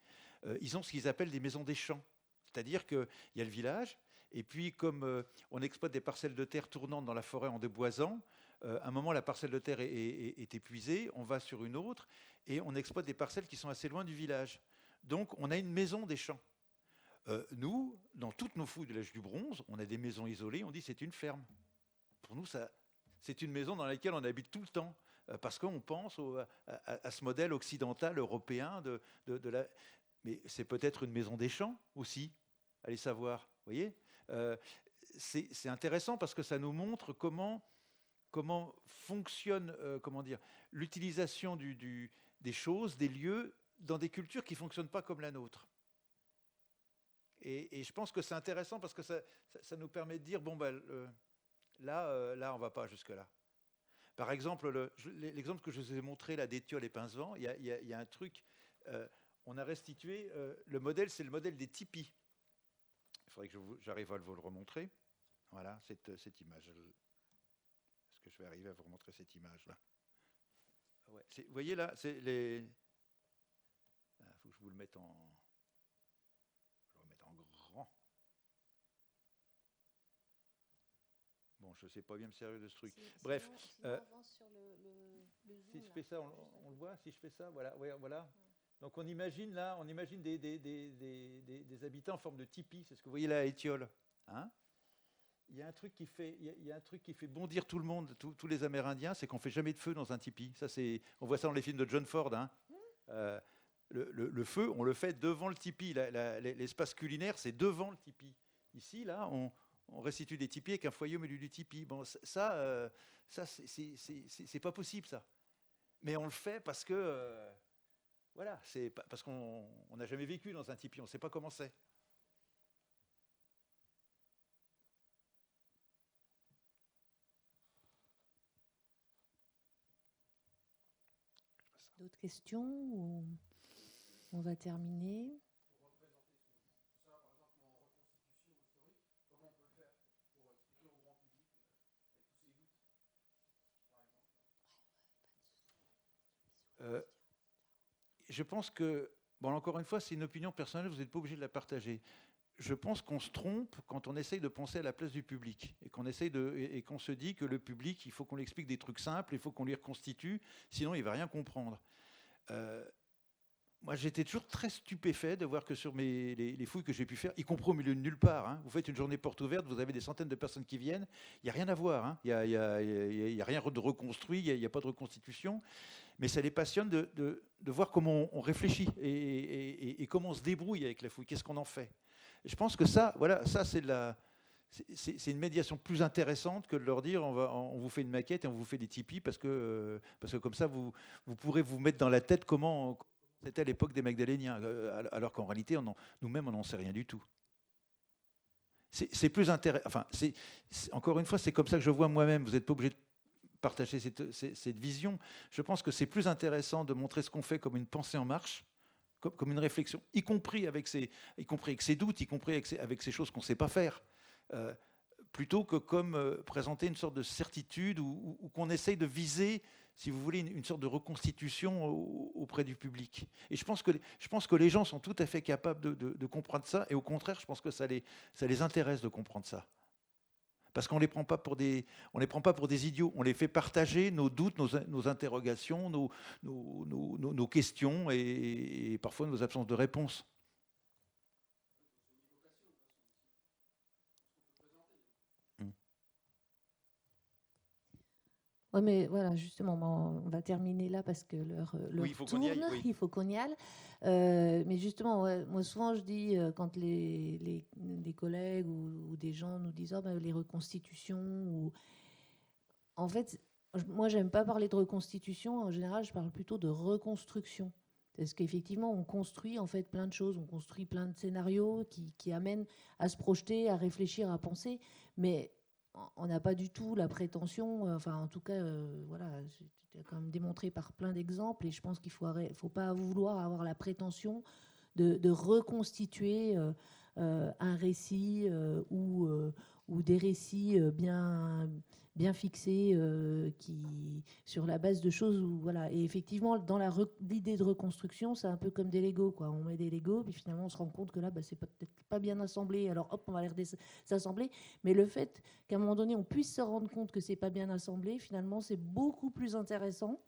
Ils ont ce qu'ils appellent des maisons des champs. C'est-à-dire qu'il y a le village, et puis comme on exploite des parcelles de terre tournantes dans la forêt en déboisant, à un moment, la parcelle de terre est épuisée, on va sur une autre, et on exploite des parcelles qui sont assez loin du village. Donc, on a une maison des champs. Nous, dans toutes nos fouilles de l'âge du bronze, on a des maisons isolées, on dit c'est une ferme. pour nous, c'est une maison dans laquelle on habite tout le temps, parce qu'on pense à ce modèle occidental, européen. Mais c'est peut-être une maison des champs aussi, allez savoir. Vous voyez, c'est intéressant parce que ça nous montre comment fonctionne l'utilisation des choses, des lieux, dans des cultures qui ne fonctionnent pas comme la nôtre. Et je pense que c'est intéressant parce que ça nous permet de dire, bon, là, on ne va pas jusque-là. Par exemple, l'exemple que je vous ai montré là d'Étiole et Pincevent, il y a un truc, on a restitué, le modèle, c'est le modèle des tipis. Il faudrait que j'arrive à vous le remontrer. Voilà, cette image. Est-ce que je vais arriver à vous remontrer cette image-là? Ouais, vous voyez là, c'est les... Il faut que je vous le mette en... grand. Bon, je ne sais pas bien me servir de ce truc. Bref, sinon avance sur le zoom, si je fais ça, on le voit. Si je fais ça, voilà. Ouais, voilà. Donc on imagine là, des habitants en forme de tipi. C'est ce que vous voyez là à Étiole. Hein? Il y a un truc qui fait bondir tout le monde, tous les Amérindiens, c'est qu'on ne fait jamais de feu dans un tipi. Ça, on voit ça dans les films de John Ford. Hein. Le feu, on le fait devant le tipi. L'espace culinaire, c'est devant le tipi. Ici, là, on restitue des tipis avec un foyer au milieu du tipi. Bon, ça c'est pas possible, ça. Mais on le fait parce que, voilà, c'est parce qu'on n'a jamais vécu dans un tipi, on ne sait pas comment c'est. D'autres questions ou on va terminer? Je pense que, bon, encore une fois, c'est une opinion personnelle, vous n'êtes pas obligé de la partager. Je pense qu'on se trompe quand on essaye de penser à la place du public et qu'on se dit que le public, il faut qu'on lui explique des trucs simples, il faut qu'on lui reconstitue, sinon il ne va rien comprendre. Moi, j'étais toujours très stupéfait de voir que sur les fouilles que j'ai pu faire, y compris au milieu de nulle part, hein, vous faites une journée porte ouverte, vous avez des centaines de personnes qui viennent, il n'y a rien à voir, hein, il n'y a rien de reconstruit, il n'y a pas de reconstitution, mais ça les passionne de voir comment on réfléchit et comment on se débrouille avec la fouille, qu'est-ce qu'on en fait. Et je pense que ça, voilà, ça c'est une médiation plus intéressante que de leur dire on vous fait une maquette et on vous fait des tipis parce que comme ça vous pourrez vous mettre dans la tête comment c'était à l'époque des Magdaléniens, alors qu'en réalité nous-mêmes on n'en sait rien du tout. C'est plus intéressant. Enfin, encore une fois, c'est comme ça que je vois moi-même. Vous n'êtes pas obligé de partager cette vision. Je pense que c'est plus intéressant de montrer ce qu'on fait comme une pensée en marche, comme une réflexion, y compris avec ses doutes, y compris avec ces choses qu'on ne sait pas faire, plutôt que comme présenter une sorte de certitude ou qu'on essaye de viser, si vous voulez, une sorte de reconstitution auprès du public. Et je pense que les gens sont tout à fait capables de comprendre ça, et au contraire, je pense que ça les intéresse de comprendre ça. Parce qu'on ne les prend pas pour des idiots, on les fait partager nos doutes, nos interrogations, nos questions et parfois nos absences de réponse. Oui, mais voilà, justement, on va terminer là parce que l'heure oui, tourne, il faut qu'on y aille. Mais justement, ouais, moi souvent je dis, quand les collègues ou des gens nous disent les reconstitutions, en fait, moi j'aime pas parler de reconstitution, en général je parle plutôt de reconstruction. Parce qu'effectivement, on construit en fait plein de choses, on construit plein de scénarios qui amènent à se projeter, à réfléchir, à penser, mais on n'a pas du tout la prétention, enfin en tout cas, voilà, c'est quand même démontré par plein d'exemples, et je pense qu'il faut pas vouloir avoir la prétention de reconstituer un récit ou des récits bien fixés sur la base de choses où, voilà. Et effectivement, dans l'idée de reconstruction, c'est un peu comme des Legos, quoi. On met des Legos, puis finalement on se rend compte que là, c'est peut-être pas bien assemblé, alors hop, on va les désassembler. Mais le fait qu'à un moment donné, on puisse se rendre compte que c'est pas bien assemblé, finalement, c'est beaucoup plus intéressant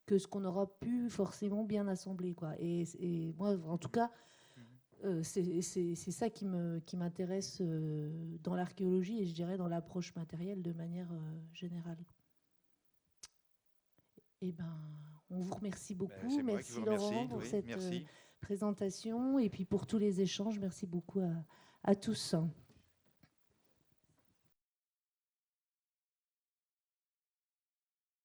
que ce qu'on aura pu forcément bien assembler, quoi. Et moi, en tout cas, c'est ça qui m'intéresse dans l'archéologie et je dirais dans l'approche matérielle de manière générale. Eh ben, on vous remercie beaucoup. Merci Laurent pour cette présentation et puis pour tous les échanges. Merci beaucoup à tous.